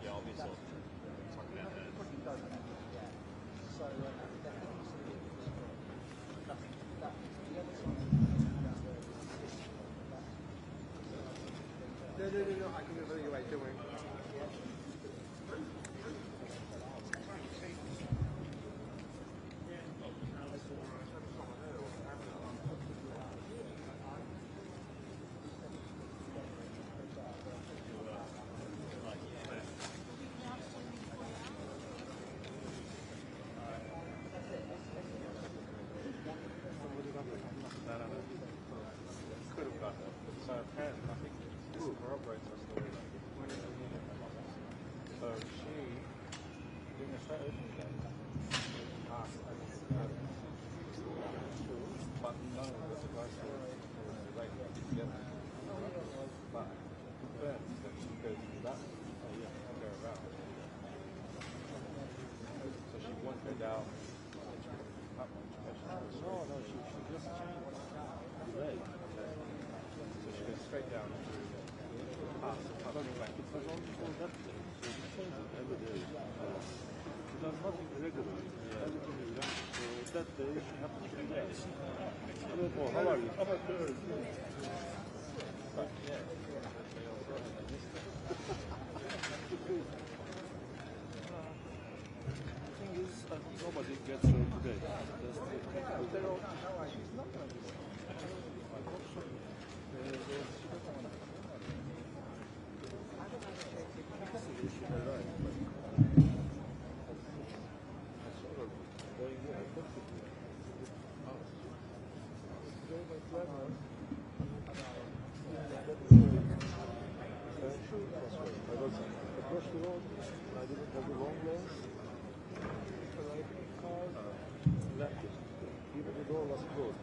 Yeah, I'll be sort of talking about that. So no, I can go your way, don't worry. So apparently, I think this corroborates our story. So she, doing a straight open game, asked but no, that's a guy story. Like, together. But confirmed that she goes to that, oh yeah, I'll go around. So she won't go down. No, she just changed the leg. So she goes straight down through past the back. It was only for that day, so we change it every day. She does nothing regular. Everything is done. So that day she happens to be there. Oh, how are you? How about yours? But yeah. The thing is, nobody gets her today. That's the thing. She's not going to do it. I hope so. Actually, she arrived. I saw her going there. I thought it was I was across the road. I didn't have the wrong lanes. Arrived in the car. Left it. Even the door was closed.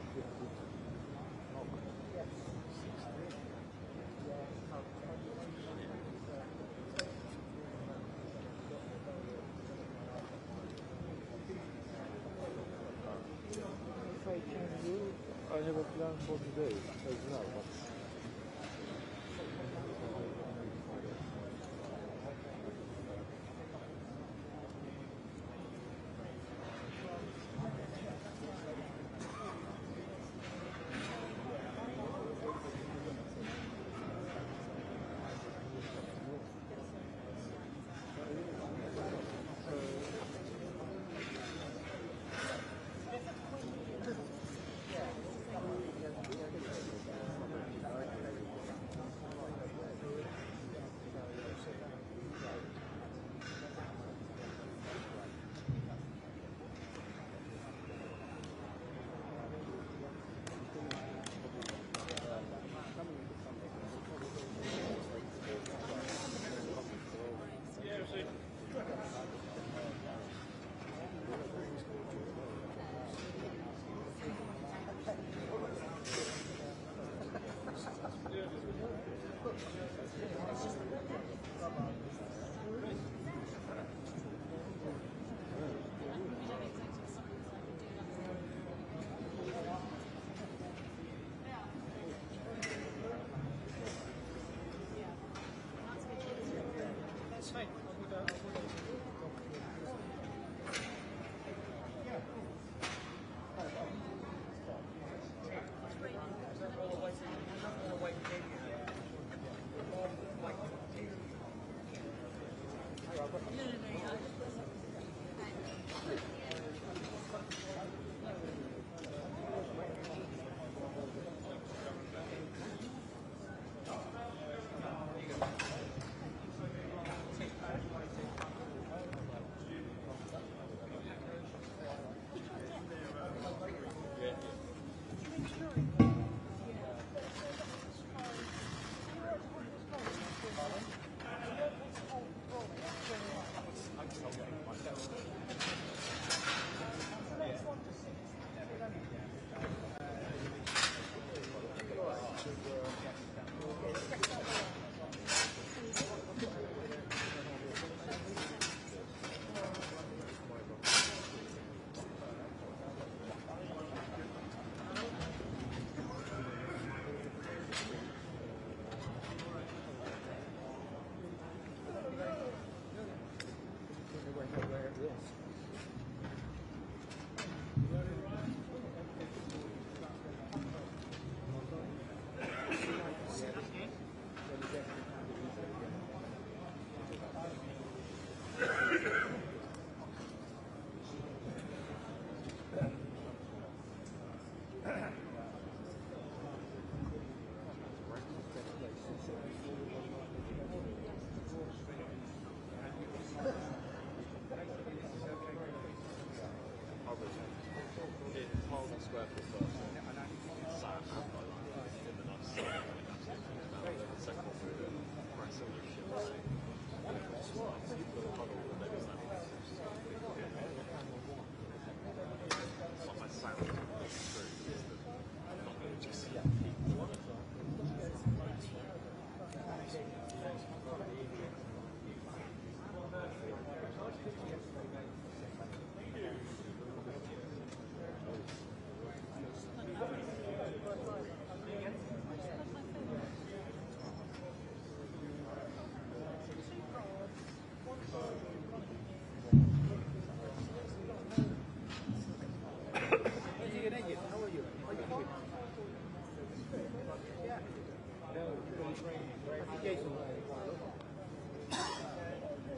If I can do, I have a plan for today as well, but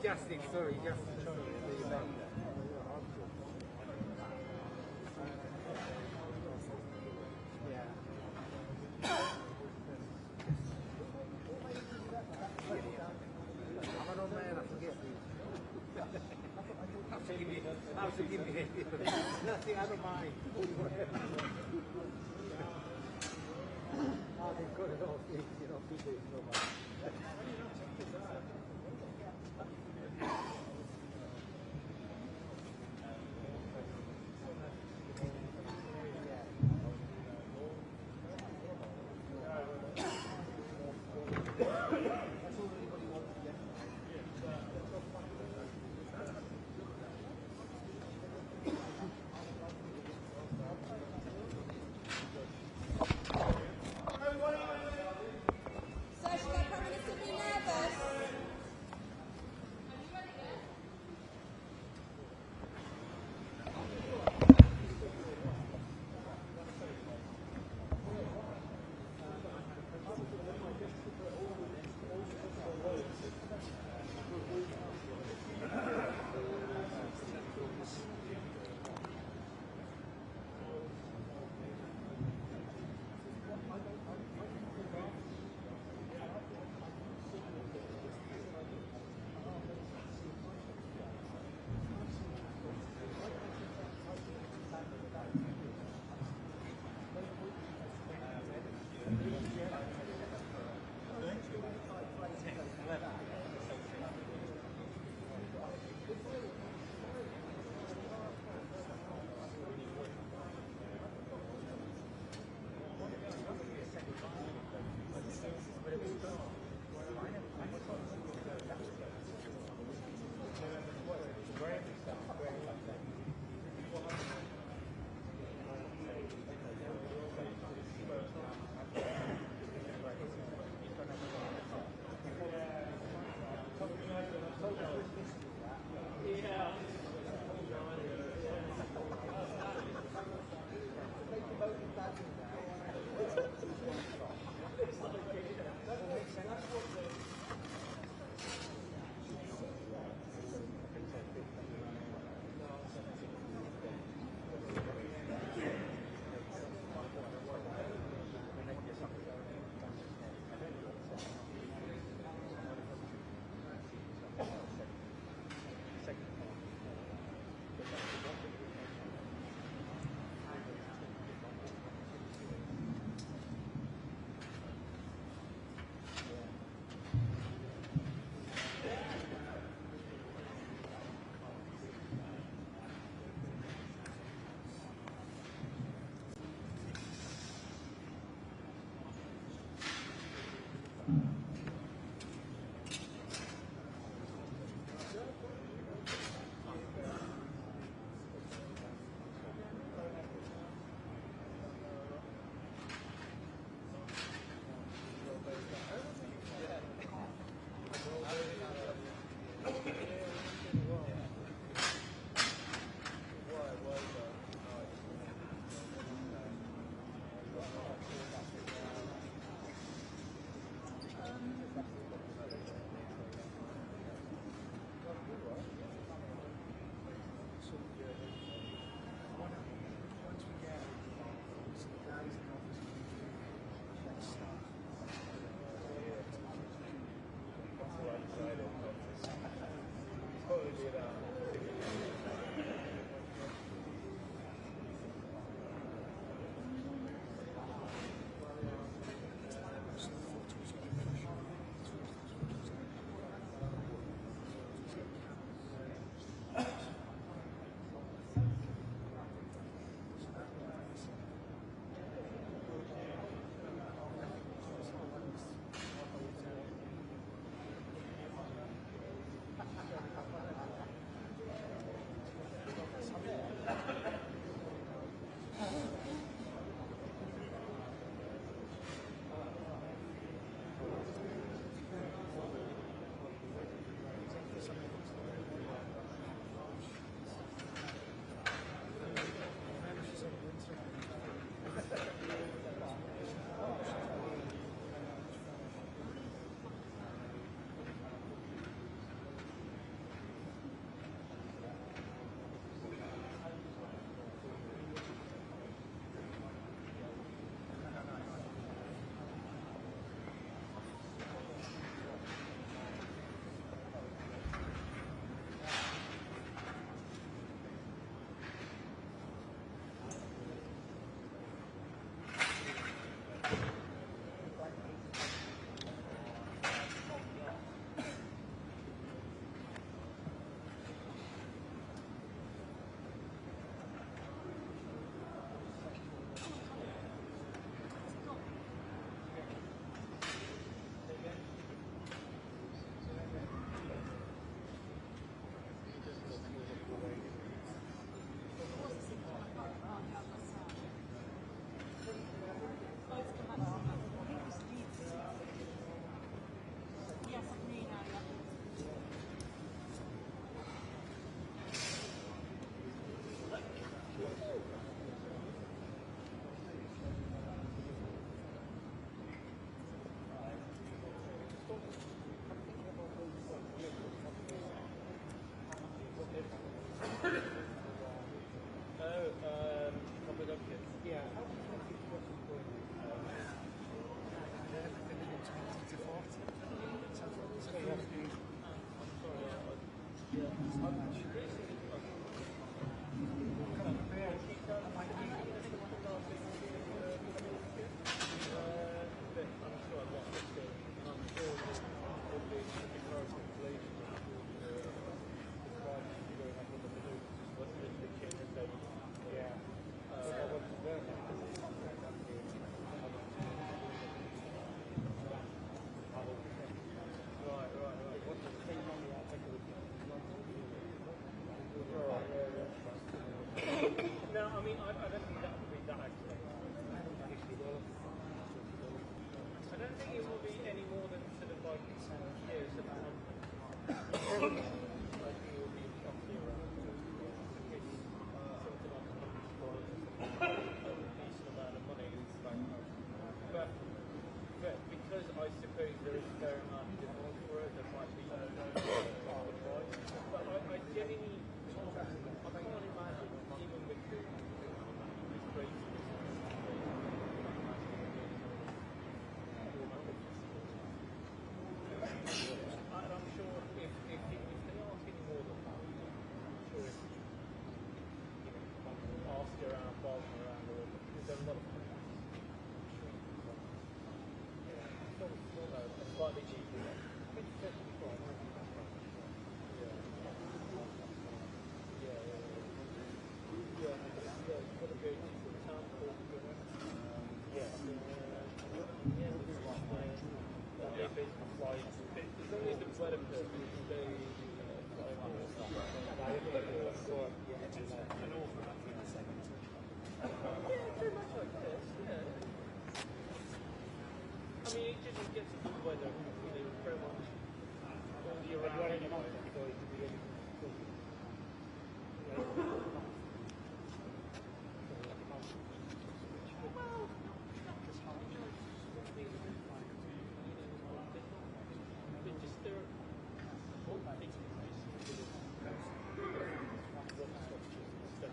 Justice, sorry, justice. Nothing, I don't mind. Oh, they've got it all fixed, you know, people so much. No, I mean, I don't think that would be that actually. I don't think it will be any more than sort of like years of time. I think it will be roughly around something like $100 or something, a decent amount of money. But because I suppose there is a fair amount of demand for it, there might be part of the price. But I genuinely, I can't imagine, even with the crazy. And I'm sure if they ask any more than that, I'm sure if ask around, bargain around, or because there are a lot of slightly cheaper. I mean, it just gets to the weather, pretty much all year round anyway. Well,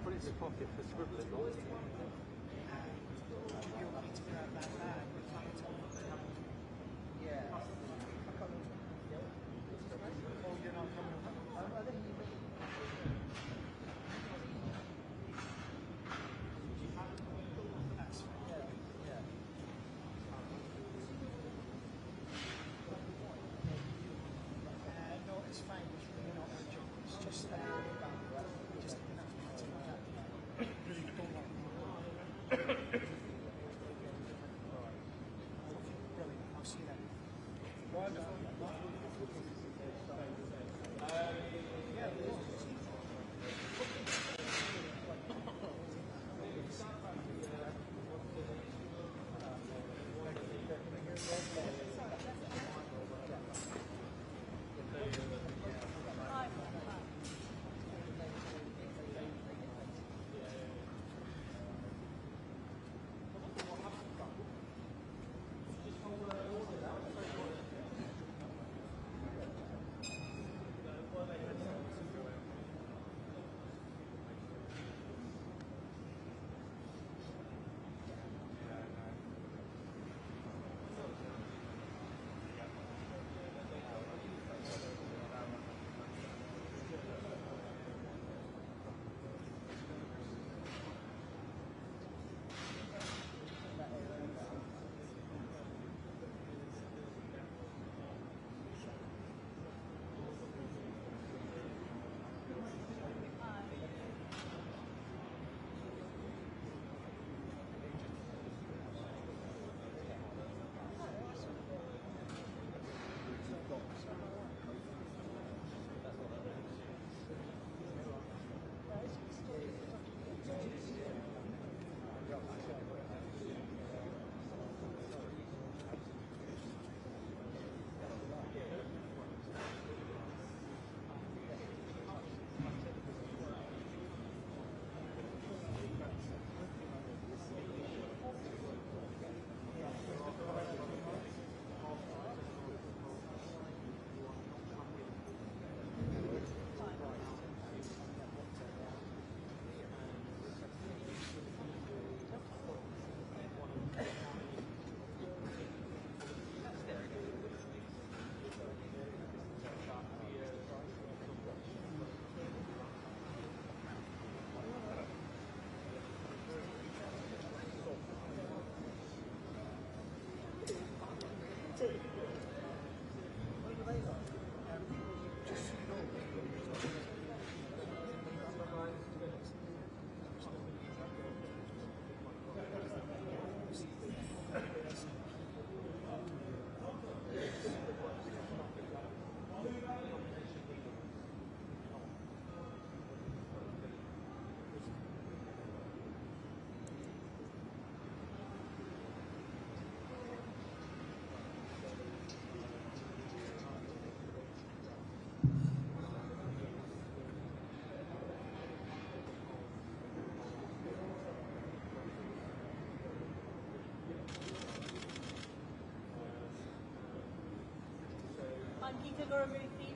Put it in the pocket for scribbling, not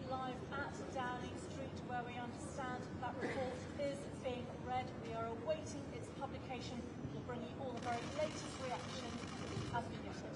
live at Downing Street, where we understand that report is being read. We are awaiting its publication. We'll bring you all the very latest reactions as we get it.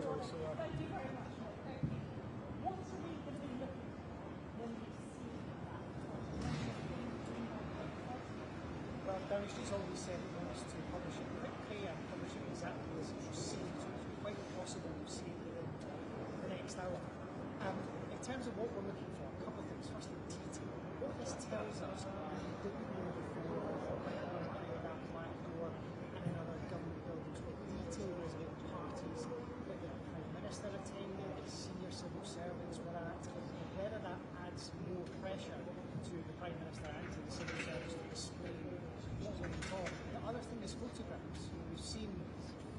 Thank you very much. Thank you. What are we going to be looking for when we see that? Well, Downshi's always said it wants to publish it quickly and publish it exactly as it's received, so it's quite possible we'll see it within the next hour. In terms of what we're looking for, a couple of things. Firstly, detail. What this tells us that we didn't know before, like that black door and in other government buildings, what detail was about parties that the Prime Minister attended, senior civil servants were at, whether that adds more pressure to the Prime Minister and to the civil service to display what went on. The other thing is photographs. We've seen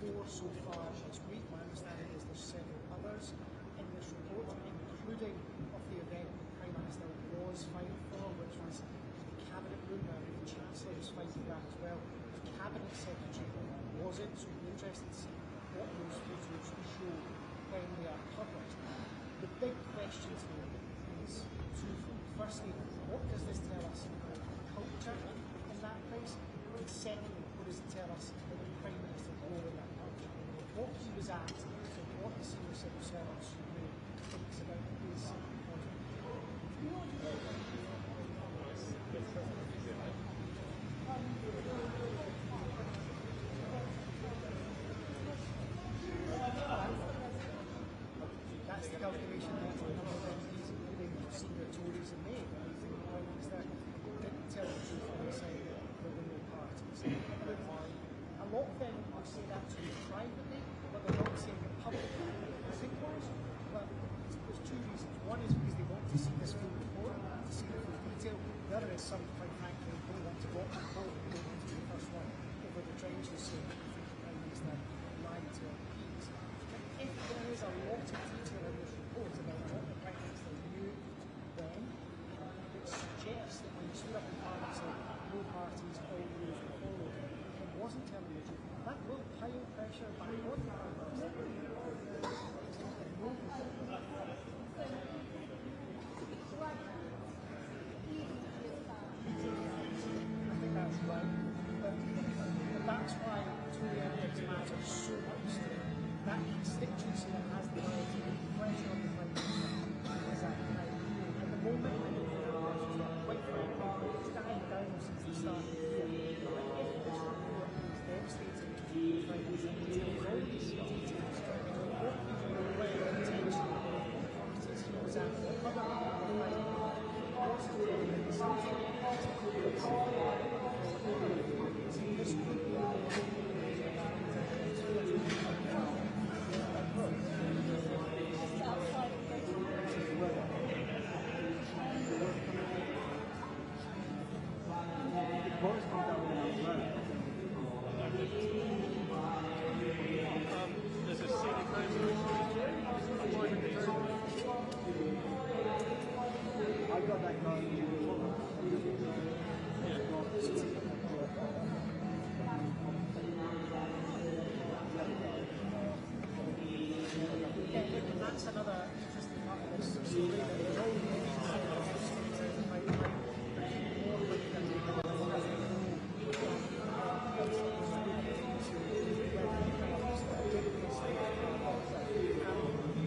4 so far this week. My understanding is there's several others in this report, including of the event the Prime Minister was fined for, which was the Cabinet room. The Chancellor was fined for that as well. The Cabinet Secretary was it, so we're interested to see what those photos show when they are published. The big question here is twofold. Firstly, what does this tell us about culture in that place? And secondly, what does it tell us about the Prime Minister's role in that culture? What he was at, and what the senior civil servants thinks about his project. That's the calculation that a number of MPs, including senior Tories in May, I think the Prime Minister didn't tell the truth when he said there were no parties. A lot of them will say that to you privately, but they're not saying it publicly. I think why? Well, there's 2 reasons. One is because they want to see this full report, to see the full detail. The other is some, quite frankly, don't want to walk the report, they don't want to be the first one over the trenches saying that the Prime Minister lied to MPs. If there is a lot of detail in this report about what the Prime Minister knew then, it suggests that when you stood up in Parliament and said no parties, all rules were followed, it wasn't telling the truth. That will pile pressure back on the Prime Minister. I think that's right. But that's why Tory ethics matter so much. That constituency that has the right to put pressure on the Prime Minister is at play. At the moment, I don't think that pressure is quite frankly, it's dying down since the start of the year. But if this report is devastating to the Prime Minister, he's already seen details of what people were aware of intentionally, what parties he was at, what other people were like, what's the problem in the centre, this could be There's a scenic I got that guy. That's another interesting part of this story that we're all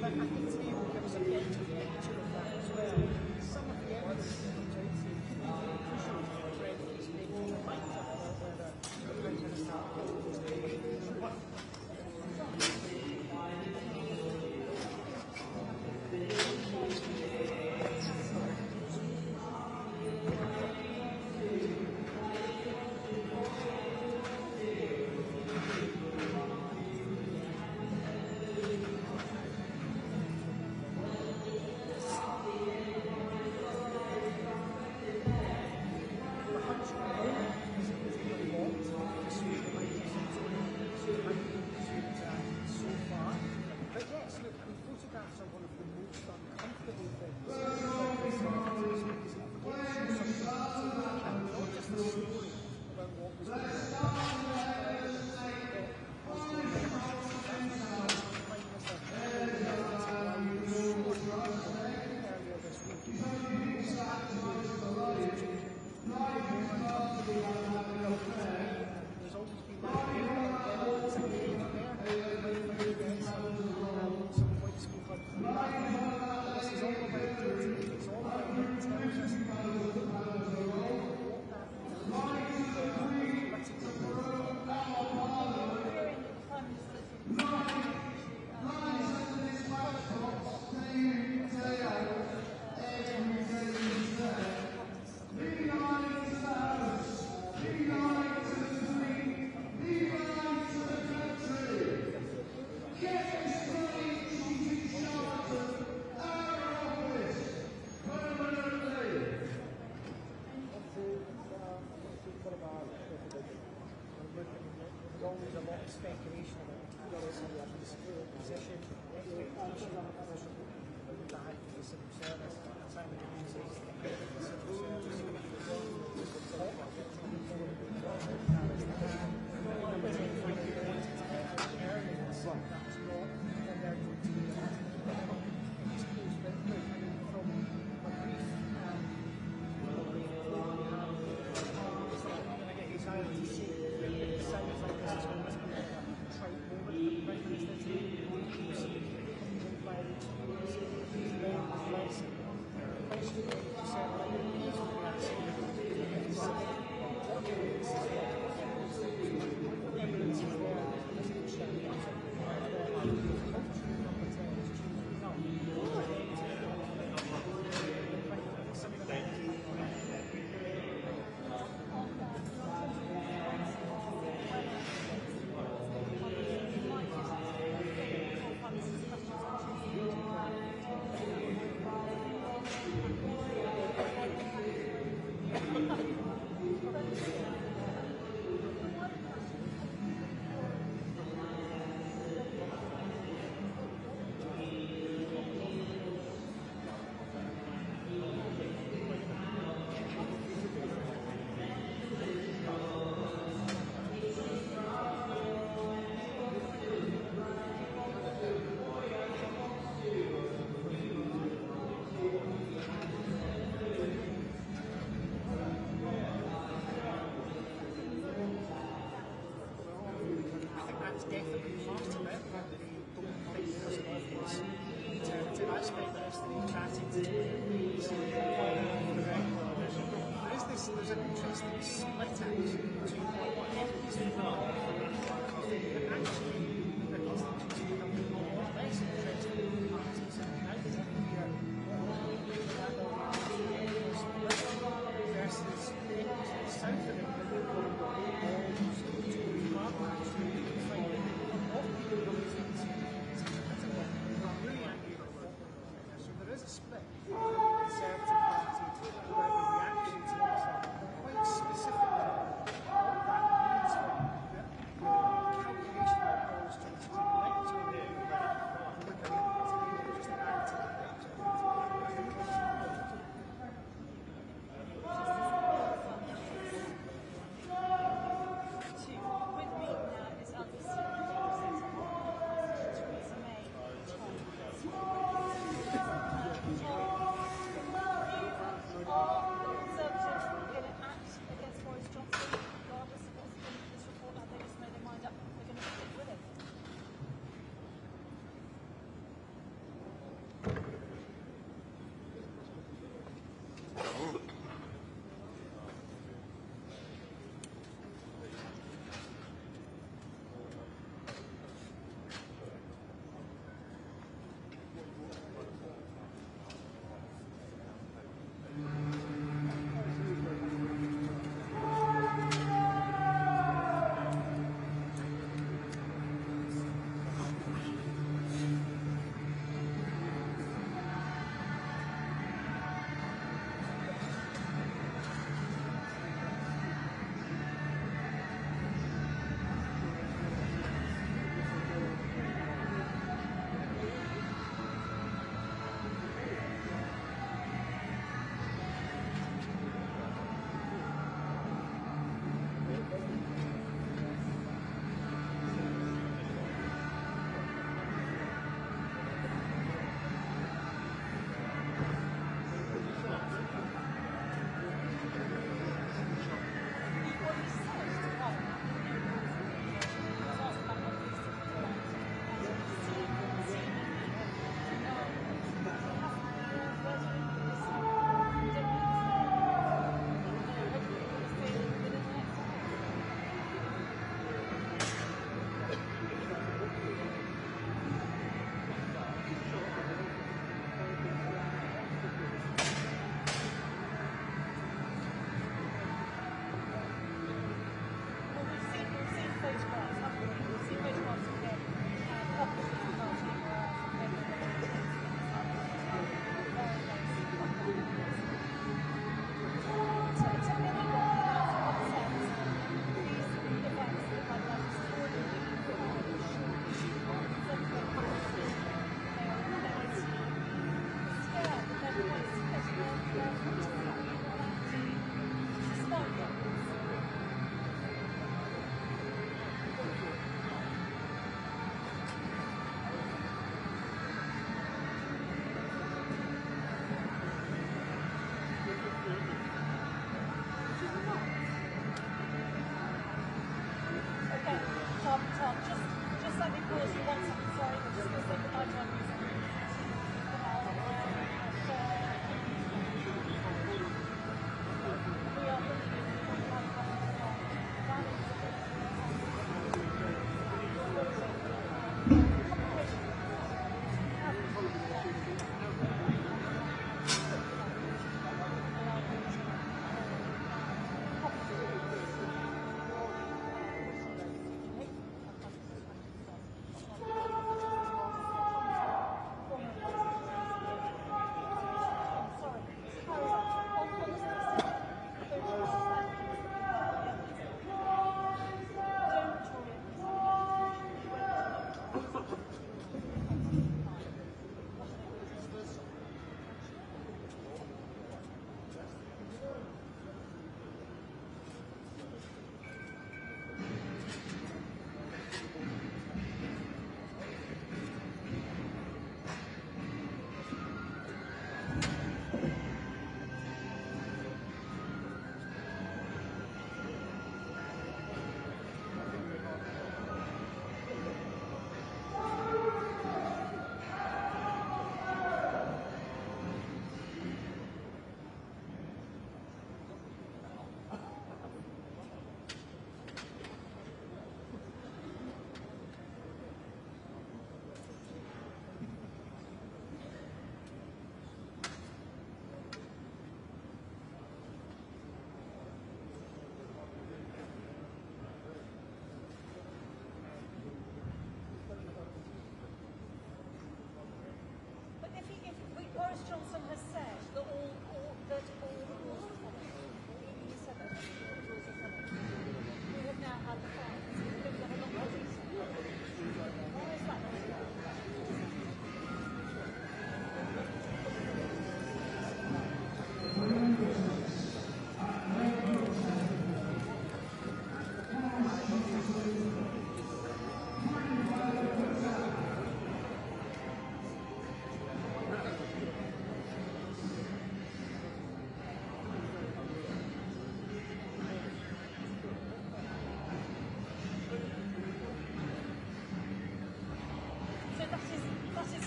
but I think today will give us a better picture of that as well. Some of the evidence that comes out seems to be crucial to the trend that is making the mind up about whether the Prime Minister was what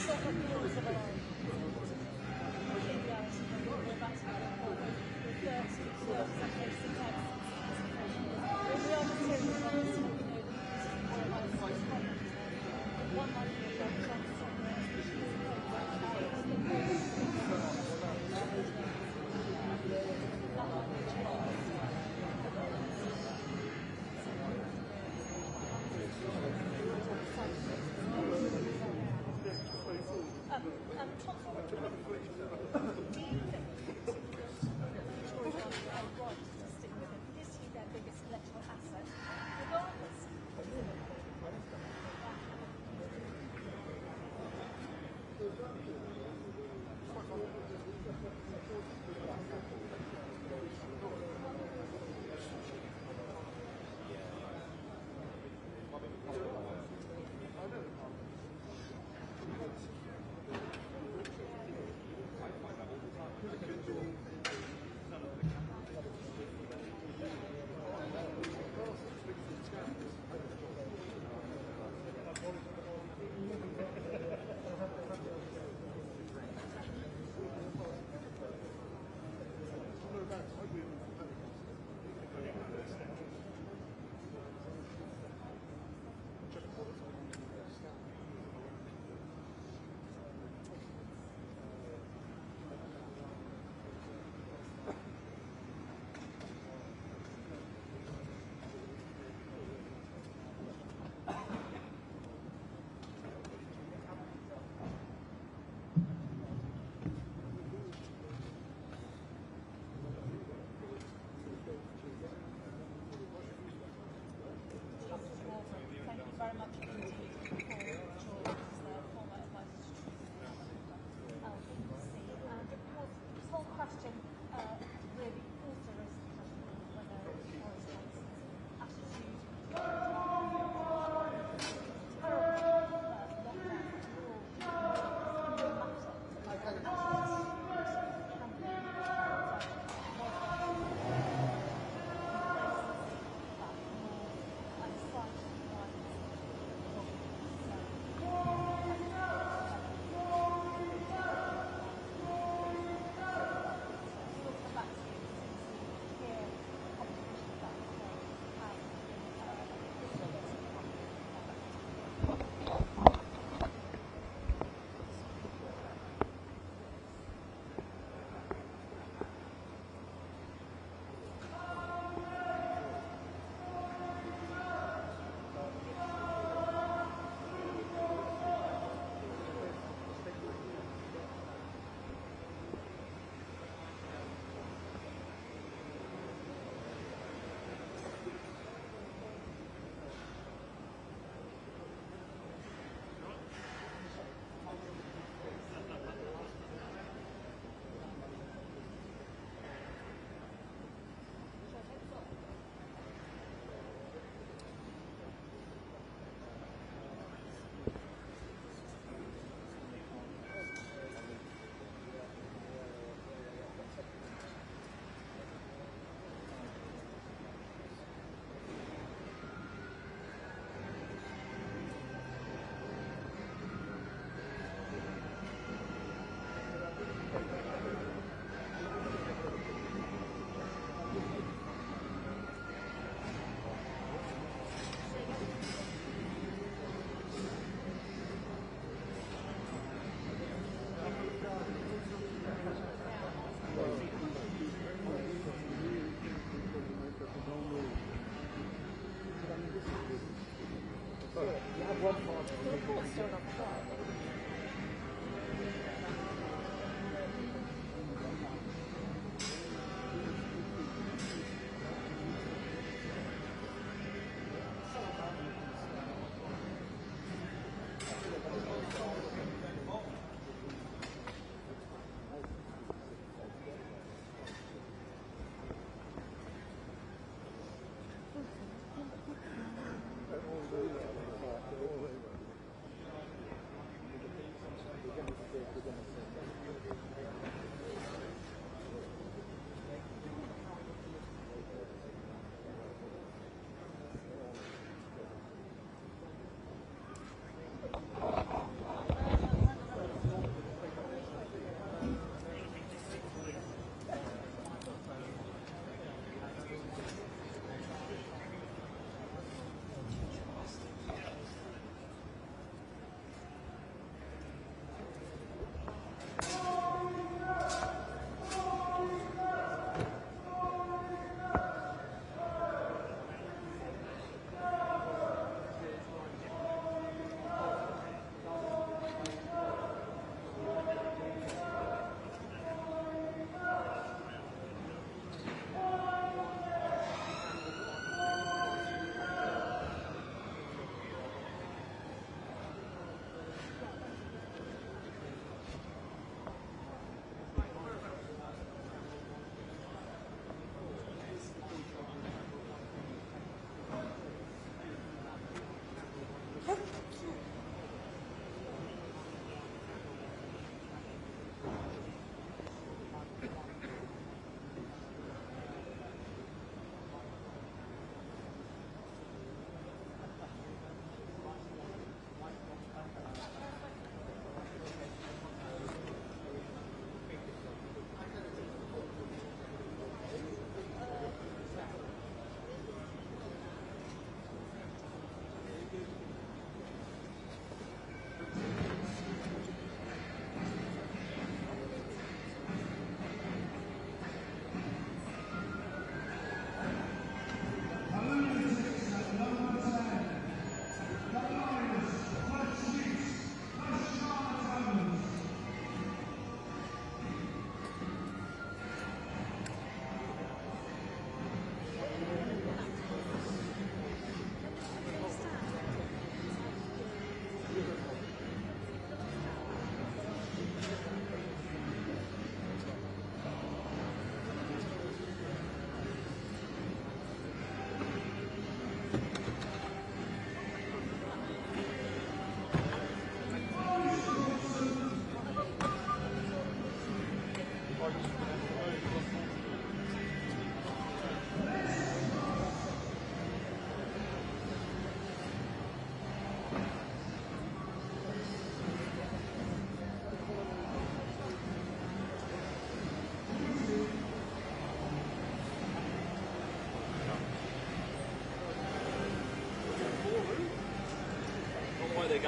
sort of rules of our own. In reality, we're back to the 30 case in Texas. We are just here to know that one might be a Boris Johnson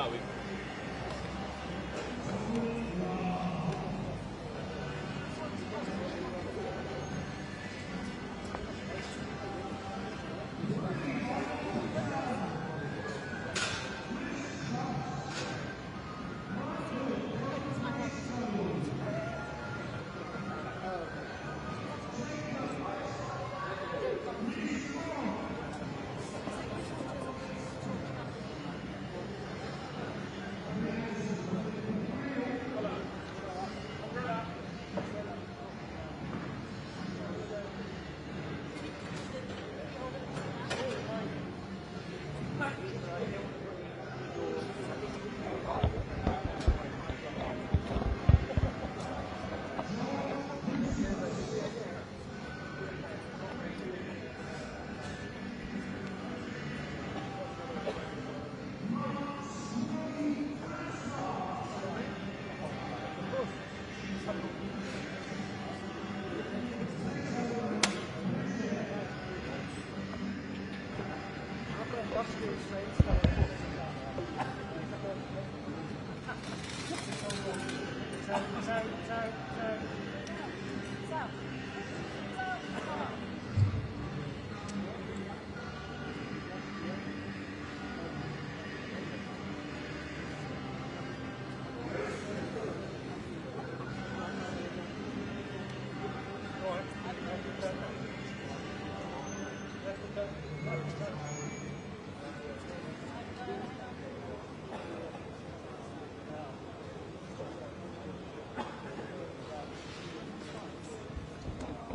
No, we.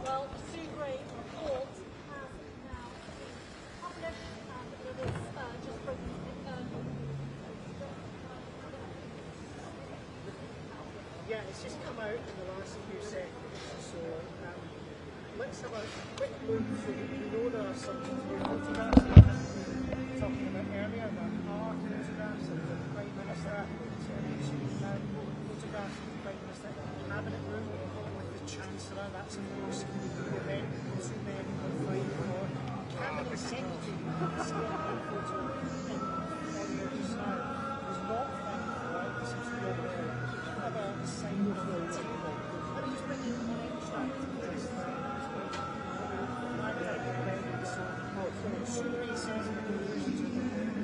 Well, the Sue Gray report has now been published and it is just broken. Yeah, it's just come out in the last few seconds, so let's have a quick look so that we know there are some photographs that we were talking about earlier that are photographs of the Prime Minister, photographs of the Prime Minister in the Cabinet Room with the Chancellor. That's of course the event two men are fighting for. Cabinet Secretary, the CNN photo in on your news now, was not fighting for it. This is the other sign of the table. Let me just bring in one extract of this. Sue Gray says in the conclusion to the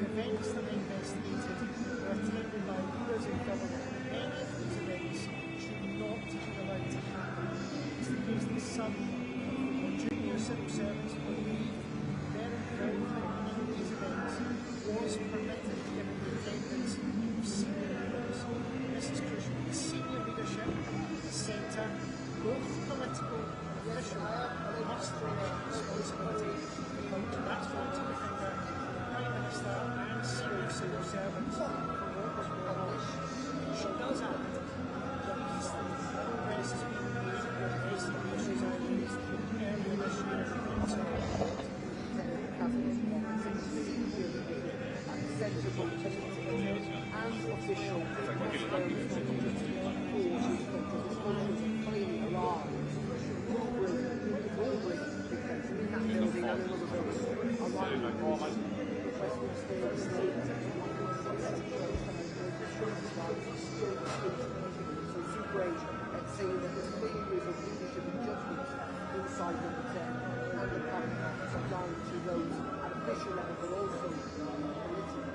events that they investigated were attended by leaders in government. Many of these events should not be allowed to happen. It's the case that some junior civil servants believe their involvement in these events was permitted given the attendance of senior leaders. This is crucial. The senior leadership at the centre, both political and official, must take responsibility. That's one to the finger, the Prime Minister and senior civil servants for what was going on. She does add that progress has been made with the issues I raised earlier this year in the sensible and official clearly alarmed. Saying that there's failures of leadership and judgment inside number 10 and the cabinet down to those at official level but also political.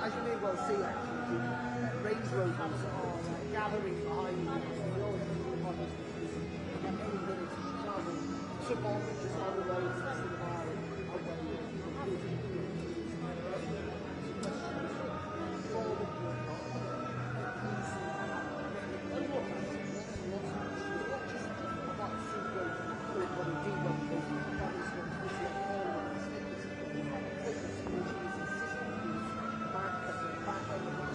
As you may well see actually, the Range Rovers are gathering behind the took off just on the road to the bar back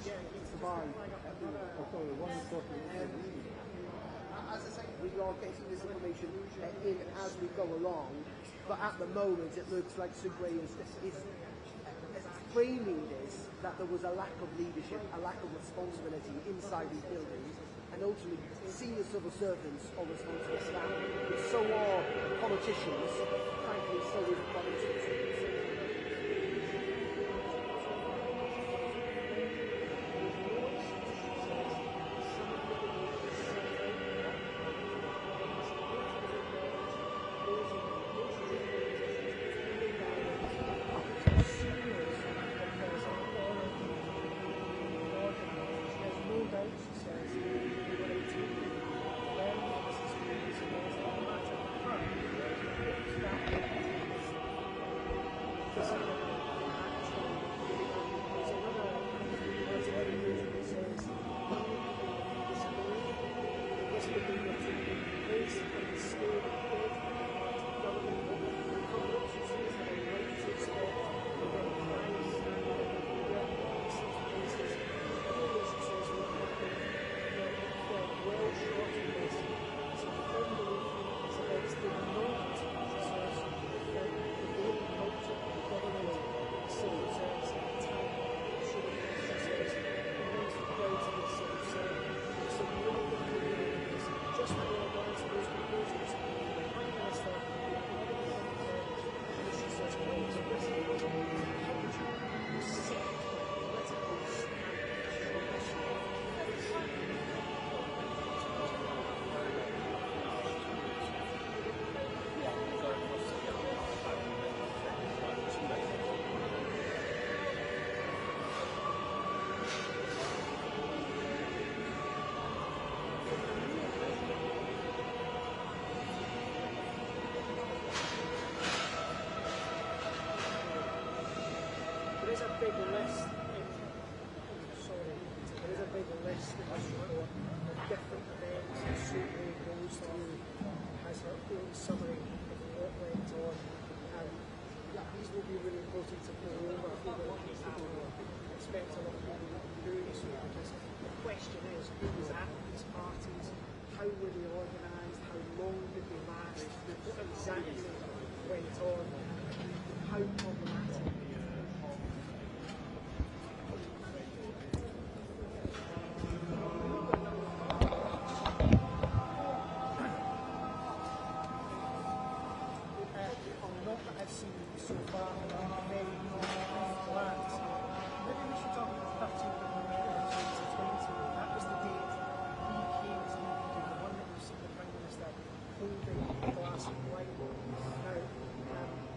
survive. As I say, we are getting this information in as we go along, but at the moment it looks like Sue Gray is framing this that there was a lack of leadership, a lack of responsibility inside these buildings, and ultimately senior civil servants are responsible staff. But so are politicians, frankly, so is politics. There is a big list in this report of different events that Sue Gray goes through as her own summary of what went on. These will be really important to go over for the people who expect a lot of people doing so, because the question is, who was at these parties, how were they organised, how long did they last, what exactly went on, how problematic.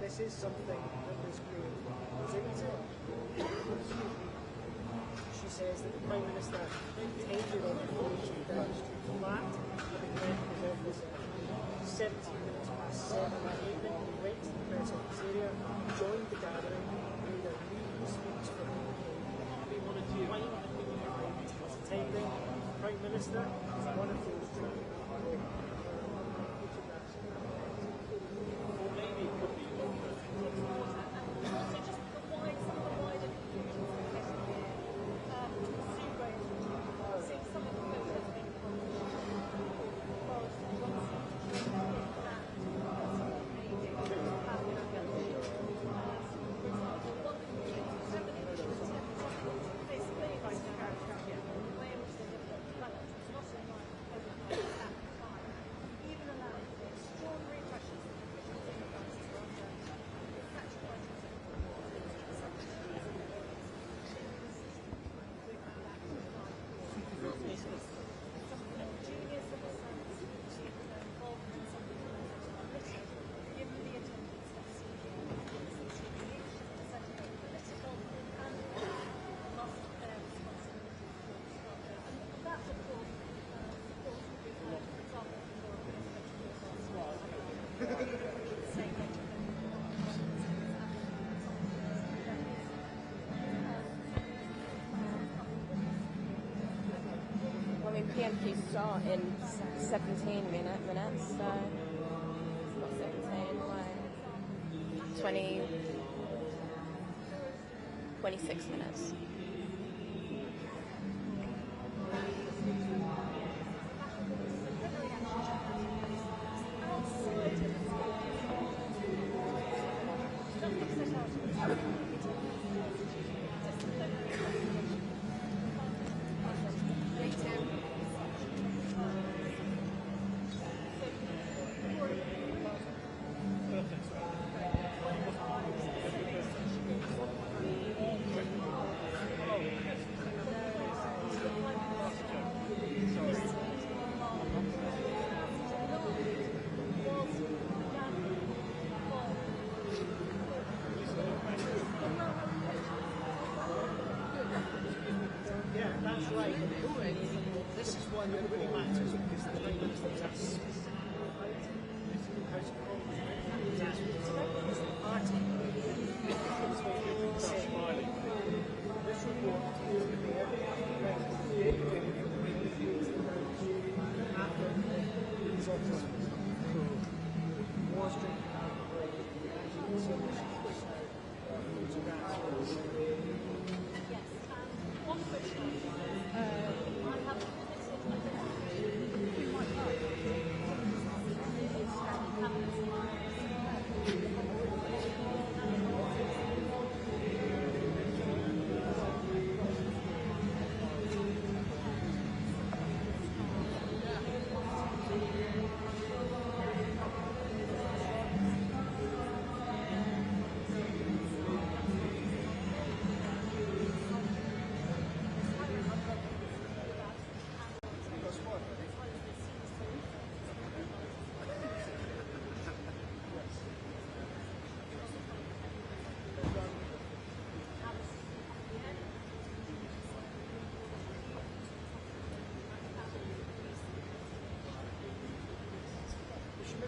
This is something that Ms. Gray is into. She says that the Prime Minister intended on the 42 Downing Street flat, having left his office at 17 minutes past 7 that evening. He went to the press office area, joined the gathering, made a brief speech for the wine was attending. The Prime Minister was one of those drinking alcohol. PMQs start in 17 minutes, so not 17, like 26 minutes. right. This is one that really matters because the Prime Minister was asked House of Commons, was asked what is the party. This report is the mayor after his office was drinking alcohol and so much Yes, one question. I have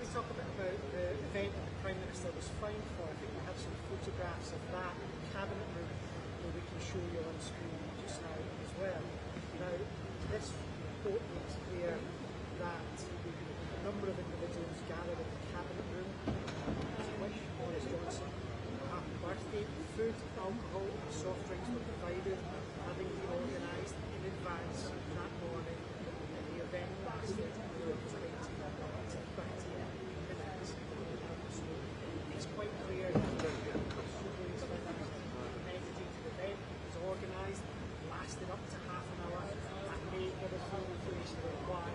talk a bit about the event that the Prime Minister was fined for. I think we have some photographs of that in the Cabinet room that we can show you on screen just now as well. Now, this report makes clear that a number of individuals gathered in the Cabinet room to wish Boris Johnson a happy birthday. Food, alcohol and soft drinks were provided, having been organised in advance that morning, and the event lasted for 20 minutes. It's quite clear that the meditated event was organised, lasted up to half an hour, and may give us full information about why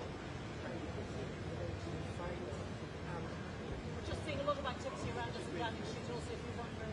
We're just seeing a lot of activity around us in Downing Street also, if you're wondering.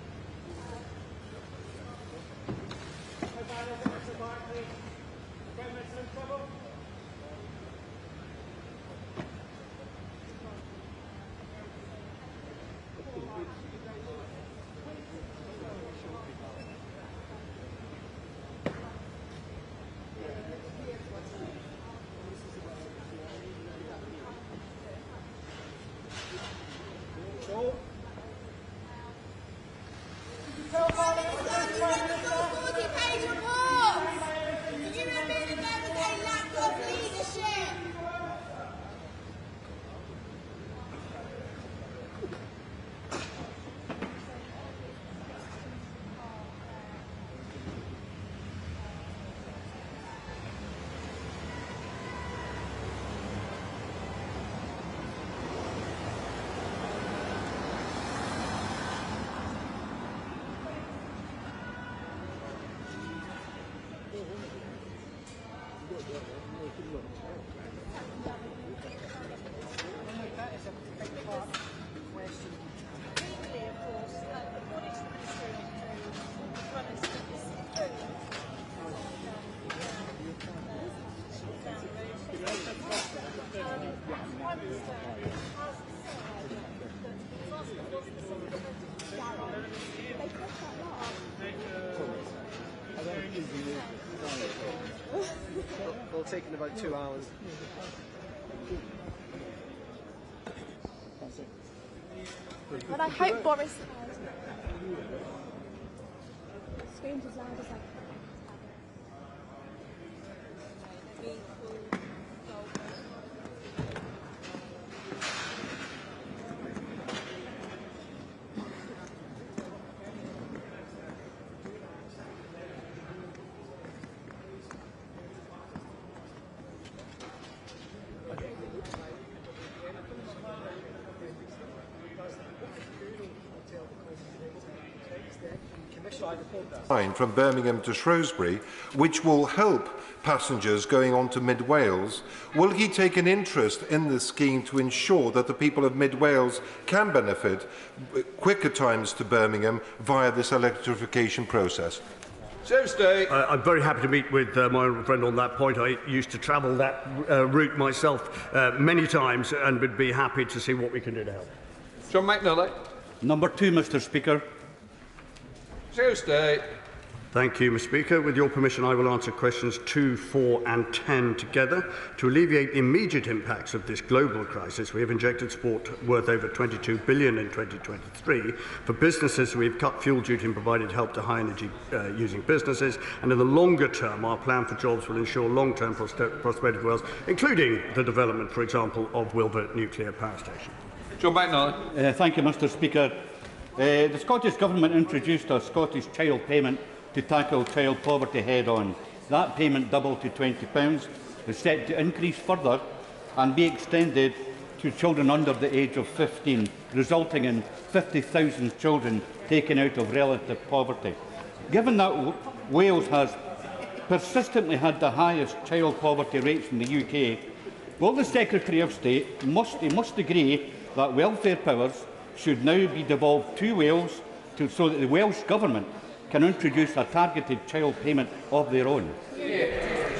That is a big part of the question. Legally, of course, according to the Ministry of the Prime Minister's down the road, the Prime Minister has said that he's asked the Law Specific It'll take in about 2 hours. But I hope Boris screams as loud as I can. line from Birmingham to Shrewsbury, which will help passengers going on to Mid Wales. Will he take an interest in this scheme to ensure that the people of Mid Wales can benefit quicker times to Birmingham via this electrification process? I'm very happy to meet with my honourable friend on that point. I used to travel that route myself many times and would be happy to see what we can do to help. John McNully. Number 2, Mr Speaker. Tuesday. Thank you, Mr. Speaker. With your permission, I will answer questions 2, 4 and 10 together. To alleviate the immediate impacts of this global crisis, we have injected support worth over £22 billion in 2023. For businesses, we have cut fuel duty and provided help to high-energy using businesses. And in the longer term, our plan for jobs will ensure long-term prosperity of Wales, including the development, for example, of Wilbur Nuclear Power Station. John McNally. Thank you, Mr. Speaker. The Scottish Government introduced a Scottish child payment to tackle child poverty head-on. That payment doubled to £20, is set to increase further and be extended to children under the age of 15, resulting in 50,000 children taken out of relative poverty. Given that Wales has persistently had the highest child poverty rates in the UK, will the Secretary of State must agree that welfare powers should now be devolved to Wales so that the Welsh Government can introduce a targeted child payment of their own?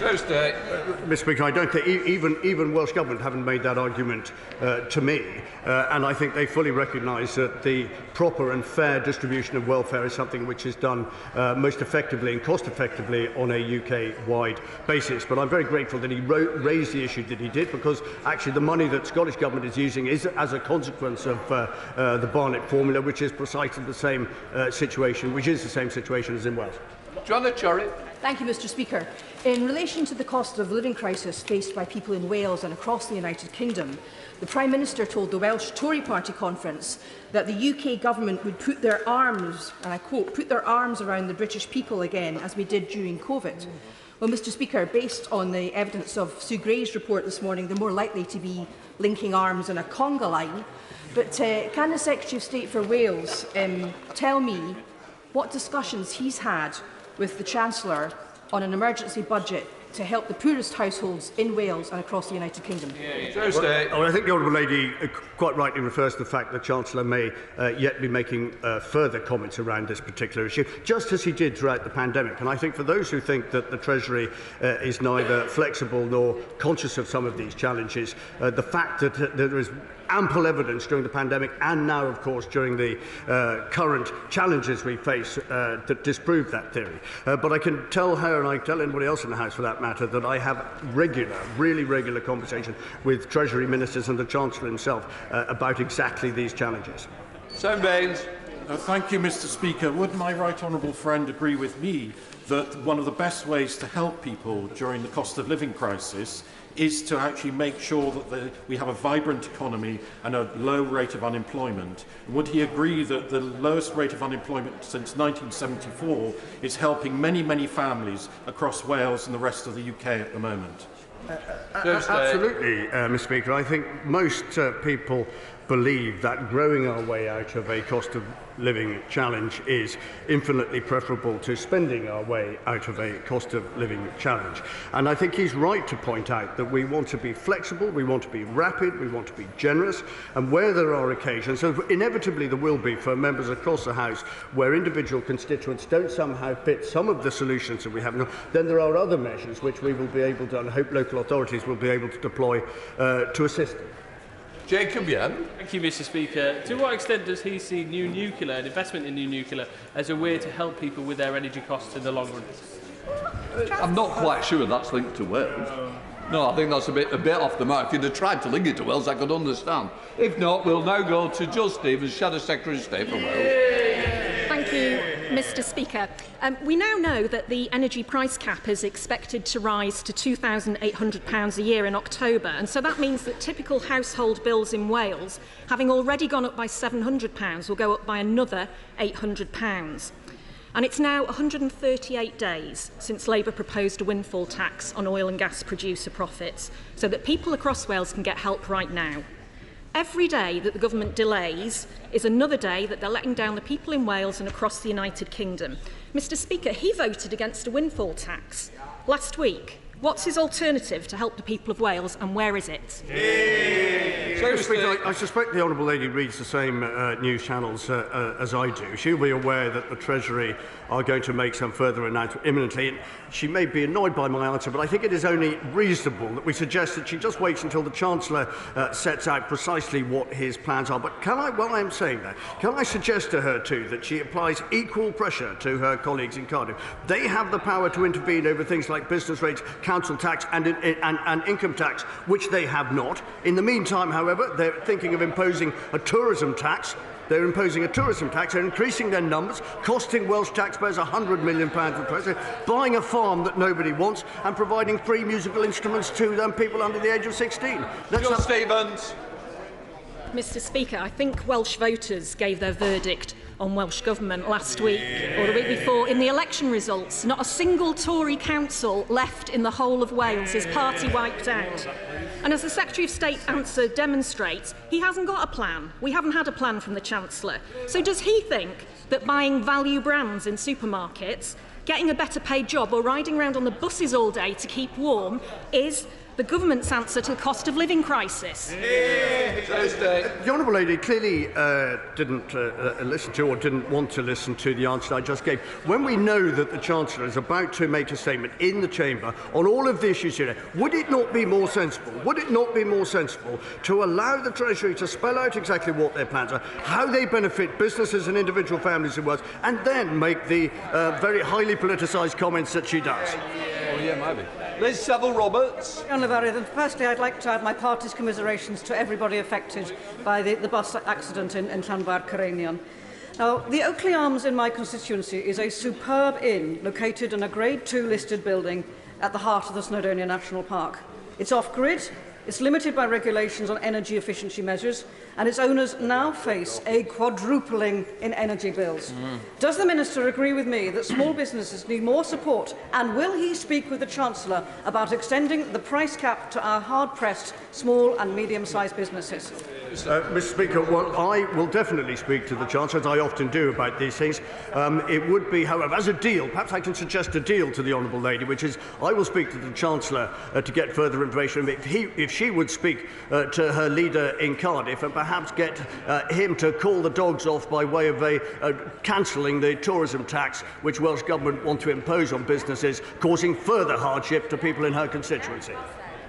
Mr. Speaker, I don't think even Welsh Government haven't made that argument to me, and I think they fully recognise that the proper and fair distribution of welfare is something which is done most effectively and cost effectively on a UK-wide basis. But I'm very grateful that he raised the issue that he did, because actually the money that Scottish Government is using is as a consequence of the Barnett formula, which is precisely the same situation, which is the same situation as in Wales. Joanna Chorley. Thank you, Mr. Speaker. In relation to the cost of living crisis faced by people in Wales and across the United Kingdom, the Prime Minister told the Welsh Tory Party conference that the UK Government would put their arms, and I quote, put their arms around the British people again, as we did during COVID. Well, Mr. Speaker, based on the evidence of Sue Gray's report this morning, they're more likely to be linking arms in a conga line. But can the Secretary of State for Wales tell me what discussions he's had with the Chancellor on an emergency budget to help the poorest households in Wales and across the United Kingdom? Well, I think the Honourable Lady quite rightly refers to the fact that the Chancellor may yet be making further comments around this particular issue, just as he did throughout the pandemic. And I think for those who think that the Treasury is neither flexible nor conscious of some of these challenges, the fact that there is ample evidence during the pandemic and now, of course, during the current challenges we face that disprove that theory. But I can tell her, and I can tell anybody else in the House for that matter, that I have really regular conversations with Treasury Ministers and the Chancellor himself about exactly these challenges. Sam Baines. Thank you, Mr. Speaker. Would my right honourable friend agree with me that one of the best ways to help people during the cost of living crisis is to actually make sure that we have a vibrant economy and a low rate of unemployment? And would he agree that the lowest rate of unemployment since 1974 is helping many families across Wales and the rest of the UK at the moment? Absolutely, Mr. Speaker. I think most people believe that growing our way out of a cost of living challenge is infinitely preferable to spending our way out of a cost of living challenge. And I think he's right to point out that we want to be flexible, we want to be rapid, we want to be generous, and where there are occasions, so inevitably there will be for members across the House, where individual constituents don't somehow fit some of the solutions that we have now, then there are other measures which we will be able to, and I hope local authorities will be able to deploy to assist them. Jacob Young. Thank you, Mr. Speaker. To what extent does he see new nuclear and investment in new nuclear as a way to help people with their energy costs in the long run? I'm not quite sure that's linked to Wales. No, I think that's a bit off the mark. If you'd have tried to link it to Wales, I could understand. If not, we'll now go to Jill Stevens, Shadow Secretary of State for Wales. Thank you, Mr. Speaker. We now know that the energy price cap is expected to rise to £2,800 a year in October, and so that means that typical household bills in Wales, having already gone up by £700, will go up by another £800. And it's now 138 days since Labour proposed a windfall tax on oil and gas producer profits, so that people across Wales can get help right now. Every day that the government delays is another day that they're letting down the people in Wales and across the United Kingdom. Mr. Speaker, he voted against a windfall tax last week What's his alternative to help the people of Wales, and where is it? I suspect the Honourable Lady reads the same news channels as I do. She'll be aware that the Treasury are going to make some further announcement imminently. And she may be annoyed by my answer, but I think it is only reasonable that we suggest that she just waits until the Chancellor sets out precisely what his plans are. But can I, while I'm saying that, can I suggest to her too that she applies equal pressure to her colleagues in Cardiff? They have the power to intervene over things like business rates, council tax and income tax, which they have not. In the meantime, however, they're thinking of imposing a tourism tax. They're imposing a tourism tax, they're increasing their numbers, costing Welsh taxpayers £100 million for president, buying a farm that nobody wants, and providing free musical instruments to people under the age of 16. John Stevens. Mr. Speaker, I think Welsh voters gave their verdict on Welsh Government last week or the week before in the election results. Not a single Tory council left in the whole of Wales, his party wiped out. And as the Secretary of State's answer demonstrates, he hasn't got a plan. We haven't had a plan from the Chancellor. So does he think that buying value brands in supermarkets, getting a better paid job or riding around on the buses all day to keep warm is the government's answer to the cost of living crisis? The Honourable Lady clearly didn't listen to or didn't want to listen to the answer I just gave. When we know that the Chancellor is about to make a statement in the Chamber on all of the issues here, would it not be more sensible, to allow the Treasury to spell out exactly what their plans are, how they benefit businesses and individual families in Wales, and then make the very highly politicised comments that she does? Oh, yeah, maybe. Liz Saville-Roberts. Firstly, I'd like to add my party's commiserations to everybody affected by the bus accident in Llanfair Cereinion. Now, the Oakley Arms in my constituency is a superb inn located in a Grade 2 listed building at the heart of the Snowdonia National Park. It's off-grid, it's limited by regulations on energy efficiency measures, and its owners now face a quadrupling in energy bills. Does the Minister agree with me that small businesses need more support, and will he speak with the Chancellor about extending the price cap to our hard-pressed small and medium-sized businesses? Mr. Speaker, well, I will definitely speak to the Chancellor, as I often do about these things. It would be, however, as a deal, perhaps I can suggest a deal to the Honourable Lady, which is I will speak to the Chancellor to get further information. If she would speak to her leader in Cardiff and perhaps get him to call the dogs off by way of cancelling the tourism tax which Welsh Government want to impose on businesses, causing further hardship to people in her constituency.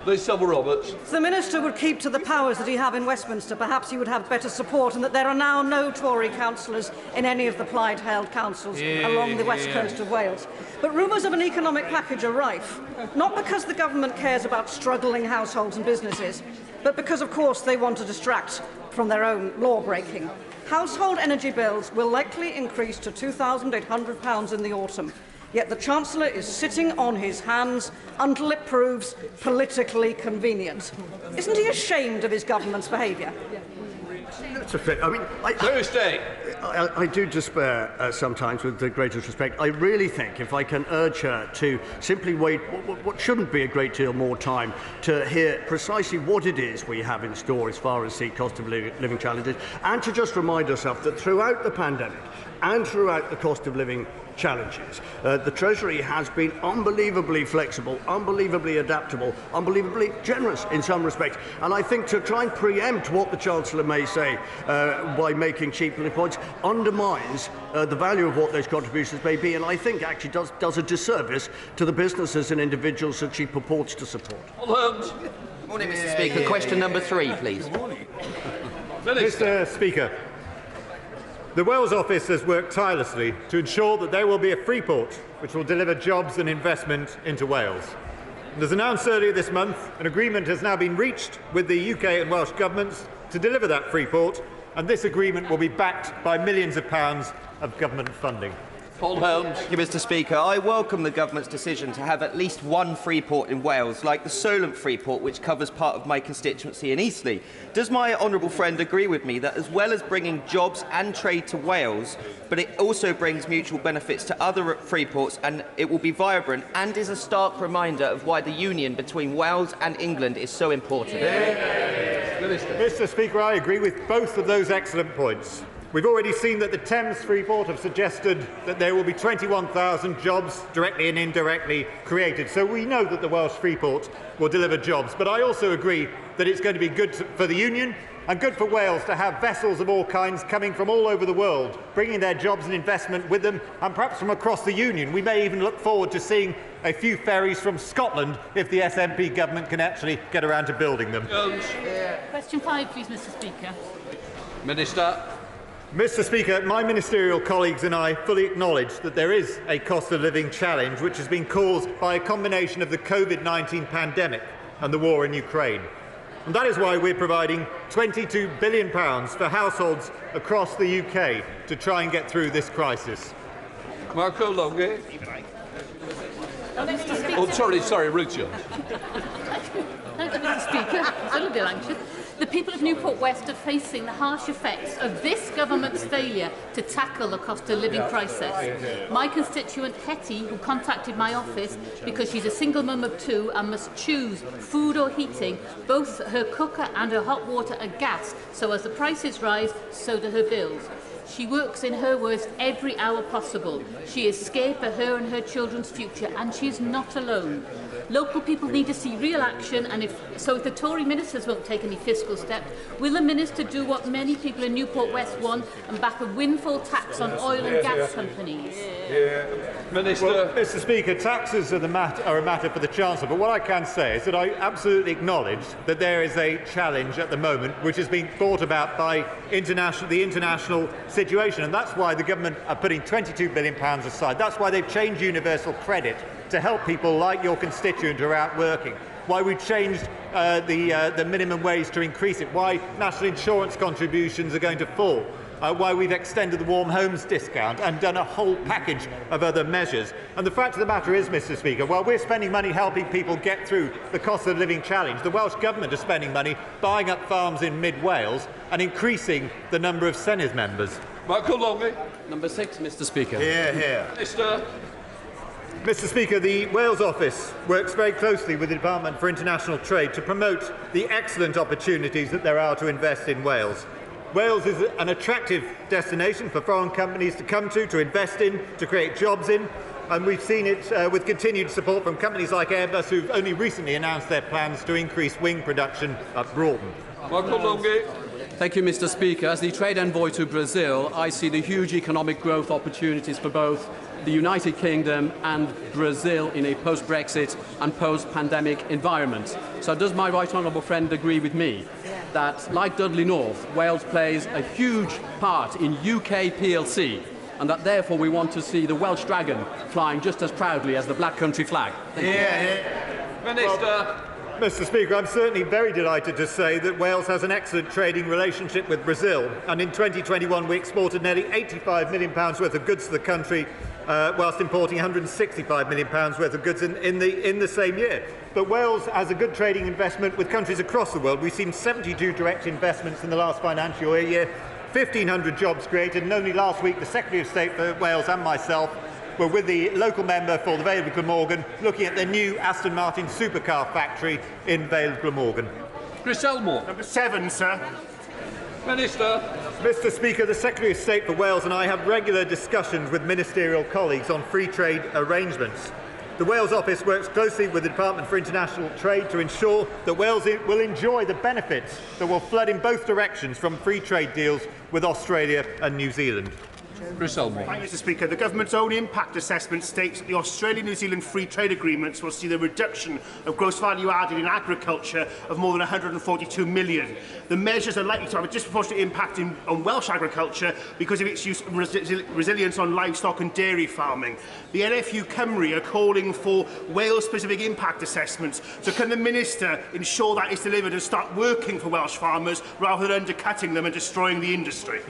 Liz Saville-Roberts. If the Minister would keep to the powers that he have in Westminster, perhaps he would have better support, and that there are now no Tory councillors in any of the Plaid-held councils along the west coast of Wales. But rumours of an economic package are rife, not because the government cares about struggling households and businesses, but because, of course, they want to distract from their own law-breaking. Household energy bills will likely increase to £2,800 in the autumn. Yet the Chancellor is sitting on his hands until it proves politically convenient. Isn't he ashamed of his government's behaviour? That's a fair. I mean, I do despair sometimes, with the greatest respect. I really think if I can urge her to simply wait what shouldn't be a great deal more time to hear precisely what it is we have in store as far as the cost of living challenges, and to just remind herself that throughout the pandemic and throughout the cost of living challenges, the Treasury has been unbelievably flexible, unbelievably adaptable, unbelievably generous in some respects. And I think to try and preempt what the Chancellor may say by making cheap points undermines the value of what those contributions may be, and I think actually does a disservice to the businesses and individuals that she purports to support. Good morning, Mr. Speaker. Question number 3, please. Mr. Speaker, the Wales office has worked tirelessly to ensure that there will be a free port which will deliver jobs and investment into Wales. And as announced earlier this month, an agreement has now been reached with the UK and Welsh governments to deliver that free port, and this agreement will be backed by millions of pounds of government funding. Thank you, Mr. Speaker. I welcome the government's decision to have at least one free port in Wales, like the Solent free port, which covers part of my constituency in Eastleigh. Does my honourable friend agree with me that as well as bringing jobs and trade to Wales, but it also brings mutual benefits to other free ports, and it will be vibrant and is a stark reminder of why the union between Wales and England is so important? Mr. Speaker, I agree with both of those excellent points. We've already seen that the Thames Freeport have suggested that there will be 21,000 jobs directly and indirectly created. So we know that the Welsh Freeport will deliver jobs. But I also agree that it's going to be good for the Union and good for Wales to have vessels of all kinds coming from all over the world, bringing their jobs and investment with them, and perhaps from across the Union. We may even look forward to seeing a few ferries from Scotland if the SNP government can actually get around to building them. Question 5, please, Mr. Speaker. Minister. Mr. Speaker, my ministerial colleagues and I fully acknowledge that there is a cost of living challenge which has been caused by a combination of the COVID-19 pandemic and the war in Ukraine. And that is why we're providing £22 billion for households across the UK to try and get through this crisis. Marco Longe. Oh, sorry, Richard. Thank you, Mr. Speaker. I'm a little bit anxious. The people of Newport West are facing the harsh effects of this government's failure to tackle the cost of living crisis. My constituent Hetty, who contacted my office because she's a single mum of 2 and must choose food or heating, both her cooker and her hot water are gas, so as the prices rise, so do her bills. She works, in her words, every hour possible. She is scared for her and her children's future, and she is not alone. Local people need to see real action, and if the Tory ministers won't take any fiscal steps, will the minister do what many people in Newport West want and back a windfall tax on oil and gas companies? Minister. Well, Mr. Speaker, taxes are a matter for the Chancellor, but what I can say is that I absolutely acknowledge that there is a challenge at the moment which has been brought about by the international situation, and that's why the government are putting £22 billion aside. That's why they've changed universal credit to help people like your constituent who are out working, why we've changed the minimum wage to increase it, why national insurance contributions are going to fall, why we've extended the warm homes discount and done a whole package of other measures. And the fact of the matter is, Mr. Speaker, while we're spending money helping people get through the cost of living challenge, the Welsh Government is spending money buying up farms in mid-Wales and increasing the number of Senedd members. Michael Longley. Number 6, Mr. Speaker. Hear, hear. Mr. Speaker, the Wales office works very closely with the Department for International Trade to promote the excellent opportunities that there are to invest in Wales. Wales is an attractive destination for foreign companies to come to invest in, to create jobs in, and we've seen it with continued support from companies like Airbus, who've only recently announced their plans to increase wing production at Broughton. Michael Longley. Thank you, Mr. Speaker. As the trade envoy to Brazil, I see the huge economic growth opportunities for both the United Kingdom and Brazil in a post-Brexit and post-pandemic environment. So does my right honourable friend agree with me that, like Dudley North, Wales plays a huge part in UK PLC, and that therefore we want to see the Welsh Dragon flying just as proudly as the Black Country flag? Thank you. Minister. Well, Mr. Speaker, I'm certainly very delighted to say that Wales has an excellent trading relationship with Brazil, and in 2021 we exported nearly £85 million worth of goods to the country, whilst importing £165 million worth of goods in the same year. But Wales has a good trading investment with countries across the world. We've seen 72 direct investments in the last financial year, 1,500 jobs created, and only last week the Secretary of State for Wales and myself were with the local member for the Vale of Glamorgan looking at the new Aston Martin supercar factory in Vale of Glamorgan. Chris Elmore. Number 7, sir. Minister. Mr. Speaker, the Secretary of State for Wales and I have regular discussions with ministerial colleagues on free trade arrangements. The Wales office works closely with the Department for International Trade to ensure that Wales will enjoy the benefits that will flood in both directions from free trade deals with Australia and New Zealand. Chris Elmore. Thank you, Mr. Speaker. The government's own impact assessment states that the Australia-New Zealand free trade agreements will see the reduction of gross value added in agriculture of more than 142 million. The measures are likely to have a disproportionate impact on Welsh agriculture because of its use and resilience on livestock and dairy farming. The NFU Cymru are calling for Wales-specific impact assessments. So can the Minister ensure that is delivered and start working for Welsh farmers rather than undercutting them and destroying the industry?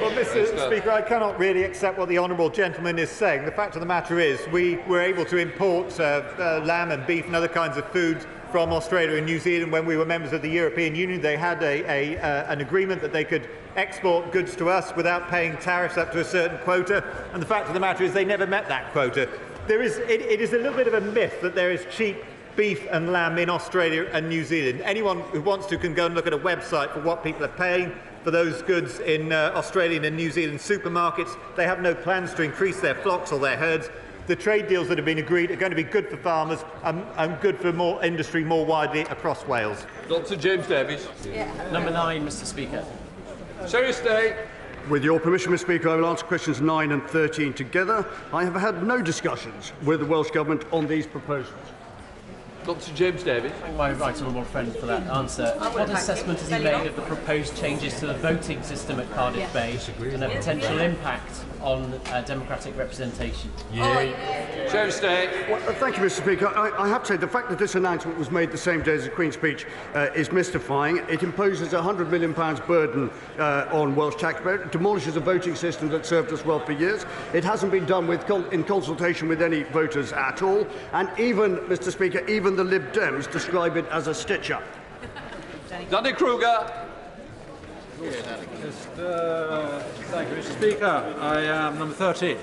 Well, Mr. Speaker, I cannot really accept what the honourable gentleman is saying. The fact of the matter is we were able to import lamb and beef and other kinds of food from Australia and New Zealand when we were members of the European Union. They had an agreement that they could export goods to us without paying tariffs up to a certain quota, and the fact of the matter is they never met that quota. It is a little bit of a myth that there is cheap beef and lamb in Australia and New Zealand. Anyone who wants to can go and look at a website for what people are paying. for those goods in Australian and New Zealand supermarkets. They have no plans to increase their flocks or their herds. The trade deals that have been agreed are going to be good for farmers and good for more industry more widely across Wales. Dr. James Davies. Number 9, Mr. Speaker. Secretary of State. With your permission, Mr. Speaker, I will answer questions 9 and 13 together. I have had no discussions with the Welsh Government on these proposals. Dr. James Davies. Thank my right honourable friend for that answer. What assessment has he made of the proposed changes to the voting system at Cardiff Bay and their potential impact on democratic representation? Secretary of State. Well, thank you, Mr. Speaker. I have to say the fact that this announcement was made the same day as the Queen's speech is mystifying. It imposes a £100 million burden on Welsh taxpayers. It demolishes a voting system that served us well for years. It hasn't been done in consultation with any voters at all. And even, Mr. Speaker, even the Lib Dems describe it as a stitch-up. Danny Kruger. Thank you, Mr. Speaker. I am number 13.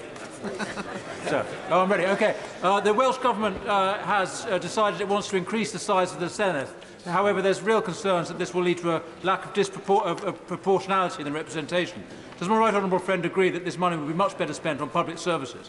I'm ready. Okay. The Welsh Government has decided it wants to increase the size of the Senedd. However, there's real concerns that this will lead to a lack of proportionality in the representation. Does my right honourable friend agree that this money would be much better spent on public services?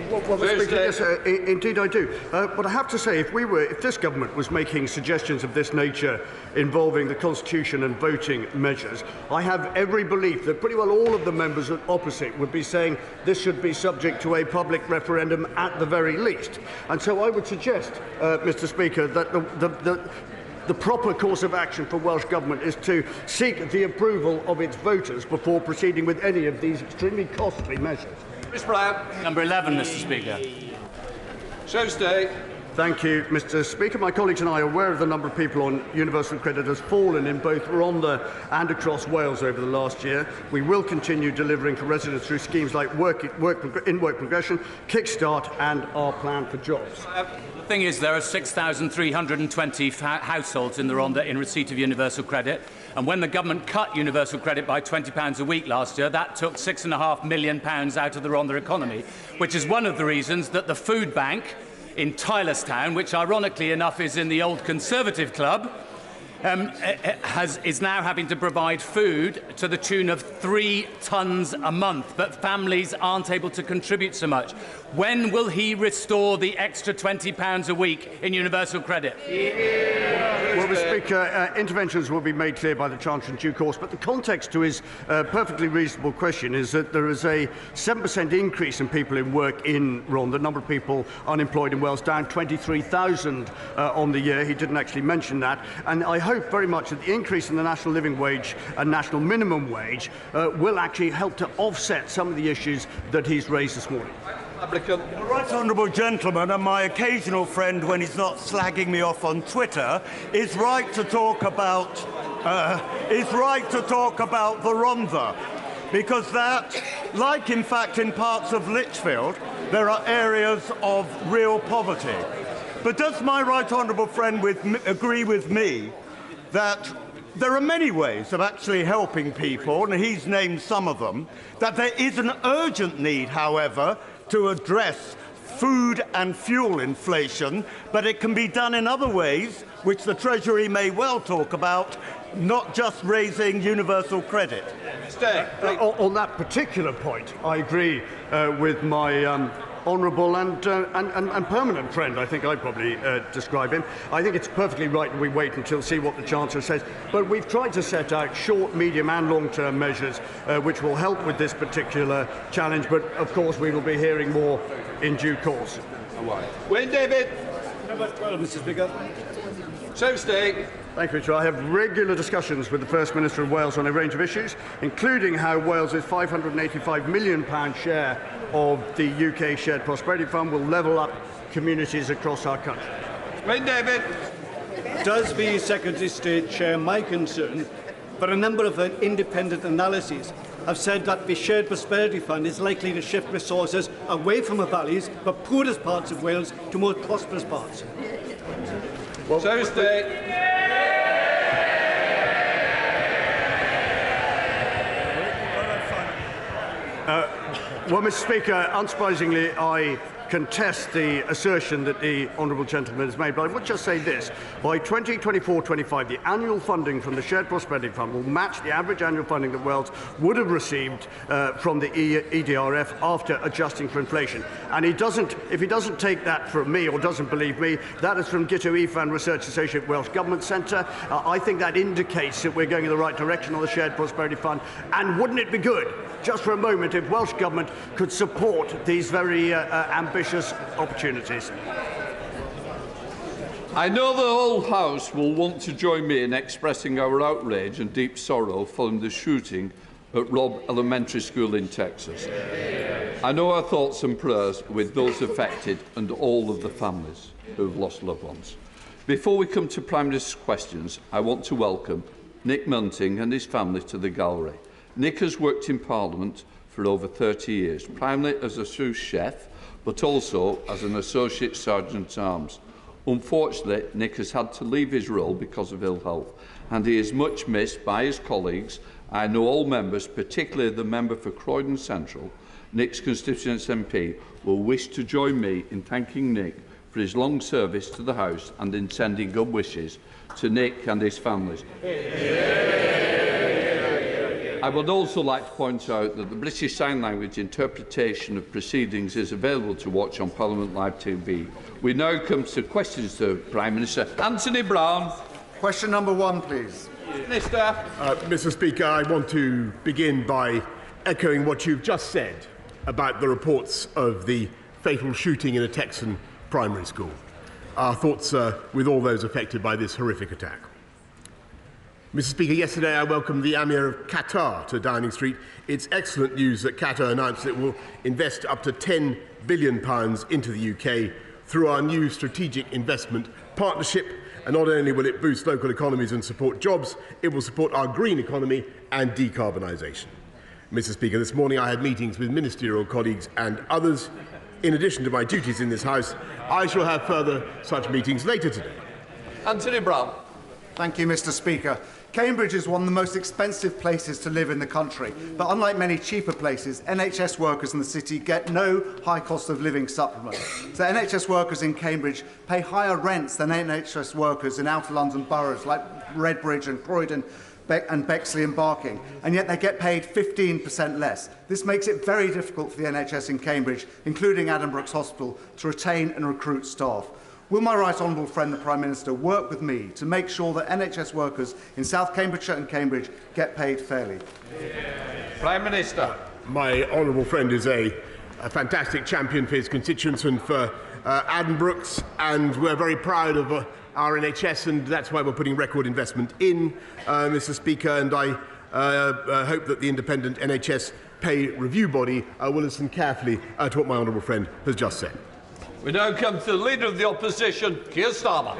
Well, Mr. Speaker, yes, indeed I do. But I have to say, if this government was making suggestions of this nature involving the Constitution and voting measures, I have every belief that pretty well all of the members opposite would be saying this should be subject to a public referendum at the very least. And so I would suggest, Mr. Speaker, that the proper course of action for Welsh Government is to seek the approval of its voters before proceeding with any of these extremely costly measures. Number 11, Mr. Speaker. Secretary of State. Thank you, Mr. Speaker. My colleagues and I are aware of the number of people on universal credit has fallen in both Rhondda and across Wales over the last year. We will continue delivering for residents through schemes like in-work progression, Kickstart and our plan for jobs. The thing is, there are 6,320 households in the Rhondda in receipt of universal credit. And when the government cut universal credit by £20 a week last year, that took £6.5 million out of the Rhondda economy, which is one of the reasons that the food bank in Tylerstown, which ironically enough is in the old Conservative club, is now having to provide food to the tune of 3 tonnes a month, but families aren't able to contribute so much. When will he restore the extra £20 a week in universal credit? Well, Mr. Speaker, interventions will be made clear by the Chancellor in due course, but the context to his perfectly reasonable question is that there is a 7% increase in people in work in Rhondda. The number of people unemployed in Wales down 23,000 on the year. He didn't actually mention that. And I hope very much that the increase in the national living wage and national minimum wage will actually help to offset some of the issues that he's raised this morning. The right honourable gentleman and my occasional friend when he's not slagging me off on Twitter is right to talk about the Rhondda, because that, like in fact in parts of Lichfield, there are areas of real poverty. But does my right honourable friend agree with me that there are many ways of actually helping people, and he's named some of them, that there is an urgent need, however, to address food and fuel inflation, but it can be done in other ways, which the Treasury may well talk about, not just raising universal credit. On that particular point, I agree with my honourable and permanent friend. I think I'd probably describe him. I think it's perfectly right that we wait until see what the Chancellor says. But we've tried to set out short, medium and long-term measures which will help with this particular challenge. But of course, we will be hearing more in due course. Wayne David. Number 12, Mr. Speaker. Secretary of State. Thank you, Richard. I have regular discussions with the First Minister of Wales on a range of issues, including how Wales's £585 million share of the UK Shared Prosperity Fund will level up communities across our country. Wayne David. Does the Secretary of State share my concern that a number of independent analyses have said that the Shared Prosperity Fund is likely to shift resources away from the valleys, the poorest parts of Wales, to more prosperous parts? Well, Secretary of State. Well, Mr. Speaker, unsurprisingly, I contest the assertion that the honourable gentleman has made, but I would just say this. By 2024-25, the annual funding from the Shared Prosperity Fund will match the average annual funding that Wales would have received from the EDRF after adjusting for inflation. And if he doesn't take that from me or doesn't believe me, that is from Gitto Ifan Research Associate Welsh Government Centre. I think that indicates that we're going in the right direction on the Shared Prosperity Fund. And wouldn't it be good, just for a moment, if Welsh Government could support these very ambitious opportunities? I know the whole House will want to join me in expressing our outrage and deep sorrow following the shooting at Robb Elementary School in Texas. I know our thoughts and prayers are with those affected and all of the families who have lost loved ones. Before we come to Prime Minister's questions, I want to welcome Nick Munting and his family to the gallery. Nick has worked in Parliament for over 30 years, primarily as a sous chef, but also as an Associate Sergeant-at-Arms. Unfortunately, Nick has had to leave his role because of ill health, and he is much missed by his colleagues. I know all members, particularly the member for Croydon Central, Nick's constituency MP, will wish to join me in thanking Nick for his long service to the House and in sending good wishes to Nick and his families. I would also like to point out that the British Sign Language interpretation of proceedings is available to watch on Parliament Live TV. We now come to questions to Prime Minister Anthony Brown. Question number 1, please. Minister. Mr. Speaker, I want to begin by echoing what you've just said about the reports of the fatal shooting in a Texan primary school. Our thoughts are with all those affected by this horrific attack. Mr. Speaker, yesterday I welcomed the Emir of Qatar to Downing Street. It's excellent news that Qatar announced it will invest up to £10 billion into the UK through our new strategic investment partnership. And not only will it boost local economies and support jobs, it will support our green economy and decarbonisation. Mr. Speaker, this morning I had meetings with ministerial colleagues and others. In addition to my duties in this House, I shall have further such meetings later today. Anthony Brown. Thank you, Mr. Speaker. Cambridge is one of the most expensive places to live in the country, but unlike many cheaper places, NHS workers in the city get no high cost of living supplement. So NHS workers in Cambridge pay higher rents than NHS workers in outer London boroughs like Redbridge and Croydon and Bexley and Barking, and yet they get paid 15% less. This makes it very difficult for the NHS in Cambridge, including Adam Brooks Hospital, to retain and recruit staff. Will my right honourable friend, the Prime Minister, work with me to make sure that NHS workers in South Cambridgeshire and Cambridge get paid fairly? Prime Minister. My honourable friend is a fantastic champion for his constituents and for Adam Brooks, and we're very proud of our NHS, and that's why we're putting record investment in, Mr. Speaker, and I hope that the independent NHS pay review body will listen carefully to what my honourable friend has just said. We now come to the Leader of the Opposition, Keir Starmer.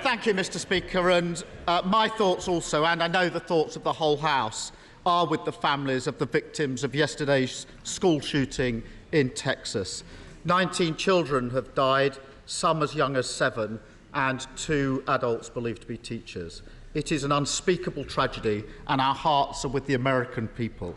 Thank you, Mr. Speaker, and my thoughts also, and I know the thoughts of the whole House, are with the families of the victims of yesterday's school shooting in Texas. 19 children have died, some as young as 7, and 2 adults believed to be teachers. It is an unspeakable tragedy, and our hearts are with the American people.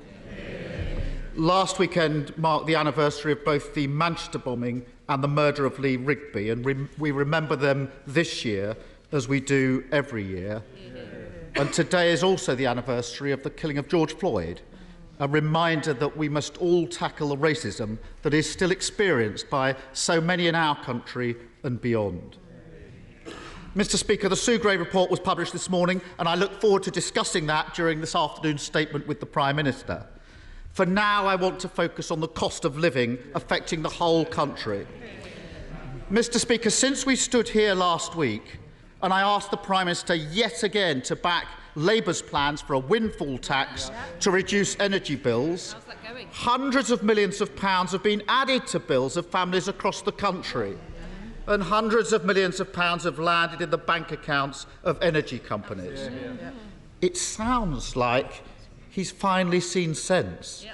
Last weekend marked the anniversary of both the Manchester bombing and the murder of Lee Rigby, and we remember them this year as we do every year. And today is also the anniversary of the killing of George Floyd, a reminder that we must all tackle the racism that is still experienced by so many in our country and beyond. Mr. Speaker, the Sue Gray report was published this morning, and I look forward to discussing that during this afternoon's statement with the Prime Minister. For now, I want to focus on the cost of living affecting the whole country. Mr. Speaker, since we stood here last week and I asked the Prime Minister yet again to back Labour's plans for a windfall tax to reduce energy bills, hundreds of millions of pounds have been added to bills of families across the country, and hundreds of millions of pounds have landed in the bank accounts of energy companies. It sounds like he's finally seen sense,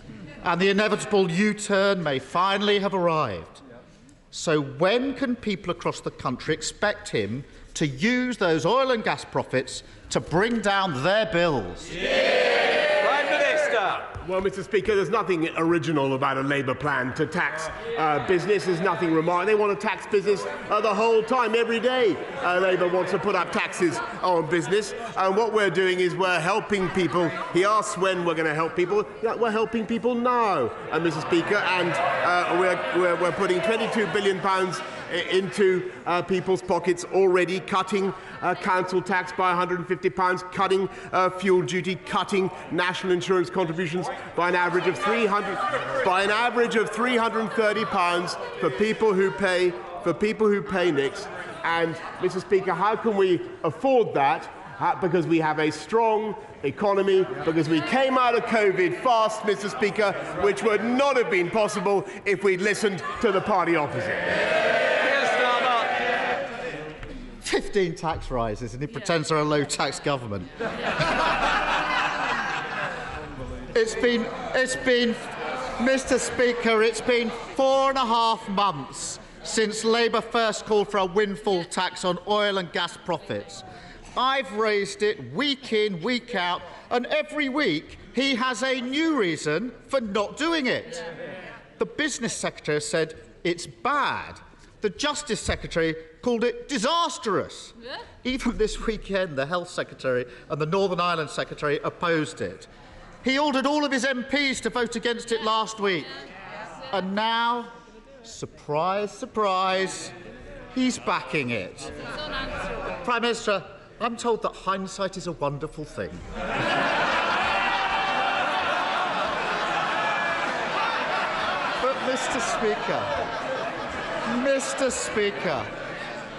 and the inevitable U-turn may finally have arrived. So when can people across the country expect him to use those oil and gas profits to bring down their bills? Prime Minister. Well, Mr. Speaker, there's nothing original about a Labour plan to tax business. There's nothing remarkable. They want to tax business the whole time, every day. Labour wants to put up taxes on business. And what we're doing is we're helping people. He asks when we're going to help people. We're helping people now, Mr. Speaker. And we're putting £22 billion into people's pockets already, cutting council tax by £150, cutting fuel duty, cutting national insurance contributions by an average of £330 for people who pay NICs. And, Mr. Speaker, how can we afford that? Because we have a strong economy, because we came out of COVID fast, Mr. Speaker, which would not have been possible if we'd listened to the party opposite. 15 tax rises, and he pretends they're a low-tax government. It's been, Mr. Speaker, it's been 4.5 months since Labour first called for a windfall tax on oil and gas profits. I've raised it week in, week out, and every week he has a new reason for not doing it. The Business Secretary said it's bad. The Justice Secretary called it disastrous. Yeah. Even this weekend, the Health Secretary and the Northern Ireland Secretary opposed it. He ordered all of his MPs to vote against it last week. And now, surprise, surprise, he's backing it. Prime Minister, I'm told that hindsight is a wonderful thing. But, Mr. Speaker,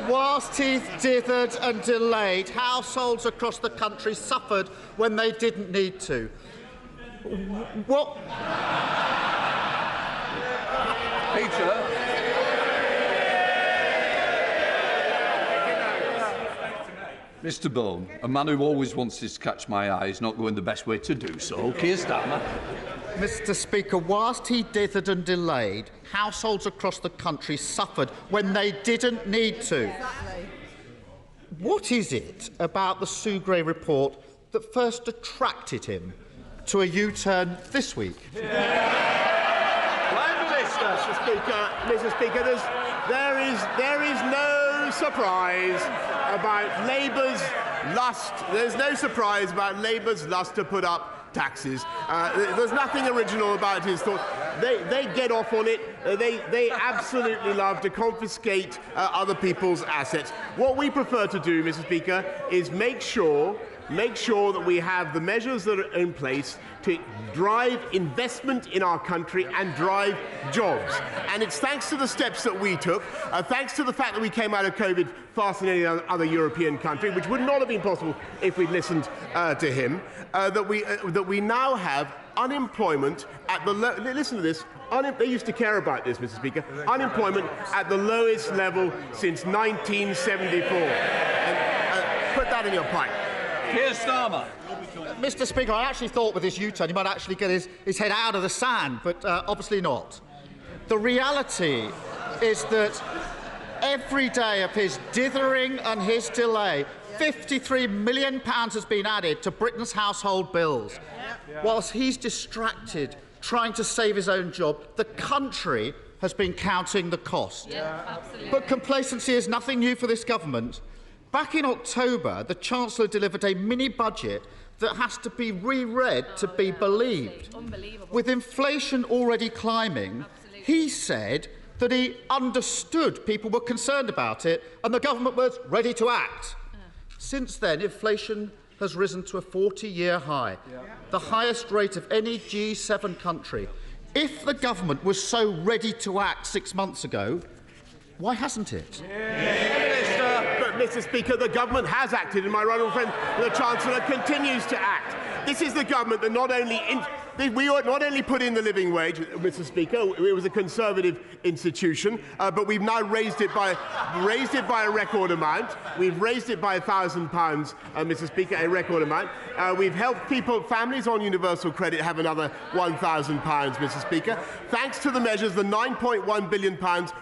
whilst he dithered and delayed, households across the country suffered when they didn't need to. What? Peter? Mr. Bone, a man who always wants to catch my eye is not going the best way to do so. Keir Starmer. Mr. Speaker, whilst he dithered and delayed, households across the country suffered when they didn't need to. What is it about the Sue Gray report that first attracted him to a U-turn this week? Mr. Speaker, there is no surprise about Labour's lust. There's no surprise about Labour's lust to put up taxes. There's nothing original about his thought. They get off on it. They absolutely love to confiscate other people's assets. What we prefer to do, Mr. Speaker, is make sure that we have the measures that are in place to drive investment in our country and drive jobs. And it's thanks to the steps that we took, thanks to the fact that we came out of COVID faster than any other European country, which would not have been possible if we'd listened to him, that we now have unemployment at the listen to this. They used to care about this, Mr. Speaker. Unemployment at the lowest level since 1974. And, put that in your pipe. Keir Starmer. Mr. Speaker, I actually thought with this U-turn he might actually get his head out of the sand, but obviously not. The reality is that every day of his dithering and his delay, £53 million has been added to Britain's household bills. Whilst he's distracted trying to save his own job, the country has been counting the cost. But complacency is nothing new for this government. Back in October, the Chancellor delivered a mini-budget that has to be reread to be believed. With inflation already climbing, he said that he understood people were concerned about it and the government was ready to act. Since then, inflation has risen to a 40-year high, the highest rate of any G7 country. If the government was so ready to act 6 months ago, why hasn't it? Mr. Speaker, the government has acted, and my right honourable friend, the Chancellor, continues to act. This is the government that not only put in the living wage, Mr. Speaker. It was a Conservative institution, but we've now raised it by a record amount. We've raised it by £1,000, Mr. Speaker, a record amount. We've helped families on universal credit have another £1,000, Mr. Speaker. Thanks to the measures, the £9.1 billion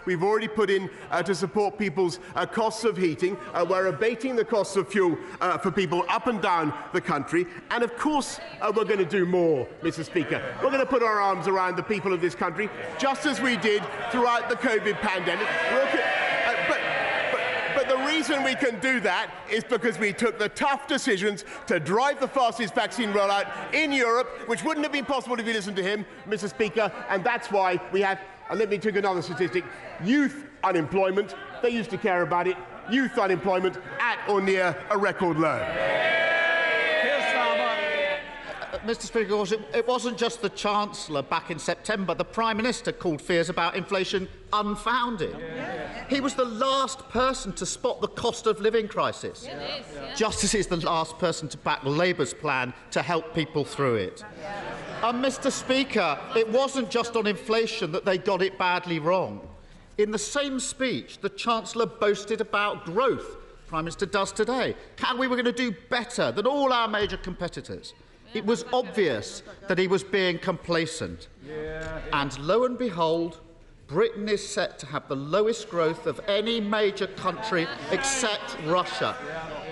we've already put in to support people's costs of heating. We're abating the costs of fuel for people up and down the country, and of course, course we're going to do more, Mr. Speaker. We're going to put our arms around the people of this country, just as we did throughout the COVID pandemic. But the reason we can do that is because we took the tough decisions to drive the fastest vaccine rollout in Europe, which wouldn't have been possible if you listened to him, Mr. Speaker, and that's why we have, and let me take another statistic, youth unemployment. They used to care about it. Youth unemployment at or near a record low. Mr. Speaker, it wasn't just the Chancellor back in September. The Prime Minister called fears about inflation unfounded. He was the last person to spot the cost of living crisis, just as he's the last person to back Labour's plan to help people through it. And, Mr. Speaker, it wasn't just on inflation that they got it badly wrong. In the same speech, the Chancellor boasted about growth, the Prime Minister does today, how we were going to do better than all our major competitors. It was obvious that he was being complacent. And lo and behold, Britain is set to have the lowest growth of any major country except Russia.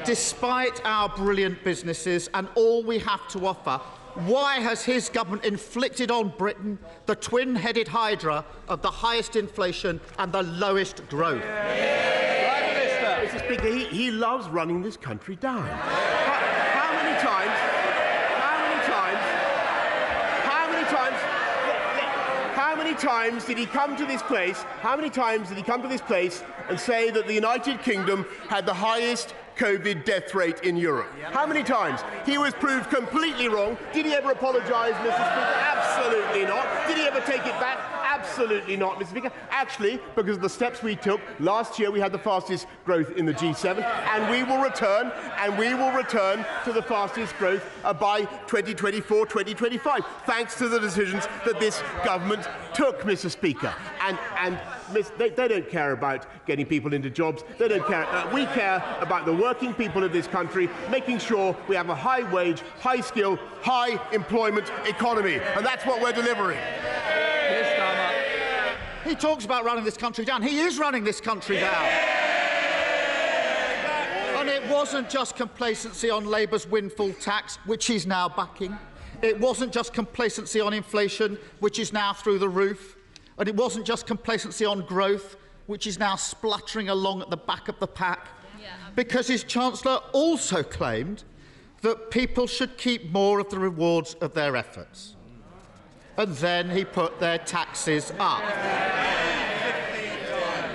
Despite our brilliant businesses and all we have to offer, why has his government inflicted on Britain the twin-headed hydra of the highest inflation and the lowest growth? Mr. Speaker, he loves running this country down. How many times did he come to this place? How many times did he come to this place and say that the United Kingdom had the highest COVID death rate in Europe? How many times? He was proved completely wrong. Did he ever apologise, Mr. Speaker? Absolutely not. Did he ever take it back? Absolutely not, Mr. Speaker. Actually, because of the steps we took, last year we had the fastest growth in the G7, and we will return to the fastest growth by 2024, 2025, thanks to the decisions that this government took, Mr. Speaker. And they don't care about getting people into jobs. They don't care. We care about the working people of this country, making sure we have a high-wage, high-skill, high-employment economy, and that's what we're delivering. He talks about running this country down. He is running this country down. And it wasn't just complacency on Labour's windfall tax, which he's now backing. It wasn't just complacency on inflation, which is now through the roof. And it wasn't just complacency on growth, which is now spluttering along at the back of the pack. Because his Chancellor also claimed that people should keep more of the rewards of their efforts. And then he put their taxes up.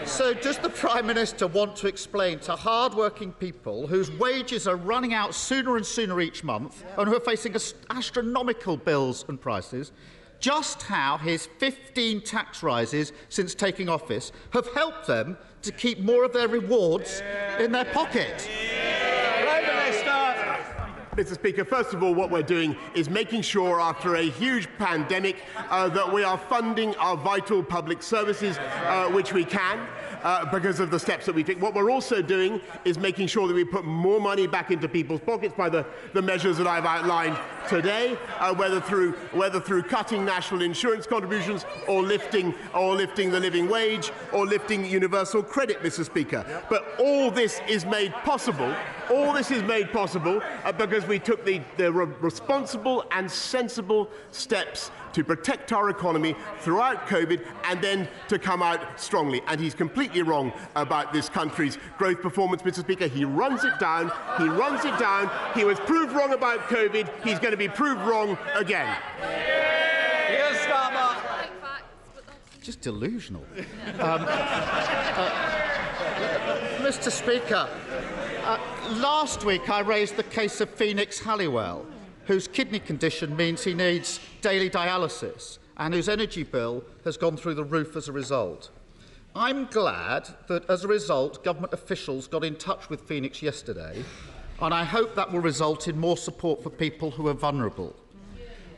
So does the Prime Minister want to explain to hard-working people whose wages are running out sooner and sooner each month and who are facing astronomical bills and prices just how his 15 tax rises since taking office have helped them to keep more of their rewards in their pocket? Mr. Speaker, first of all, what we're doing is making sure, after a huge pandemic, that we are funding our vital public services, which we can, because of the steps that we take. What we're also doing is making sure that we put more money back into people's pockets by the measures that I've outlined today, whether through cutting national insurance contributions or lifting the living wage or lifting universal credit, Mr. Speaker. But all this is made possible. Because we took the responsible and sensible steps to protect our economy throughout COVID and then to come out strongly. And he's completely wrong about this country's growth performance, Mr. Speaker. He runs it down. He was proved wrong about COVID. He's going to be proved wrong again. Just delusional. Mr. Speaker, last week I raised the case of Phoenix Halliwell, whose kidney condition means he needs daily dialysis and whose energy bill has gone through the roof as a result. I'm glad that, as a result, government officials got in touch with Phoenix yesterday, and I hope that will result in more support for people who are vulnerable.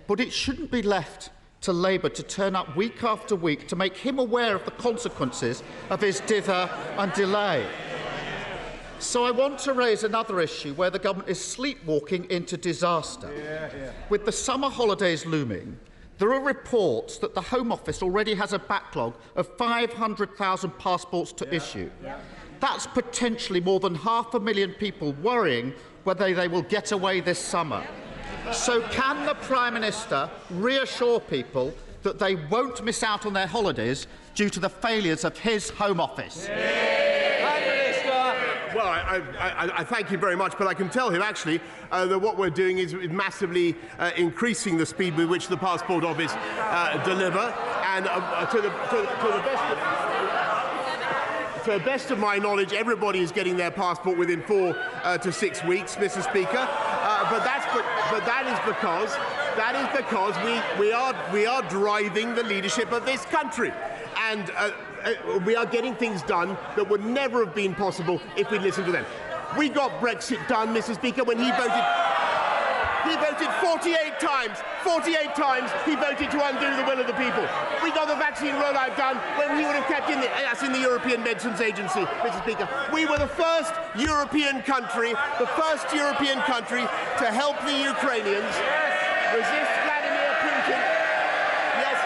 But it shouldn't be left to Labour to turn up week after week to make him aware of the consequences of his dither and delay. So I want to raise another issue where the government is sleepwalking into disaster. With the summer holidays looming, there are reports that the Home Office already has a backlog of 500,000 passports to issue. That's potentially more than 500,000 people worrying whether they will get away this summer. So can the Prime Minister reassure people that they won't miss out on their holidays due to the failures of his Home Office? Well, I thank you very much, but I can tell him actually that what we're doing is massively increasing the speed with which the Passport Office deliver, and to the best of my knowledge, everybody is getting their passport within 4 to 6 weeks, Mr. Speaker. But that is because we are driving the leadership of this country, and we are getting things done that would never have been possible if we'd listened to them. We got Brexit done, Mr. Speaker, when he voted 48 times. 48 times he voted to undo the will of the people. We got the vaccine rollout done when he would have kept us in the European Medicines Agency, Mr. Speaker. We were the first European country to help the Ukrainians resist Vladimir Putin. Yes.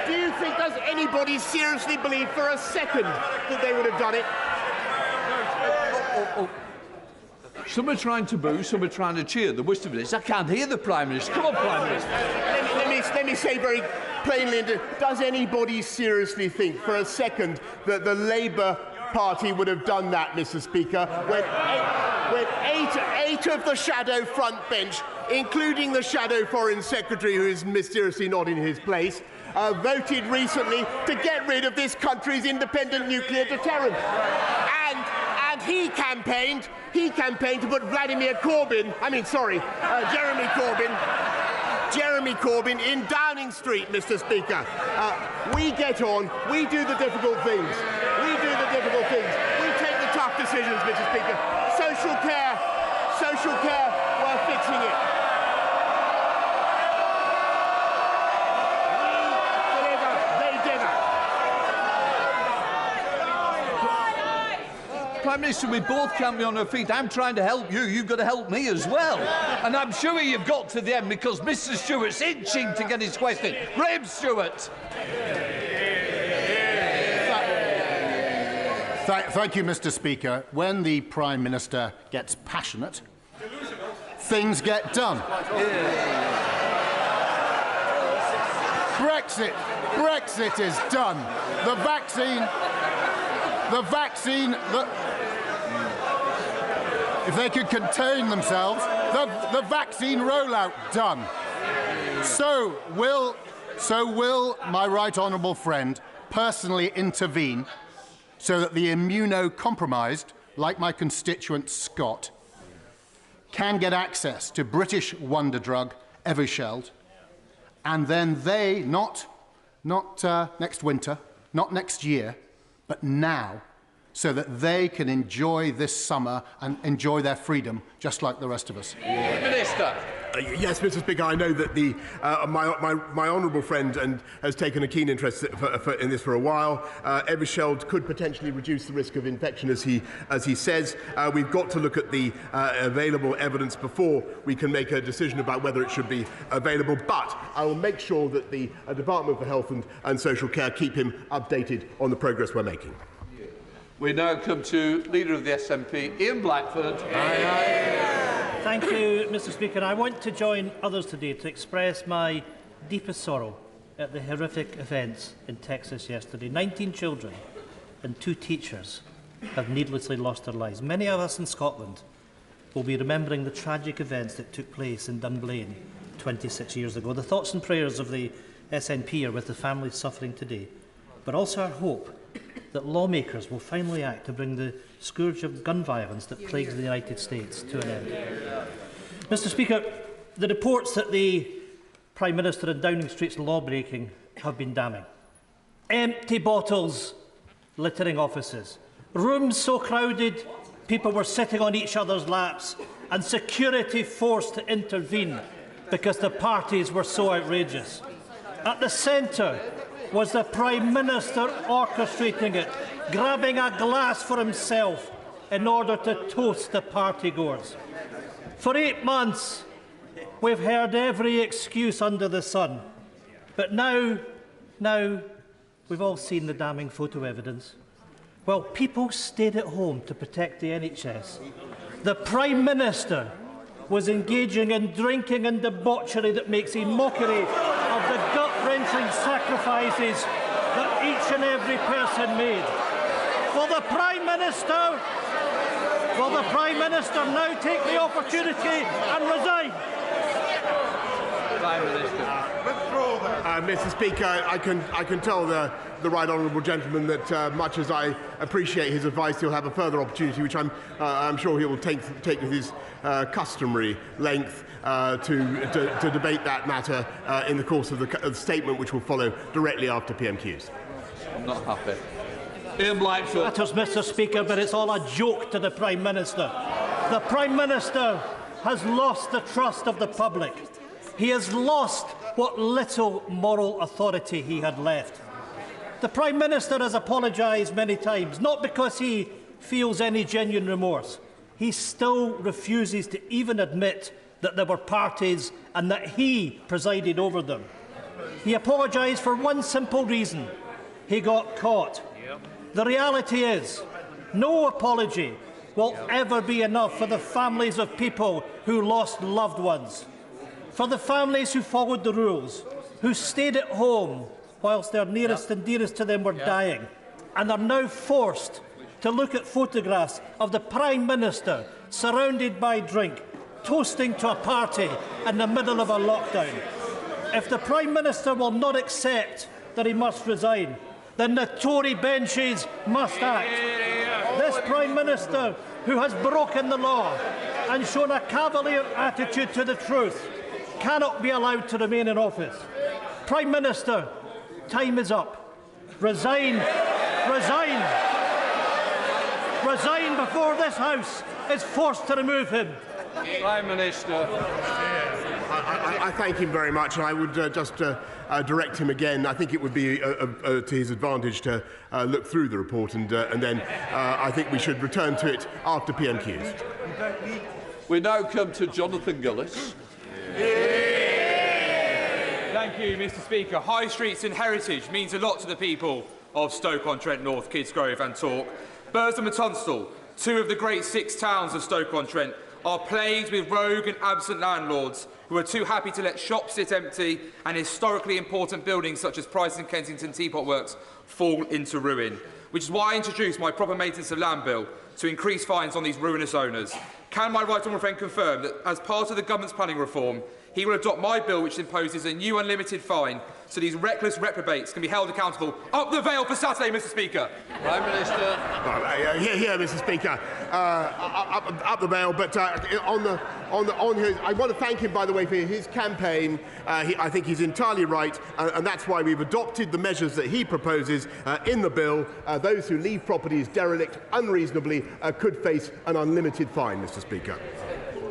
Do you think, does anybody seriously believe for a second that they would have done it? Some are trying to boo, some are trying to cheer. The worst of it is I can't hear the Prime Minister. Come on, Prime Minister. Let me say very plainly, does anybody seriously think for a second that the Labour Party would have done that, Mr. Speaker, when eight of the shadow front bench, including the shadow Foreign Secretary, who is mysteriously not in his place, voted recently to get rid of this country's independent nuclear deterrent? And he campaigned to put Jeremy Corbyn in Downing Street, Mr. Speaker. We get on, we do the difficult things. We take the tough decisions, Mr. Speaker. Social care, we're fixing it. We deliver, they differ. Prime Minister, we both can't be on our feet. I'm trying to help you. You've got to help me as well. And I'm sure you've got to the end because Mr. Stewart's itching to get his question. Graham Stewart. Thank you, Mr. Speaker. When the Prime Minister gets passionate, things get done. Brexit is done. The vaccine, if they could contain themselves, the vaccine rollout done. So will my right honourable friend personally intervene so that the immunocompromised, like my constituent Scott, can get access to British wonder drug Evusheld, and then they, not next winter, not next year, but now, so that they can enjoy this summer and enjoy their freedom just like the rest of us. Minister. Yes, Mr. Speaker, I know that my honourable friend has taken a keen interest in this for a while. Evusheld could potentially reduce the risk of infection, as he says. We've got to look at the available evidence before we can make a decision about whether it should be available. But I will make sure that the Department for Health and Social Care keep him updated on the progress we're making. We now come to Leader of the SNP, Ian Blackford. Thank you, Mr. Speaker. I want to join others today to express my deepest sorrow at the horrific events in Texas yesterday. 19 children and 2 teachers have needlessly lost their lives. Many of us in Scotland will be remembering the tragic events that took place in Dunblane 26 years ago. The thoughts and prayers of the SNP are with the families suffering today, but also our hope that lawmakers will finally act to bring the scourge of gun violence that plagues the United States to an end. Mr. Speaker, the reports that the Prime Minister and Downing Street's law-breaking have been damning. Empty bottles littering offices, rooms so crowded people were sitting on each other's laps, and security forced to intervene because the parties were so outrageous. At the centre was the Prime Minister orchestrating it, grabbing a glass for himself in order to toast the partygoers. For 8 months, we've heard every excuse under the sun. But now we've all seen the damning photo evidence. While people stayed at home to protect the NHS, the Prime Minister was engaging in drinking and debauchery that makes a mockery of the gut-wrenching sacrifices that each and every person made. Will the Prime Minister now take the opportunity and resign? Prime Minister. Mr. Speaker, I can tell the right honourable gentleman that much as I appreciate his advice, he'll have a further opportunity, which I'm sure he will take with his customary length to debate that matter in the course of the statement which will follow directly after PMQs. I'm not happy. Matters, Mr. Speaker, but it's all a joke to the Prime Minister. The Prime Minister has lost the trust of the public. He has lost what little moral authority he had left. The Prime Minister has apologised many times, not because he feels any genuine remorse. He still refuses to even admit that there were parties and that he presided over them. He apologised for one simple reason: he got caught. The reality is, no apology will ever be enough for the families of people who lost loved ones, for the families who followed the rules, who stayed at home whilst their nearest and dearest to them were dying, and are now forced to look at photographs of the Prime Minister surrounded by drink, toasting to a party in the middle of a lockdown. If the Prime Minister will not accept that he must resign, then the Tory benches must act. This Prime Minister, who has broken the law and shown a cavalier attitude to the truth, cannot be allowed to remain in office. Prime Minister, time is up. Resign. Resign. Resign before this House is forced to remove him. Prime Minister. I thank him very much, and I would just direct him again. I think it would be to his advantage to look through the report, and then I think we should return to it after PMQs. We now come to Jonathan Gillis. Thank you, Mr. Speaker. High streets and heritage means a lot to the people of Stoke-on-Trent North, Kidsgrove and Tork. Burslem and Tunstall, two of the great 6 towns of Stoke-on-Trent, are plagued with rogue and absent landlords who are too happy to let shops sit empty and historically important buildings such as Price and Kensington Teapot Works fall into ruin. Which is why I introduced my proper maintenance of land bill to increase fines on these ruinous owners. Can my right honourable friend confirm that as part of the government's planning reform, he will adopt my bill which imposes a new unlimited fine so these reckless reprobates can be held accountable? Up the veil for Saturday, Mr. Speaker. Prime Minister. Here, Mr. Speaker. Up the veil, but on his, I want to thank him, by the way, for his campaign. I think he's entirely right, and that's why we've adopted the measures that he proposes in the bill. Those who leave properties derelict unreasonably could face an unlimited fine, Mr. Speaker.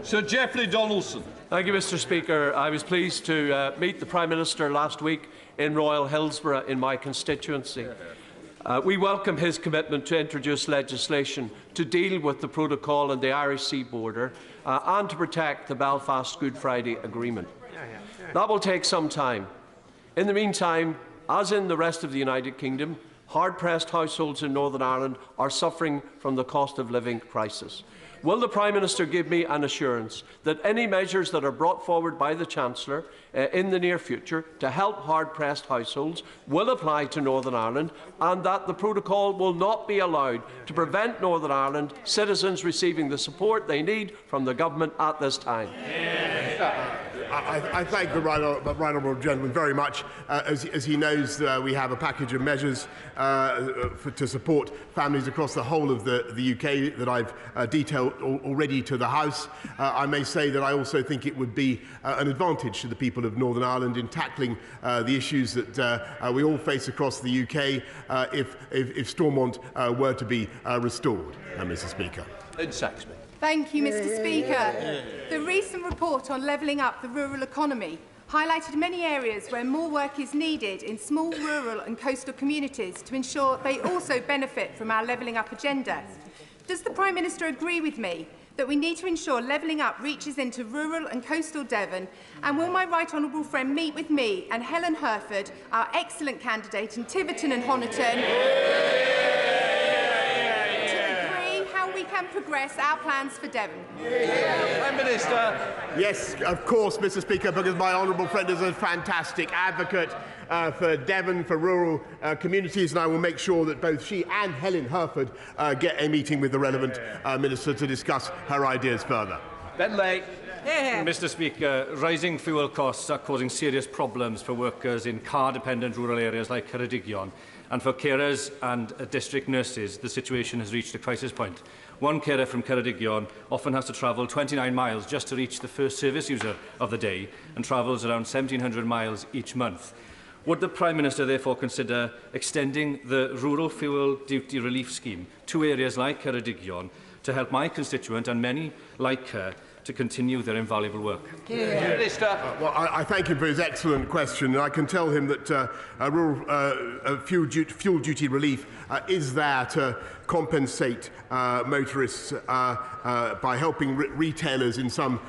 Sir Geoffrey Donaldson. Thank you, Mr. Speaker. I was pleased to meet the Prime Minister last week in Royal Hillsborough in my constituency. We welcome his commitment to introduce legislation to deal with the protocol on the Irish Sea border and to protect the Belfast Good Friday Agreement. That will take some time. In the meantime, as in the rest of the United Kingdom, hard-pressed households in Northern Ireland are suffering from the cost of living crisis. Will the Prime Minister give me an assurance that any measures that are brought forward by the Chancellor in the near future to help hard-pressed households will apply to Northern Ireland, and that the protocol will not be allowed to prevent Northern Ireland citizens receiving the support they need from the government at this time? I thank the right honourable gentleman very much. As he knows, we have a package of measures to support families across the whole of the UK that I've detailed already to the House. I may say that I also think it would be an advantage to the people of Northern Ireland in tackling the issues that we all face across the UK if Stormont were to be restored, Mr. Speaker. Ed Saxby. Thank you, Mr. Speaker. The recent report on levelling up the rural economy highlighted many areas where more work is needed in small rural and coastal communities to ensure they also benefit from our levelling up agenda. Does the Prime Minister agree with me that we need to ensure levelling up reaches into rural and coastal Devon, and will my right honourable friend meet with me and Helen Herford, our excellent candidate in Tiverton and Honiton, can progress our plans for Devon. Prime Minister. Yes, of course, Mr. Speaker, because my honourable friend is a fantastic advocate for Devon, for rural communities, and I will make sure that both she and Helen Herford get a meeting with the relevant minister to discuss her ideas further. Ben Lake. Mr. Speaker, rising fuel costs are causing serious problems for workers in car-dependent rural areas like Ceredigion, and for carers and district nurses, the situation has reached a crisis point. One carer from Ceredigion often has to travel 29 miles just to reach the first service user of the day, and travels around 1,700 miles each month. Would the Prime Minister therefore consider extending the Rural Fuel Duty Relief Scheme to areas like Ceredigion to help my constituent and many like her to continue their invaluable work? Well, I thank him for his excellent question, and I can tell him that rural fuel duty relief is there to compensate motorists by helping retailers in some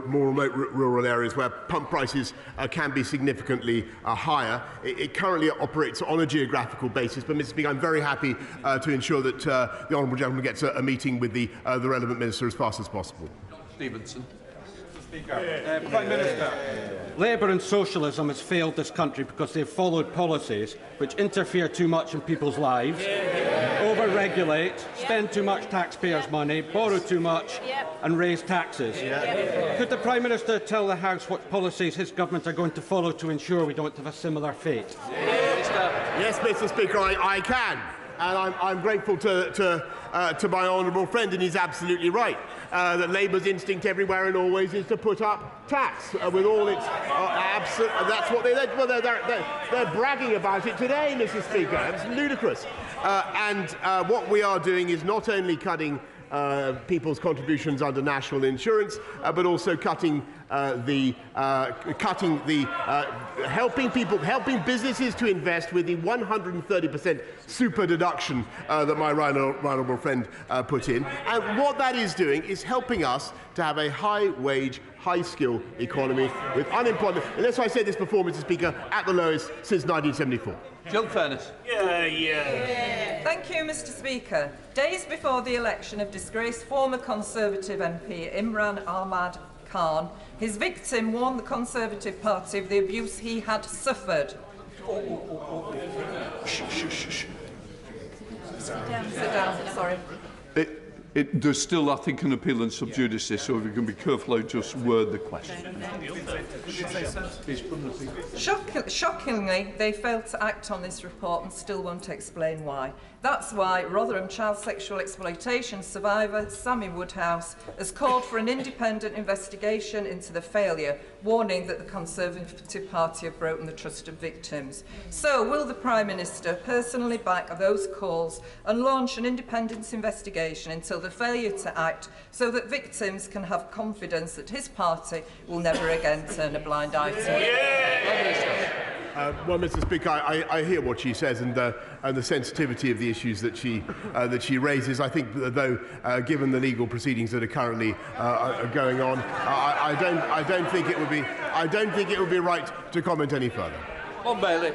more remote rural areas where pump prices can be significantly higher. It currently operates on a geographical basis, but Mr. Speaker, I'm very happy to ensure that the honourable gentleman gets a meeting with the relevant minister as fast as possible. Stevenson. Prime Minister, Labour and socialism has failed this country because they've followed policies which interfere too much in people's lives, over-regulate, spend too much taxpayers' money, borrow too much and raise taxes. Could the Prime Minister tell the House what policies his government are going to follow to ensure we don't have a similar fate? Yes, Mr. Speaker, I can. And I'm grateful to my honourable friend, and he's absolutely right that Labour's instinct everywhere and always is to put up tax with all its that's what they're bragging about it today, Mr. Speaker. It's ludicrous. And what we are doing is not only cutting people's contributions under national insurance, but also helping businesses to invest with the 130% super deduction that my right honourable friend put in. And what that is doing is helping us to have a high-wage, high-skill economy with unemployment, and as I said this before, Mr. Speaker, at the lowest since 1974. Jill Furness. Thank you, Mr. Speaker. Days before the election of disgraced former Conservative MP Imran Ahmad Khan, his victim warned the Conservative Party of the abuse he had suffered. Sit down, sorry. There's still, I think, an appeal in sub judice, so we can be careful how just word the question. Shockingly, they failed to act on this report and still won't explain why. That's why Rotherham child sexual exploitation survivor Sammy Woodhouse has called for an independent investigation into the failure, warning that the Conservative Party have broken the trust of victims. So, will the Prime Minister personally back those calls and launch an independent investigation until the failure to act, so that victims can have confidence that his party will never again turn a blind eye to it? Well, Mr. Speaker, I hear what she says and the sensitivity of the issues that she raises. I think, though, given the legal proceedings that are currently going on, I don't think it would be right to comment any further. On Bailey.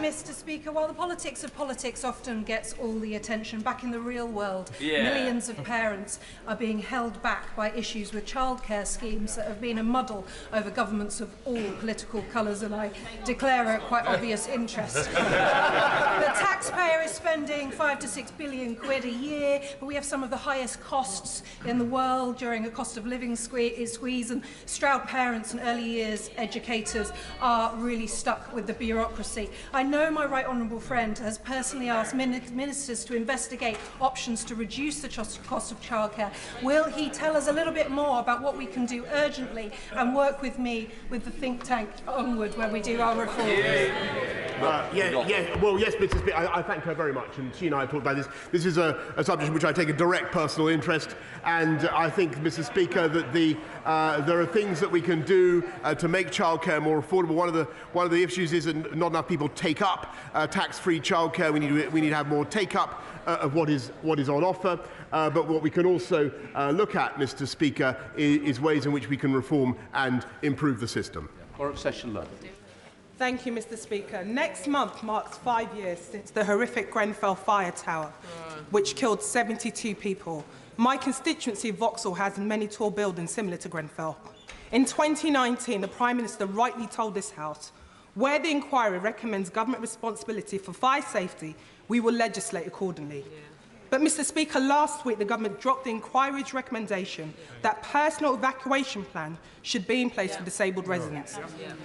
Mr. Speaker, while the politics of politics often gets all the attention, back in the real world, Yeah. millions of parents are being held back by issues with childcare schemes that have been a muddle over governments of all political colours, and I declare a quite obvious interest. The taxpayer is spending 5 to 6 billion quid a year, but we have some of the highest costs in the world during a cost of living squeeze, and Stroud parents and early years educators are really stuck with the bureaucracy. I know my right honourable friend has personally asked ministers to investigate options to reduce the cost of childcare. Will he tell us a little bit more about what we can do urgently and work with me with the think tank Onward when we do our reforms? Well, yes, Mr. Speaker, I thank her very much, and she and I have talked about this. This is a subject in which I take a direct personal interest, and I think, Mr. Speaker, that there are things that we can do to make childcare more affordable. One of the issues is that not enough people take up tax-free childcare. We need to have more take-up of what is on offer. But what we can also look at, Mr. Speaker, is ways in which we can reform and improve the system. Or session love. Thank you, Mr. Speaker. Next month marks 5 years since the horrific Grenfell fire tower, which killed 72 people. My constituency of Vauxhall has many tall buildings similar to Grenfell. In 2019, the Prime Minister rightly told this House, where the inquiry recommends government responsibility for fire safety, we will legislate accordingly. But, Mr. Speaker, last week the government dropped the inquiry's recommendation that personal evacuation plan should be in place for disabled residents,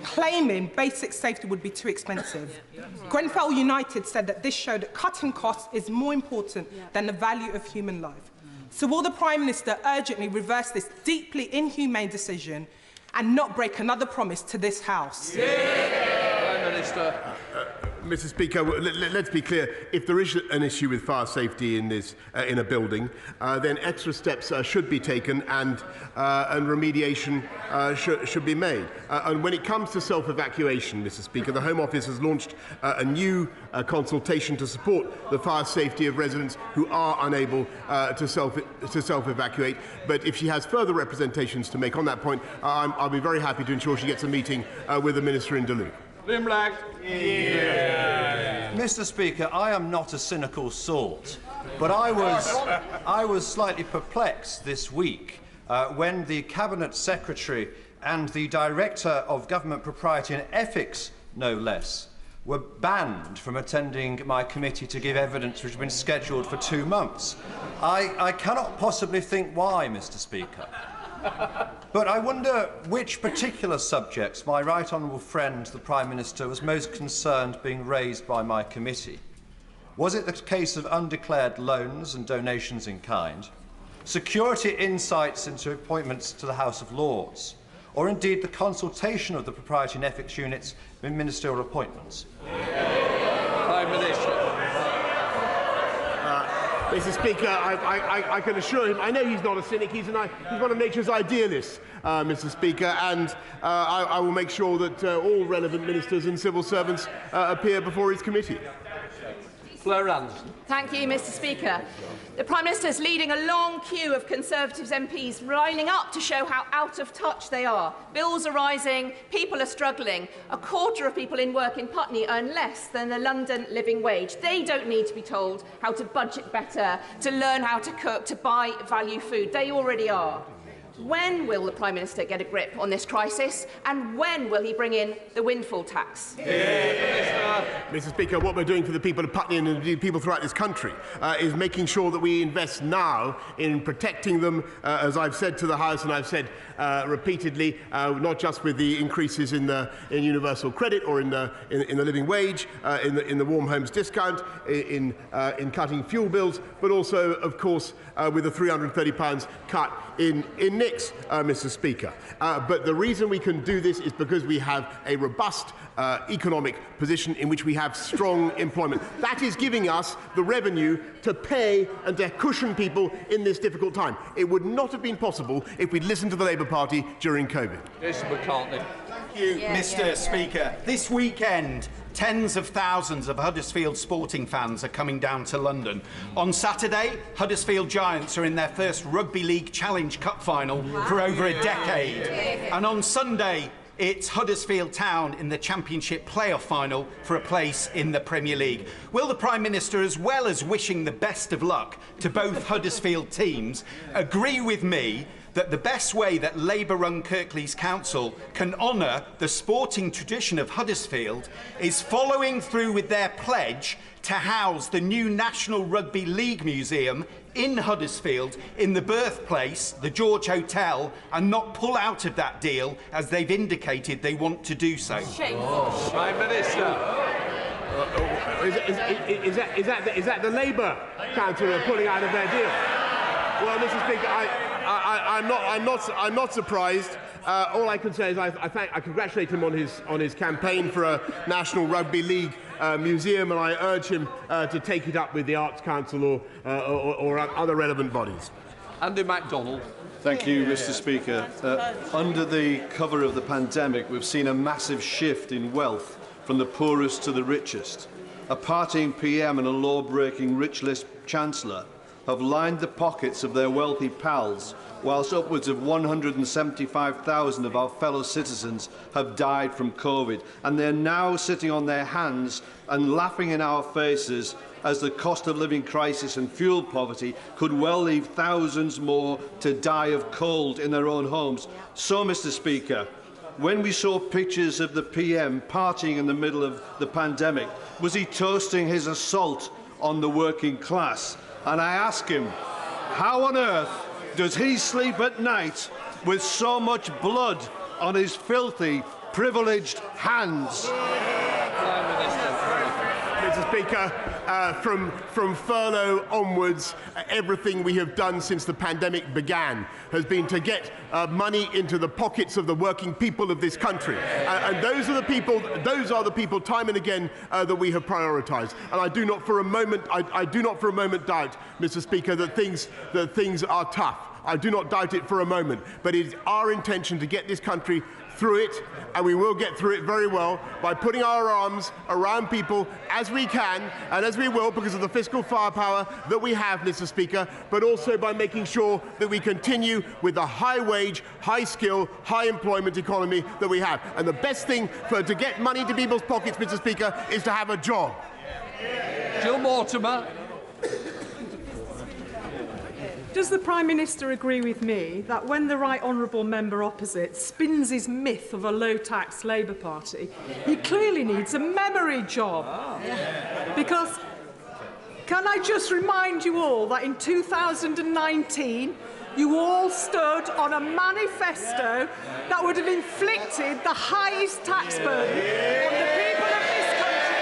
claiming basic safety would be too expensive. Grenfell United said that this showed that cutting costs is more important than the value of human life. So will the Prime Minister urgently reverse this deeply inhumane decision and not break another promise to this House? Prime Minister. Mr. Speaker, let's be clear. If there is an issue with fire safety in a building, then extra steps should be taken and remediation should be made. And when it comes to self-evacuation, Mr. Speaker, the Home Office has launched a new consultation to support the fire safety of residents who are unable to self-evacuate. But if she has further representations to make on that point, I'll be very happy to ensure she gets a meeting with the Minister in Duluth. Mr. Speaker, I am not a cynical sort, but I was slightly perplexed this week when the Cabinet Secretary and the Director of Government Propriety and Ethics, no less, were banned from attending my committee to give evidence which had been scheduled for 2 months. I cannot possibly think why, Mr. Speaker. But I wonder which particular subjects my right honourable friend, the Prime Minister, was most concerned being raised by my committee. Was it the case of undeclared loans and donations in kind, security insights into appointments to the House of Lords, or indeed the consultation of the Propriety and Ethics Units in ministerial appointments? Prime Minister. Mr. Speaker, I can assure him, I know he's not a cynic, he's one of nature's idealists, Mr. Speaker, and I will make sure that all relevant ministers and civil servants appear before his committee. Thank you, Mr. Speaker. The Prime Minister is leading a long queue of Conservatives MPs lining up to show how out of touch they are. Bills are rising, people are struggling. A quarter of people in work in Putney earn less than the London living wage. They don't need to be told how to budget better, to learn how to cook, to buy value food. They already are. When will the Prime Minister get a grip on this crisis, and when will he bring in the windfall tax? Mr. Speaker, what we're doing for the people of Putney and indeed people throughout this country is making sure that we invest now in protecting them, as I've said to the House and I've said repeatedly, not just with the increases in universal credit or in the living wage, in the warm homes discount, in cutting fuel bills, but also, of course, with the £330 cut in NICs, Mr. Speaker. But the reason we can do this is because we have a robust economic position in which we have strong employment. That is giving us the revenue to pay and to cushion people in this difficult time. It would not have been possible if we'd listened to the Labour Party during COVID. Mr. McCartney. Thank you, Mr. Speaker. This weekend, tens of thousands of Huddersfield sporting fans are coming down to London. On Saturday, Huddersfield Giants are in their first Rugby League Challenge Cup final for over a decade. And on Sunday, it's Huddersfield Town in the Championship playoff final for a place in the Premier League. Will the Prime Minister, as well as wishing the best of luck to both Huddersfield teams, agree with me that the best way that Labour-run Kirklees Council can honour the sporting tradition of Huddersfield is following through with their pledge to house the new National Rugby League Museum in Huddersfield in the birthplace, the George Hotel, and not pull out of that deal as they've indicated they want to do so? Prime Minister. Is that the Labour Council pulling out of their deal? Well, Mr. Speaker, I'm not surprised. All I can say is I congratulate him on his campaign for a National Rugby League museum, and I urge him to take it up with the Arts Council or other relevant bodies. Andy MacDonald. Thank you, Mr. Speaker. Under the cover of the pandemic, we've seen a massive shift in wealth from the poorest to the richest. A partying PM and a law-breaking rich list Chancellor have lined the pockets of their wealthy pals, whilst upwards of 175,000 of our fellow citizens have died from COVID, and they're now sitting on their hands and laughing in our faces as the cost of living crisis and fuel poverty could well leave thousands more to die of cold in their own homes. So, Mr. Speaker, when we saw pictures of the PM partying in the middle of the pandemic, was he toasting his assault on the working class? And I ask him, how on earth does he sleep at night with so much blood on his filthy, privileged hands? Mr. Speaker, from furlough onwards, everything we have done since the pandemic began has been to get money into the pockets of the working people of this country, and those are the people, time and again, that we have prioritised. And I do not for a moment, I do not for a moment doubt, Mr. Speaker, that things are tough. I do not doubt it for a moment, but it is our intention to get this country through it, and we will get through it very well by putting our arms around people as we can and as we will because of the fiscal firepower that we have, Mr. Speaker, but also by making sure that we continue with the high wage, high skill, high employment economy that we have. And the best thing to get money into people's pockets, Mr. Speaker, is to have a job. Jill Mortimer. Does the Prime Minister agree with me that when the right honourable member opposite spins his myth of a low-tax Labour Party, he clearly needs a memory job? Because, can I just remind you all that in 2019, you all stood on a manifesto that would have inflicted the highest tax burden on the people of this country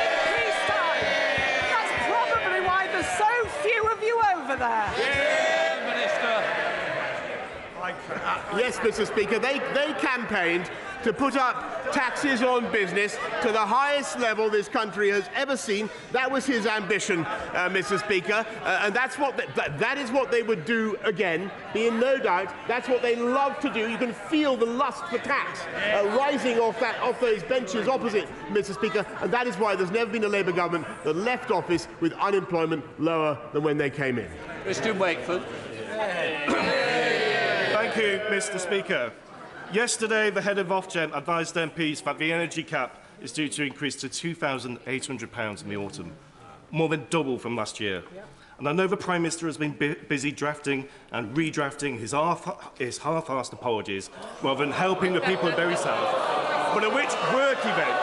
in peacetime. That's probably why there's so few of you over there. Yes, Mr. Speaker, they campaigned to put up taxes on business to the highest level this country has ever seen. That was his ambition, Mr. Speaker, and that is what they would do again. Be in no doubt, that's what they love to do. You can feel the lust for tax rising off those benches opposite, Mr. Speaker, and that is why there's never been a Labour government that left office with unemployment lower than when they came in. Christian Wakeford. Thank you, Mr. Speaker. Yesterday, the head of Ofgem advised MPs that the energy cap is due to increase to £2,800 in the autumn, more than double from last year. And I know the Prime Minister has been busy drafting and redrafting his half-assed apologies rather than helping the people of Bury South. But at which work event?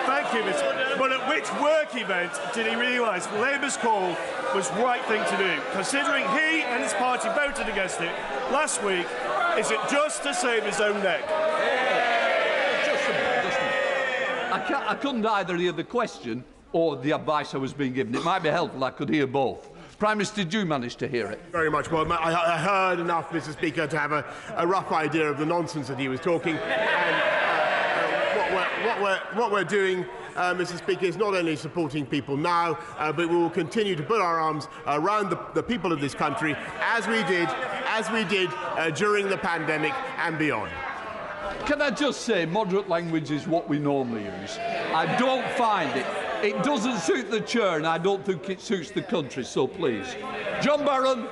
Thank you, Mr. But at which work event did he realise Labour's call was the right thing to do, considering he and his party voted against it last week? Is it just to save his own neck? I couldn't either hear the question or the advice I was being given. It might be helpful I could hear both. Prime Minister, did you manage to hear it? Very much. Well, I heard enough, Mr. Speaker, to have a rough idea of the nonsense that he was talking. And what we're doing, Mr. Speaker, is not only supporting people now, but we will continue to put our arms around the people of this country as we did during the pandemic and beyond. Can I just say, moderate language is what we normally use. I don't find it. It doesn't suit the chair, and I don't think it suits the country, so please. John Barron.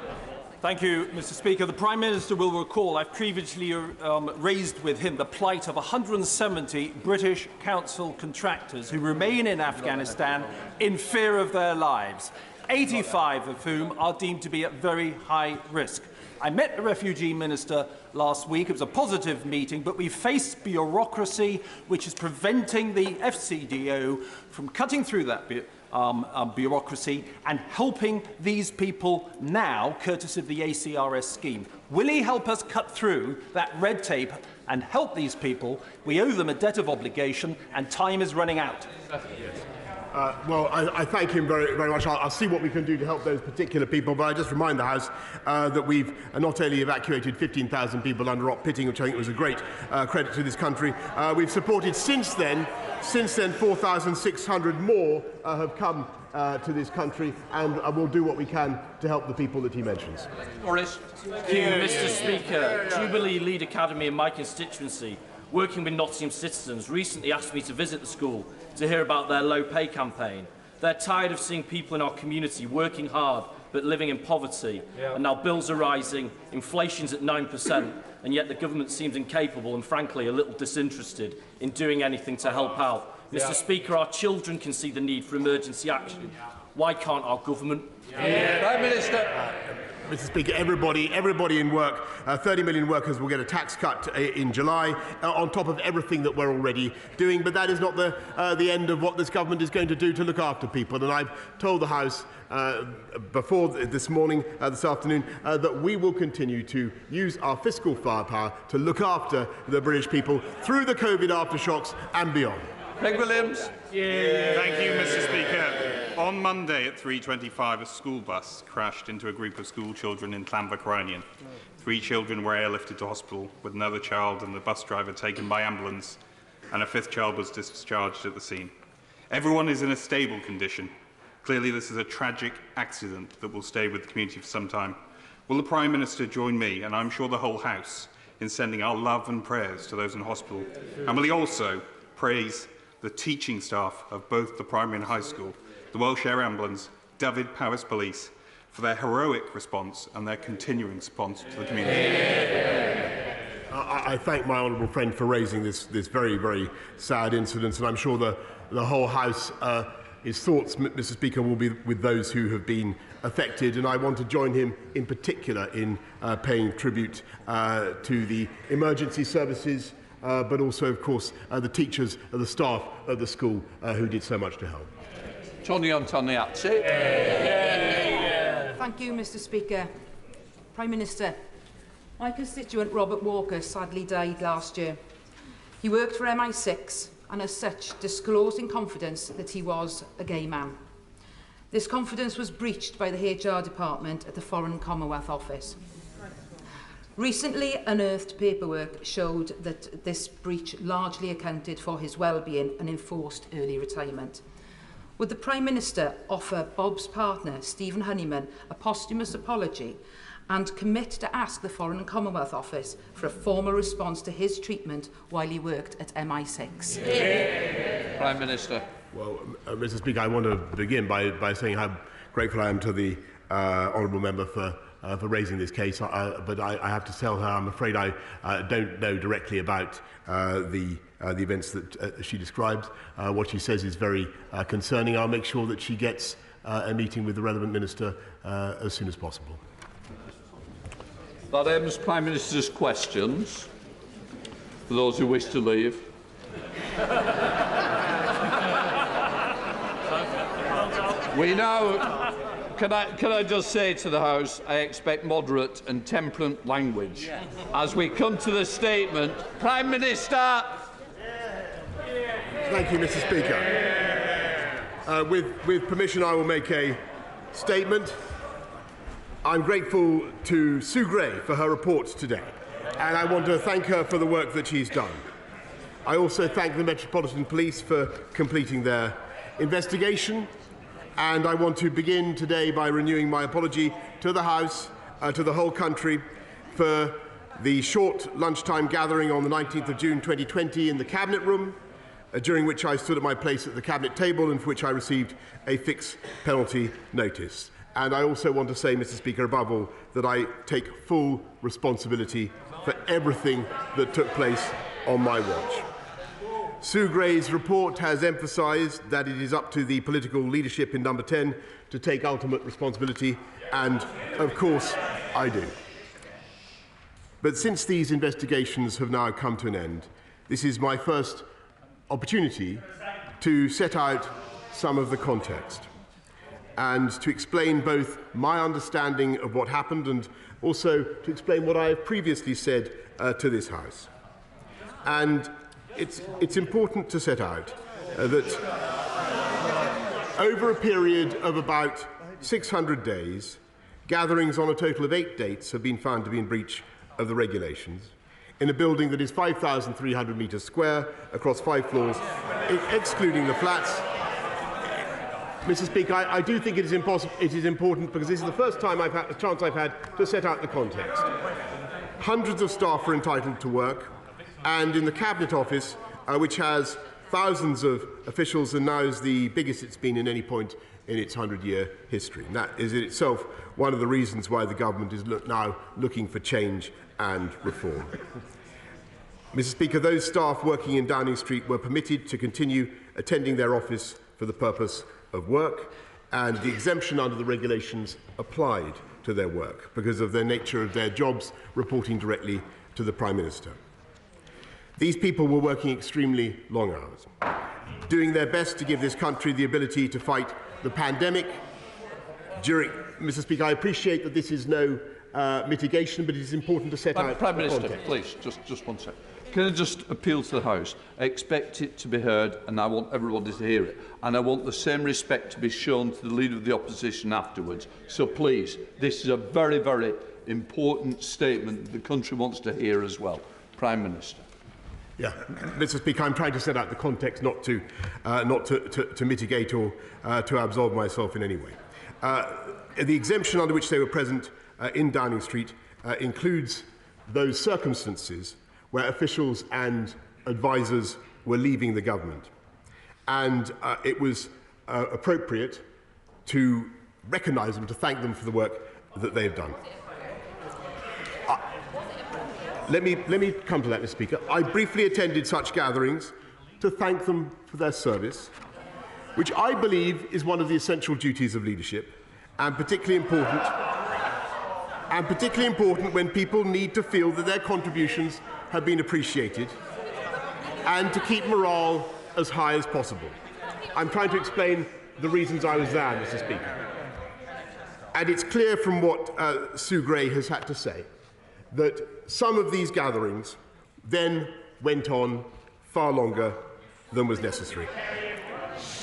Thank you, Mr. Speaker. The Prime Minister will recall I've previously raised with him the plight of 170 British Council contractors who remain in Afghanistan in fear of their lives, 85 of whom are deemed to be at very high risk. I met the Refugee Minister last week. It was a positive meeting, but we face bureaucracy which is preventing the FCDO from cutting through that bureaucracy and helping these people now, courtesy of the ACRS scheme. Will he help us cut through that red tape and help these people? We owe them a debt of obligation, and time is running out. Well, I thank him very, very much. I'll see what we can do to help those particular people, but I just remind the House that we've not only evacuated 15,000 people under Op Pitting, which I think was a great credit to this country, we've supported since then 4,600 more have come to this country, and we'll do what we can to help the people that he mentions. Boris. Thank you, Mr. Speaker. Jubilee Lead Academy in my constituency working with Nottingham citizens, recently asked me to visit the school to hear about their low pay campaign. They're tired of seeing people in our community working hard but living in poverty. And now bills are rising, inflation's at 9%, and yet the government seems incapable and, frankly, a little disinterested in doing anything to help out. Mr. Speaker, our children can see the need for emergency action. Why can't our government? Prime Minister. Mr. Speaker, everybody in work, 30 million workers will get a tax cut in July, on top of everything that we're already doing. But that is not the end of what this government is going to do to look after people. And I've told the House before this afternoon, that we will continue to use our fiscal firepower to look after the British people through the COVID aftershocks and beyond. Greg Williams. Thank you, Mr. Speaker. On Monday at 3:25, a school bus crashed into a group of school children in Llanfachronion. 3 children were airlifted to hospital, with another child and the bus driver taken by ambulance, and a 5th child was discharged at the scene. Everyone is in a stable condition. Clearly, this is a tragic accident that will stay with the community for some time. Will the Prime Minister join me, and I'm sure the whole House, in sending our love and prayers to those in hospital? And will he also praise the teaching staff of both the primary and high school, the Welsh Air Ambulance, Dyfed Powys Police, for their heroic response and their continuing response to the community? I thank my honourable friend for raising this very, very sad incident, and I'm sure the whole House, his thoughts, Mr. Speaker, will be with those who have been affected, and I want to join him in particular in paying tribute to the emergency services, but also, of course, the teachers and the staff of the school who did so much to help. Tony Antoniazzi. Thank you, Mr. Speaker. Prime Minister, my constituent Robert Walker sadly died last year. He worked for MI6 and as such disclosed in confidence that he was a gay man. This confidence was breached by the HR department at the Foreign Commonwealth Office. Recently unearthed paperwork showed that this breach largely accounted for his well-being and enforced early retirement. Would the Prime Minister offer Bob's partner, Stephen Honeyman, a posthumous apology and commit to ask the Foreign Commonwealth Office for a formal response to his treatment while he worked at MI6? Prime Minister. Well, Mr. Speaker, I want to begin by saying how grateful I am to the honourable member for raising this case, but I have to tell her I'm afraid I don't know directly about the events that she describes. What she says is very concerning. I'll make sure that she gets a meeting with the relevant minister as soon as possible. That ends Prime Minister's questions. For those who wish to leave. We now, can I just say to the House, I expect moderate and temperate language. As we come to the statement, Prime Minister. Thank you, Mr. Speaker. With permission, I will make a statement. I'm grateful to Sue Gray for her report today, and I want to thank her for the work that she's done. I also thank the Metropolitan Police for completing their investigation, and I want to begin today by renewing my apology to the House, to the whole country, for the short lunchtime gathering on the 19th of June 2020 in the Cabinet Room, during which I stood at my place at the Cabinet table and for which I received a fixed penalty notice. And I also want to say, Mr. Speaker, above all, that I take full responsibility for everything that took place on my watch. Sue Gray's report has emphasised that it is up to the political leadership in Number 10 to take ultimate responsibility, and, of course, I do. But since these investigations have now come to an end, this is my first opportunity to set out some of the context and to explain both my understanding of what happened and also to explain what I have previously said to this House. And it's important to set out that over a period of about 600 days, gatherings on a total of 8 dates have been found to be in breach of the regulations in a building that is 5,300 metres square across 5 floors, excluding the flats. Mr. Speaker, I do think it is important because this is the first time a chance I've had to set out the context. Hundreds of staff are entitled to work. and in the Cabinet Office, which has thousands of officials and now is the biggest it's been in any point in its 100-year history. And that is in itself one of the reasons why the government is now looking for change and reform. Mr. Speaker, those staff working in Downing Street were permitted to continue attending their office for the purpose of work, and the exemption under the regulations applied to their work because of the nature of their jobs reporting directly to the Prime Minister. These people were working extremely long hours, doing their best to give this country the ability to fight the pandemic. Mr. Speaker, I appreciate that this is no mitigation, but it is important to set out Prime Minister, context. please, just one second. Can I just appeal to the House? I expect it to be heard, and I want everybody to hear it. And I want the same respect to be shown to the Leader of the Opposition afterwards. So please, this is a very, very important statement that the country wants to hear as well. Prime Minister. Yeah, Mr. Speaker, I'm trying to set out the context, not to mitigate or to absolve myself in any way. The exemption under which they were present in Downing Street includes those circumstances where officials and advisers were leaving the government. And it was appropriate to recognise them, to thank them for the work that they have done. Let me come to that, Mr. Speaker. I briefly attended such gatherings to thank them for their service, which I believe is one of the essential duties of leadership, and particularly important when people need to feel that their contributions have been appreciated, and to keep morale as high as possible. I'm trying to explain the reasons I was there, Mr. Speaker. And it's clear from what Sue Gray has had to say that some of these gatherings then went on far longer than was necessary.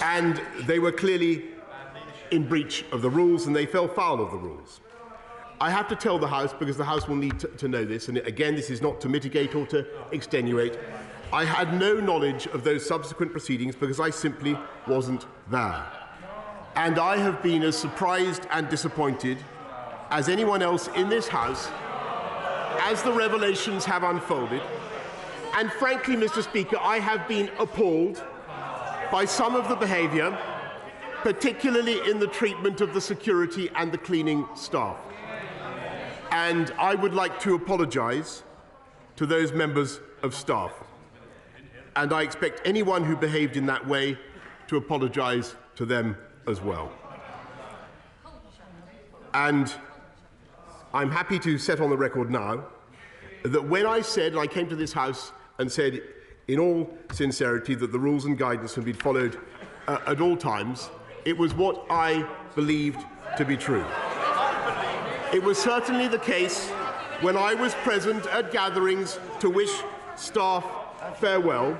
And they were clearly in breach of the rules, and they fell foul of the rules. I have to tell the House, because the House will need to know this, and again, this is not to mitigate or to extenuate, I had no knowledge of those subsequent proceedings because I simply wasn't there. And I have been as surprised and disappointed as anyone else in this House as the revelations have unfolded. And frankly, Mr. Speaker, I have been appalled by some of the behaviour, particularly in the treatment of the security and the cleaning staff. And I would like to apologise to those members of staff. And I expect anyone who behaved in that way to apologise to them as well. And I'm happy to set on the record now that when I said, and I came to this House and said in all sincerity that the rules and guidance have been followed at all times, it was what I believed to be true. It was certainly the case when I was present at gatherings to wish staff farewell,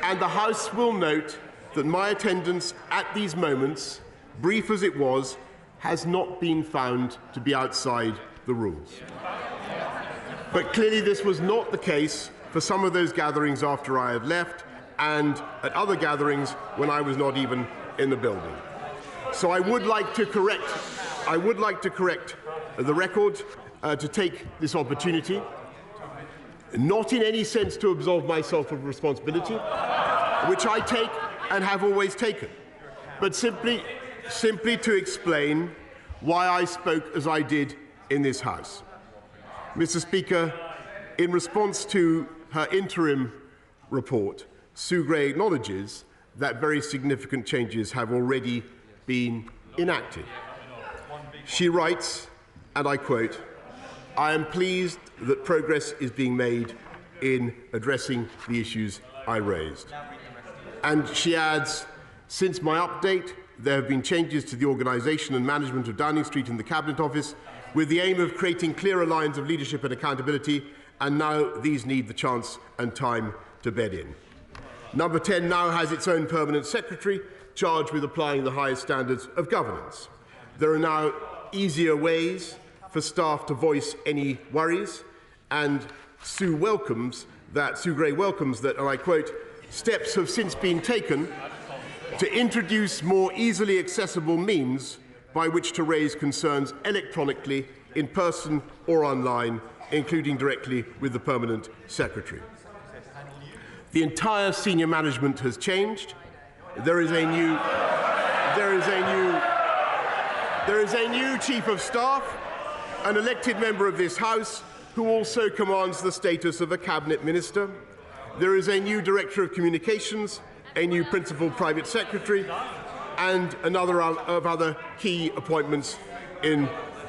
and the House will note that my attendance at these moments, brief as it was, has not been found to be outside the rules. But clearly this was not the case for some of those gatherings after I had left, and at other gatherings when I was not even in the building. So I would like to correct the record, to take this opportunity, not in any sense to absolve myself of responsibility, which I take and have always taken, but simply to explain why I spoke as I did in this House. Mr. Speaker, in response to her interim report, Sue Gray acknowledges that very significant changes have already been enacted. She writes, and I quote, "I am pleased that progress is being made in addressing the issues I raised." And she adds, "Since my update, there have been changes to the organisation and management of Downing Street in the Cabinet Office with the aim of creating clearer lines of leadership and accountability, and now these need the chance and time to bed in. Number 10 now has its own permanent secretary charged with applying the highest standards of governance. There are now easier ways for staff to voice any worries, and Sue Gray welcomes that, and I quote, "Steps have since been taken to introduce more easily accessible means by which to raise concerns electronically, in person or online, including directly with the Permanent Secretary." The entire senior management has changed. There is a new Chief of Staff, an elected member of this House, who also commands the status of a Cabinet Minister. There is a new Director of Communications, a new Principal Private Secretary, and another of other key appointments in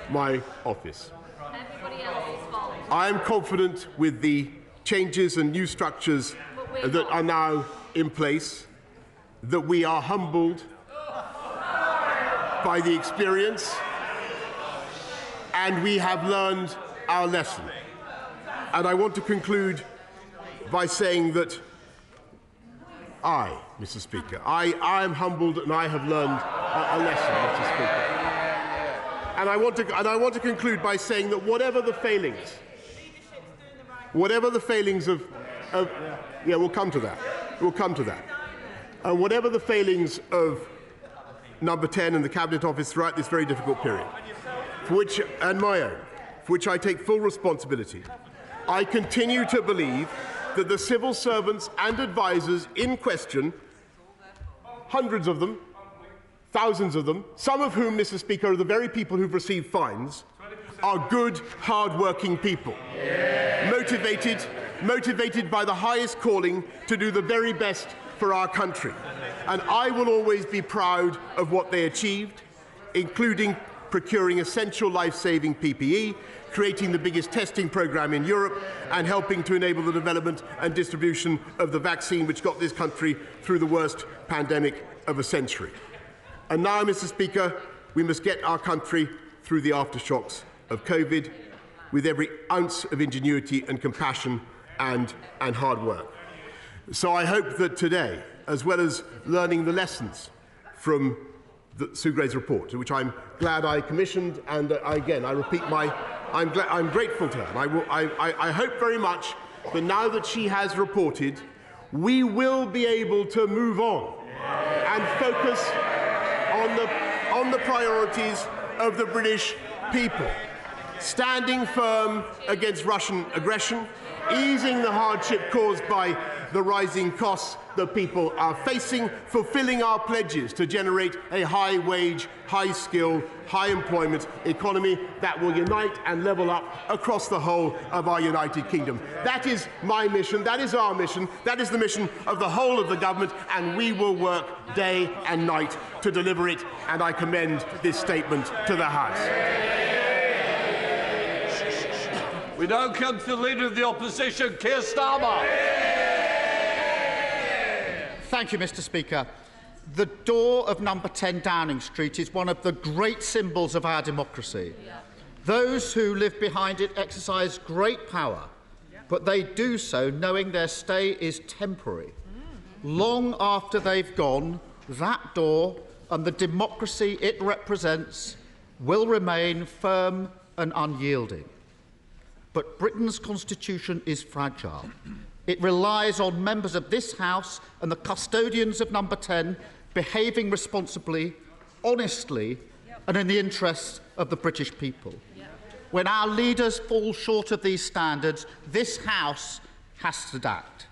my office. I am confident with the changes and new structures that are now in place, that we are humbled by the experience, and we have learned our lesson. And I want to conclude by saying that I, Mr. Speaker, I am humbled and I have learned a lesson, Mr. Speaker. And I want to conclude by saying that whatever the failings of yeah, we'll come to that. We'll come to that. And whatever the failings of Number 10 and the Cabinet Office throughout this very difficult period, and my own, for which I take full responsibility, I continue to believe that the civil servants and advisers in question, hundreds of them, thousands of them, some of whom, Mr. Speaker, are the very people who've received fines, are good, hard-working people, motivated by the highest calling to do the very best for our country. And I will always be proud of what they achieved, including procuring essential life-saving PPE, creating the biggest testing programme in Europe, and helping to enable the development and distribution of the vaccine which got this country through the worst pandemic of a century. And now, Mr. Speaker, we must get our country through the aftershocks of COVID with every ounce of ingenuity and compassion and hard work. So I hope that today, as well as learning the lessons from Sue Gray's report, which I'm glad I commissioned, and again, I repeat I'm grateful to her. I hope very much that now that she has reported, we will be able to move on and focus on the priorities of the British people, standing firm against Russian aggression, easing the hardship caused by the rising costs that people are facing, fulfilling our pledges to generate a high-wage, high-skill, high-employment economy that will unite and level up across the whole of our United Kingdom. That is my mission, that is our mission, that is the mission of the whole of the government, and we will work day and night to deliver it, and I commend this statement to the House. We now come to the Leader of the Opposition, Keir Starmer. Thank you, Mr. Speaker. The door of Number 10 Downing Street is one of the great symbols of our democracy. Those who live behind it exercise great power, but they do so knowing their stay is temporary. Long after they've gone, that door and the democracy it represents will remain firm and unyielding. But Britain's constitution is fragile. It relies on members of this House and the custodians of Number 10 behaving responsibly, honestly, and in the interests of the British people. When our leaders fall short of these standards, this House has to act.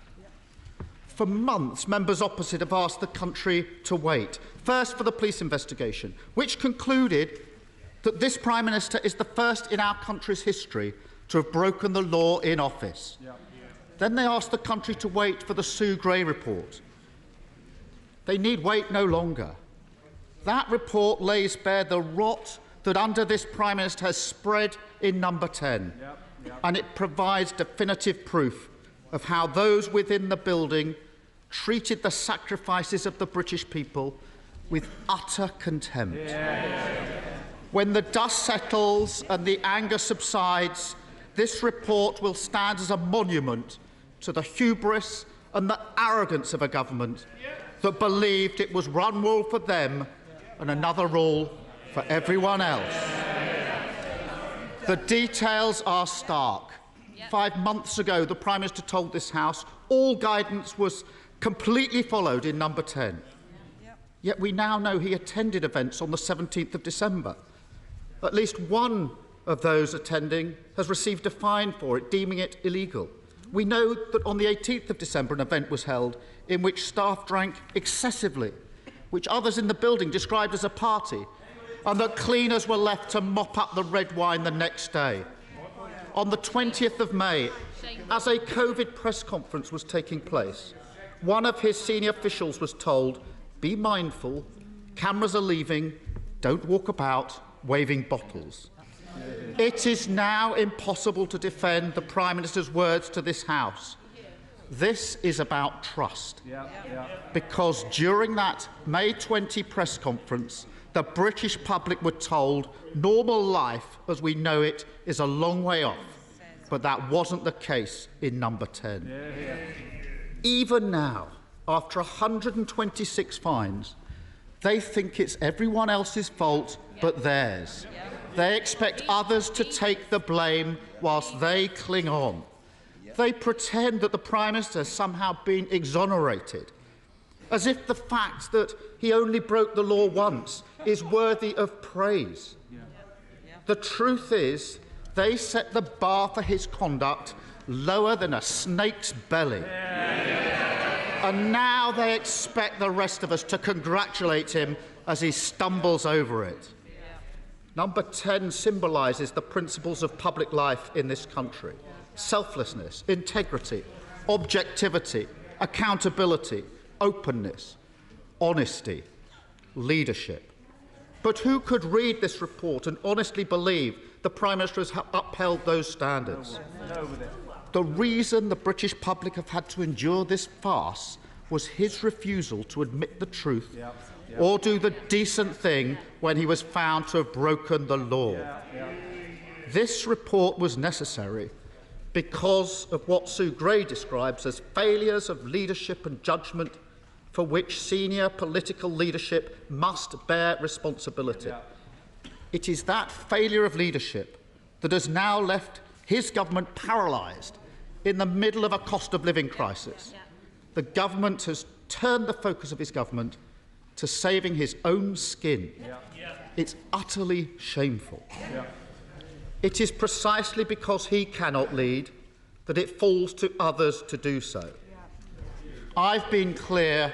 For months, members opposite have asked the country to wait. First, for the police investigation, which concluded that this Prime Minister is the first in our country's history to have broken the law in office. Then they asked the country to wait for the Sue Gray report. They need wait no longer. That report lays bare the rot that under this Prime Minister has spread in Number 10, and it provides definitive proof of how those within the building treated the sacrifices of the British people with utter contempt. When the dust settles and the anger subsides, this report will stand as a monument to the hubris and the arrogance of a government that believed it was one rule for them and another rule for everyone else. The details are stark. 5 months ago, the Prime Minister told this House all guidance was completely followed in Number 10. Yet we now know he attended events on the 17th of December. At least one of those attending has received a fine for it, deeming it illegal. We know that on the 18th of December an event was held in which staff drank excessively, which others in the building described as a party, and that cleaners were left to mop up the red wine the next day. On the 20th of May, as a COVID press conference was taking place, one of his senior officials was told, "Be mindful, cameras are leaving, don't walk about waving bottles." It is now impossible to defend the Prime Minister's words to this House. This is about trust. Because during that May 20 press conference, the British public were told normal life as we know it is a long way off. But that wasn't the case in number 10. Even now, after 126 fines, they think it's everyone else's fault but theirs. They expect others to take the blame whilst they cling on. They pretend that the Prime Minister has somehow been exonerated, as if the fact that he only broke the law once is worthy of praise. The truth is, they set the bar for his conduct lower than a snake's belly. And now they expect the rest of us to congratulate him as he stumbles over it. Number 10 symbolises the principles of public life in this country: selflessness, integrity, objectivity, accountability, openness, honesty, leadership. But who could read this report and honestly believe the Prime Minister has upheld those standards? The reason the British public have had to endure this farce was his refusal to admit the truth or do the decent thing when he was found to have broken the law. This report was necessary because of what Sue Gray describes as failures of leadership and judgment for which senior political leadership must bear responsibility. It is that failure of leadership that has now left his government paralysed in the middle of a cost of living crisis. The government has turned the focus of his government to saving his own skin. It's utterly shameful. It is precisely because he cannot lead that it falls to others to do so. I've been clear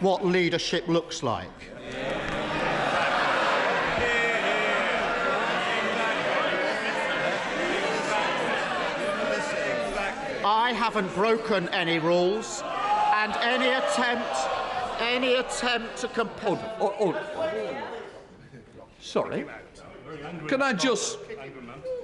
what leadership looks like. I haven't broken any rules, and any attempt to compel... Sorry. Can I just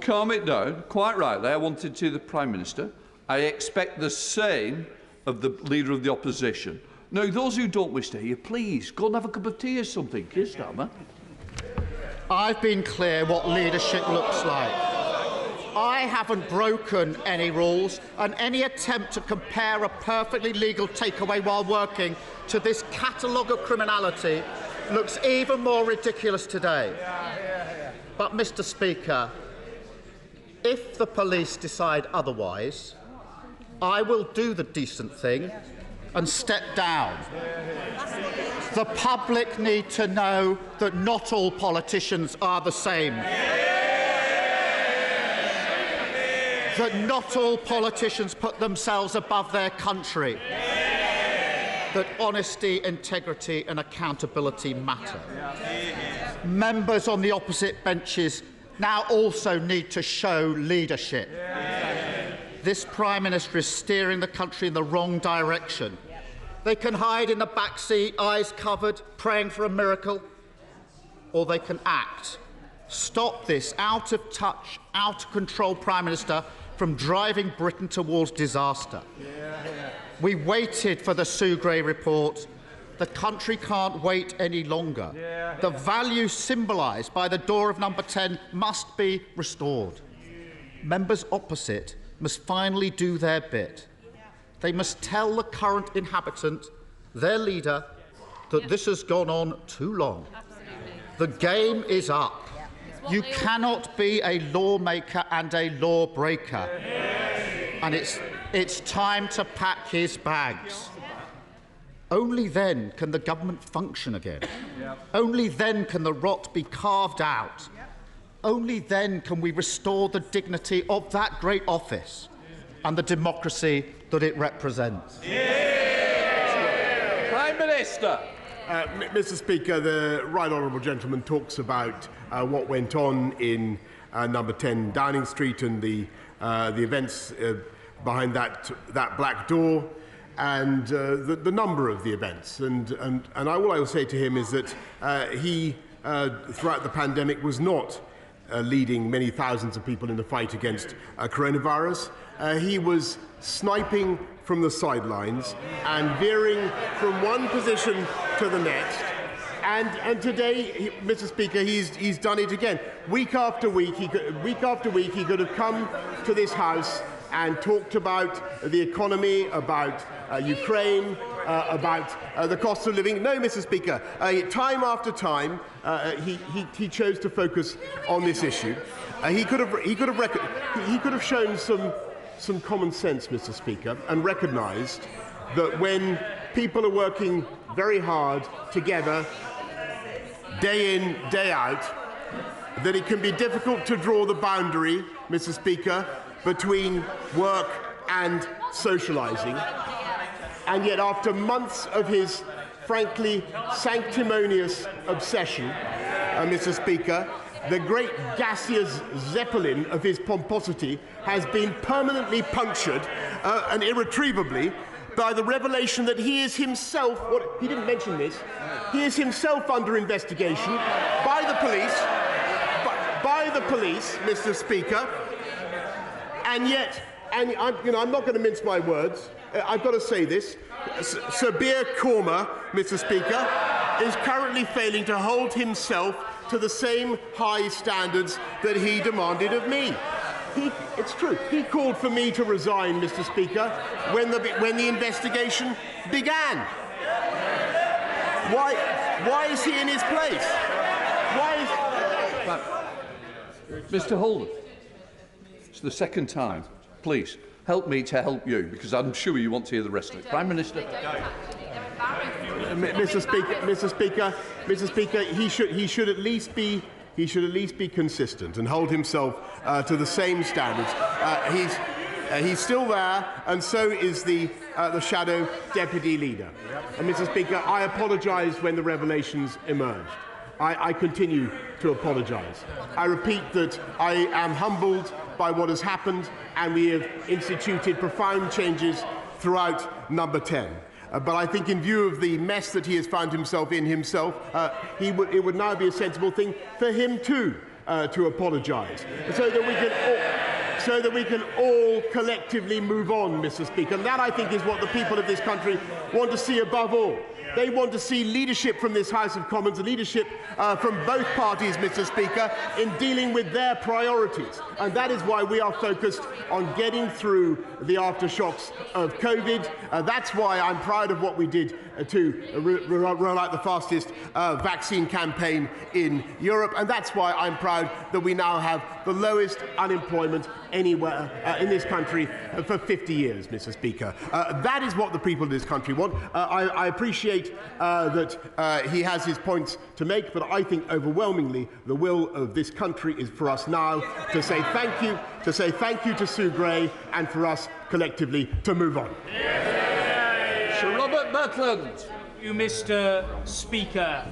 calm it down? Quite rightly, I wanted to the Prime Minister. I expect the same of the Leader of the Opposition. Now, those who don't wish to hear, please, go and have a cup of tea or something. Kiss that, man. I've been clear what leadership looks like. I haven't broken any rules, and any attempt to compare a perfectly legal takeaway while working to this catalogue of criminality looks even more ridiculous today. But, Mr. Speaker, if the police decide otherwise, I will do the decent thing and step down. The public need to know that not all politicians are the same. That not all politicians put themselves above their country. That honesty, integrity and accountability matter. Members on the opposite benches now also need to show leadership. This Prime Minister is steering the country in the wrong direction. They can hide in the back seat, eyes covered, praying for a miracle, or they can act. Stop this out-of-touch, out-of-control Prime Minister from driving Britain towards disaster. We waited for the Sue Gray report. The country can't wait any longer. The values symbolised by the door of number 10 must be restored. Members opposite must finally do their bit. They must tell the current inhabitant, their leader, that this has gone on too long. The game is up. You cannot be a lawmaker and a lawbreaker. And it's time to pack his bags. Only then can the government function again. Only then can the rot be carved out. Only then can we restore the dignity of that great office. and the democracy that it represents. Prime Minister. Mr. Speaker, the right honourable gentleman talks about what went on in number 10 Downing Street and the events behind that black door, and the number of the events. And all I will say to him is that he, throughout the pandemic, was not leading many thousands of people in the fight against coronavirus. He was sniping from the sidelines and veering from one position to the next. And today, Mr. Speaker, he's done it again. Week after week, he could have come to this House and talked about the economy, about Ukraine, about the cost of living. No, Mr. Speaker, time after time, he chose to focus on this issue. He could have shown some common sense, Mr. Speaker, and recognised that when people are working very hard together, day in, day out, that it can be difficult to draw the boundary, Mr. Speaker, between work and socialising. And yet, after months of his, frankly, sanctimonious obsession, Mr. Speaker, the great gaseous zeppelin of his pomposity has been permanently punctured and irretrievably by the revelation that he is himself, he didn't mention this, he is himself under investigation by the police, Mr. Speaker, and yet, I'm not going to mince my words, I've got to say this, Sabir Korma, Mr. Speaker, is currently failing to hold himself to the same high standards that he demanded of me. It's true. He called for me to resign, Mr. Speaker, when the investigation began. Why is he in his place? Mr. Holden, it's the second time. Please help me to help you, because I'm sure you want to hear the rest of it. Prime Minister. Mr. Speaker, he should at least be consistent and hold himself to the same standards. He's still there, and so is the shadow deputy leader. And Mr. Speaker, I apologise when the revelations emerged. I continue to apologise. I repeat that I am humbled by what has happened, and we have instituted profound changes throughout number 10. But I think in view of the mess that he has found himself in it would now be a sensible thing for him too to apologise, so that we can all collectively move on, Mr. Speaker. And that, I think, is what the people of this country want to see above all. They want to see leadership from this House of Commons, leadership from both parties, Mr. Speaker, in dealing with their priorities. And that is why we are focused on getting through the aftershocks of COVID. That's why I'm proud of what we did to roll out the fastest vaccine campaign in Europe. And that's why I'm proud that we now have the lowest unemployment anywhere in this country for 50 years, Mr. Speaker. That is what the people of this country want. I appreciate that he has his points to make, but I think overwhelmingly the will of this country is for us now to say thank you, to Sue Gray, and for us collectively to move on. Sir Robert Butland. You, Mr. Speaker.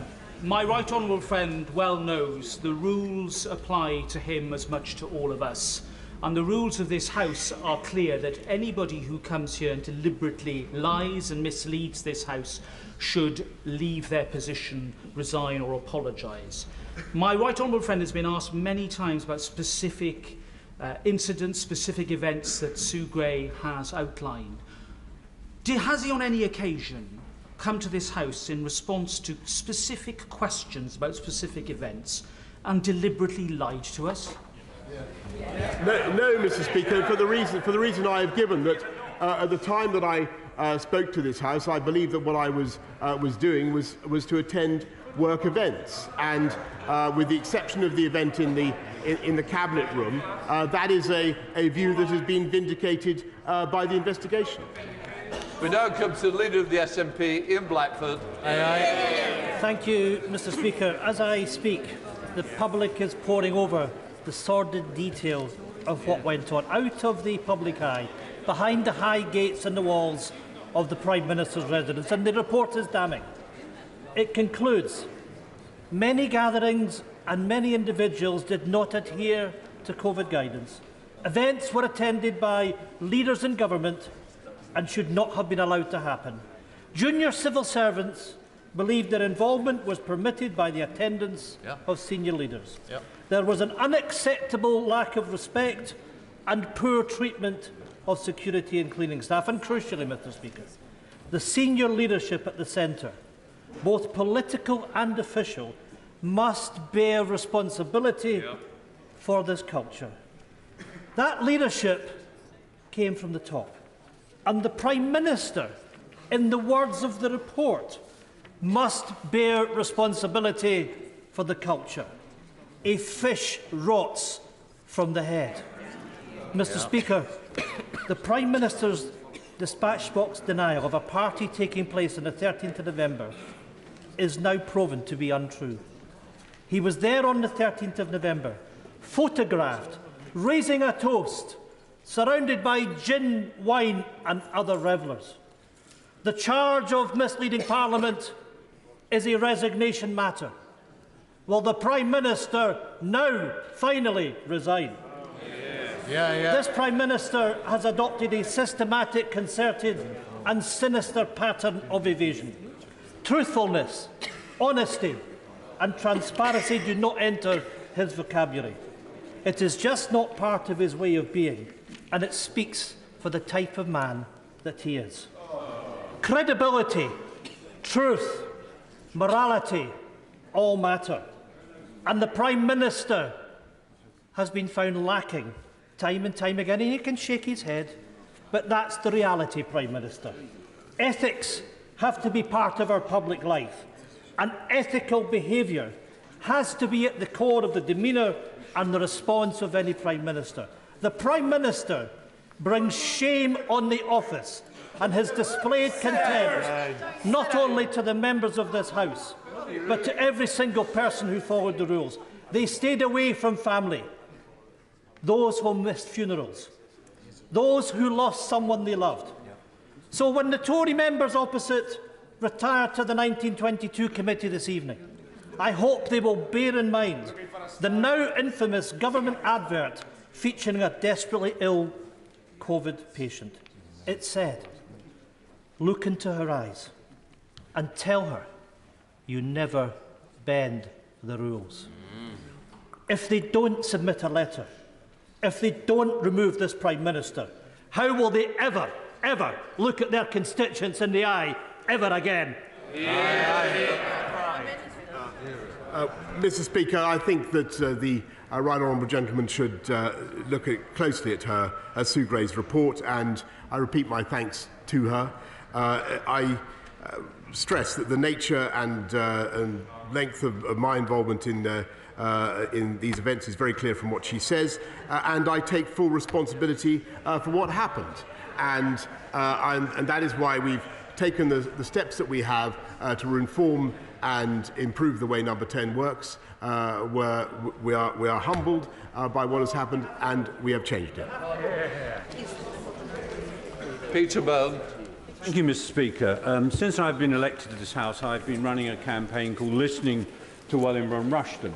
My right honourable friend well knows the rules apply to him as much to all of us. And the rules of this House are clear that anybody who comes here and deliberately lies and misleads this House should leave their position, resign or apologise. My right honourable friend has been asked many times about specific incidents, specific events that Sue Gray has outlined. Has he on any occasion come to this House in response to specific questions about specific events and deliberately lied to us? No, Mr. Speaker, for the reason I have given, that at the time that I spoke to this House, I believe that what I was doing was to attend work events, and with the exception of the event in the Cabinet room, that is a view that has been vindicated by the investigation. We now come to the Leader of the SNP, Ian Blackford. Thank you, Mr. Speaker. As I speak, the public is poring over the sordid details of what went on out of the public eye behind the high gates and the walls of the Prime Minister's residence, and the report is damning. It concludes, many gatherings and many individuals did not adhere to COVID guidance. Events were attended by leaders in government and should not have been allowed to happen. Junior civil servants believed their involvement was permitted by the attendance of senior leaders. There was an unacceptable lack of respect and poor treatment of security and cleaning staff. And crucially, Mr. Speaker, the senior leadership at the centre, both political and official, must bear responsibility for this culture. That leadership came from the top. And the Prime Minister, in the words of the report, must bear responsibility for the culture. A fish rots from the head. Mr. Speaker, the Prime Minister's dispatch box denial of a party taking place on the 13th of November is now proven to be untrue. He was there on the 13th of November, photographed, raising a toast, surrounded by gin, wine and other revellers. The charge of misleading Parliament is a resignation matter. Will the Prime Minister now finally resign? This Prime Minister has adopted a systematic, concerted and sinister pattern of evasion. Truthfulness, honesty and transparency do not enter his vocabulary. It is just not part of his way of being, and it speaks for the type of man that he is. Credibility, truth, morality all matter, and the Prime Minister has been found lacking time and time again, and he can shake his head, but that's the reality, Prime Minister. Ethics have to be part of our public life, and ethical behaviour has to be at the core of the demeanour and the response of any Prime Minister. The Prime Minister brings shame on the office and has displayed contempt not only to the members of this House, but to every single person who followed the rules. They stayed away from family, those who missed funerals, those who lost someone they loved. So when the Tory members opposite retire to the 1922 committee this evening, I hope they will bear in mind the now infamous government advert featuring a desperately ill COVID patient. It said, "Look into her eyes and tell her you never bend the rules." If they don't submit a letter, if they don't remove this Prime Minister, how will they ever look at their constituents in the eye ever again? Mr. Speaker, I think that the right honourable gentleman should look closely at her Sue Gray's report, and I repeat my thanks to her. I stress that the nature and length of my involvement in these events is very clear from what she says, and I take full responsibility for what happened, and that is why we've taken the steps that we have to reform and improve the way Number 10 works. We are humbled by what has happened, and we have changed it. Peter Byrne. Thank you, Mr. Speaker. Since I've been elected to this House, I've been running a campaign called Listening to Wellingborough and Rushden.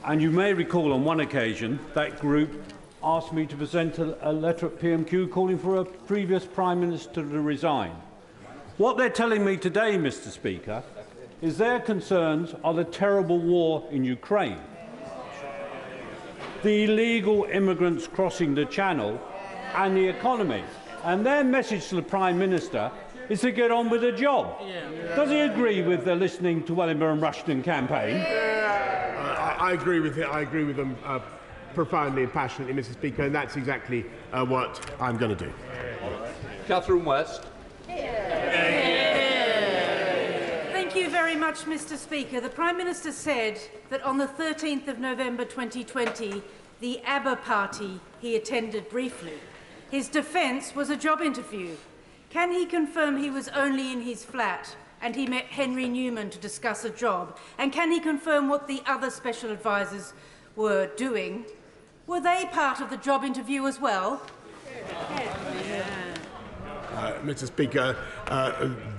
And you may recall on one occasion that group asked me to present a letter at PMQ calling for a previous Prime Minister to resign. What they're telling me today, Mr. Speaker, is their concerns are the terrible war in Ukraine, the illegal immigrants crossing the Channel, and the economy. And their message to the Prime Minister is to get on with the job. Does he agree with the Listening to Wellingborough and Rushden campaign? I agree with it. I agree with them profoundly and passionately, Mr. Speaker, and that's exactly what I'm going to do. Catherine West. Thank you very much, Mr. Speaker. The Prime Minister said that on the 13th of November 2020, the ABBA party he attended briefly, his defence was a job interview. Can he confirm he was only in his flat and he met Henry Newman to discuss a job? And can he confirm what the other special advisers were doing? Were they part of the job interview as well? Mr. Speaker,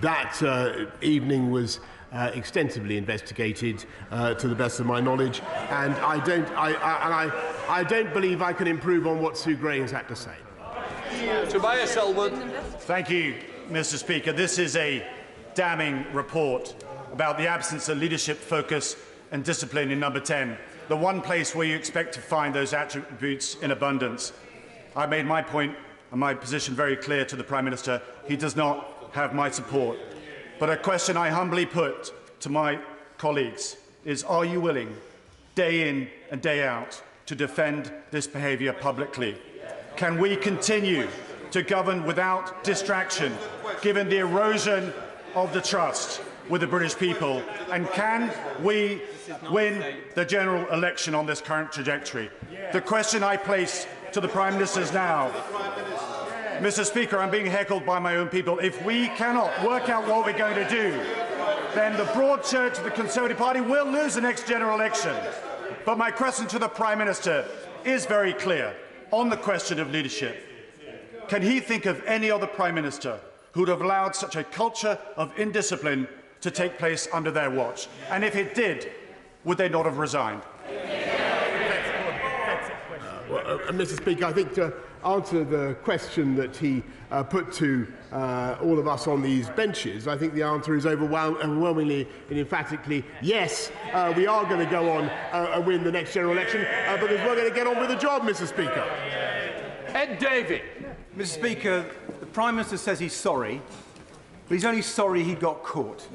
that evening was extensively investigated, to the best of my knowledge, and I don't believe I can improve on what Sue Gray has had to say. Tobias Elwood. Thank you, Mr. Speaker. This is a damning report about the absence of leadership, focus and discipline in Number 10, the one place where you expect to find those attributes in abundance. I made my point and my position very clear to the Prime Minister. He does not have my support. But a question I humbly put to my colleagues is, are you willing, day in and day out, to defend this behaviour publicly? Can we continue to govern without distraction, given the erosion of the trust with the British people? And can we win the general election on this current trajectory? The question I place to the Prime Minister is now, Mr. Speaker, I'm being heckled by my own people. If we cannot work out what we're going to do, then the broad church of the Conservative Party will lose the next general election. But my question to the Prime Minister is very clear on the question of leadership. Can he think of any other Prime Minister who would have allowed such a culture of indiscipline to take place under their watch? And if it did, would they not have resigned? Mr. Speaker, I think to answer the question that he put to all of us on these benches, I think the answer is overwhelmingly and emphatically yes, we are going to go on and win the next general election, because we're going to get on with the job, Mr. Speaker. Ed Davey. Mr. Speaker, the Prime Minister says he's sorry, but he's only sorry he got caught.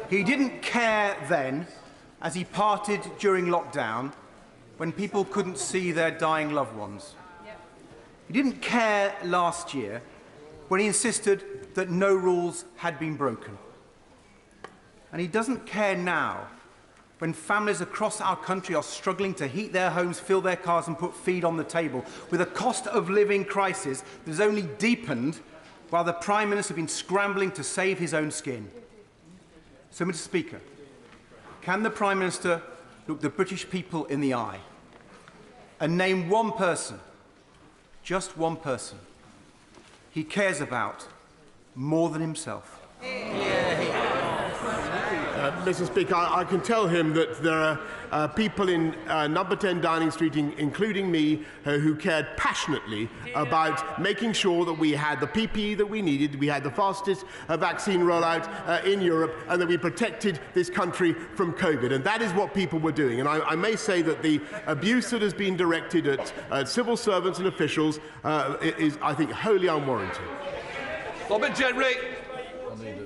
He didn't care then, as he parted during lockdown, when people couldn't see their dying loved ones. He didn't care last year when he insisted that no rules had been broken. And he doesn't care now when families across our country are struggling to heat their homes, fill their cars and put food on the table, with a cost of living crisis that has only deepened while the Prime Minister has been scrambling to save his own skin. So, Mr. Speaker, can the Prime Minister look the British people in the eye and name one person, just one person, he cares about more than himself? Mr. Speaker, I can tell him that there are people in Number 10 Downing Street, including me, who cared passionately about making sure that we had the PPE that we needed, we had the fastest vaccine rollout in Europe, and that we protected this country from COVID. And that is what people were doing. And I may say that the abuse that has been directed at civil servants and officials is, I think, wholly unwarranted. Robert Jenrick.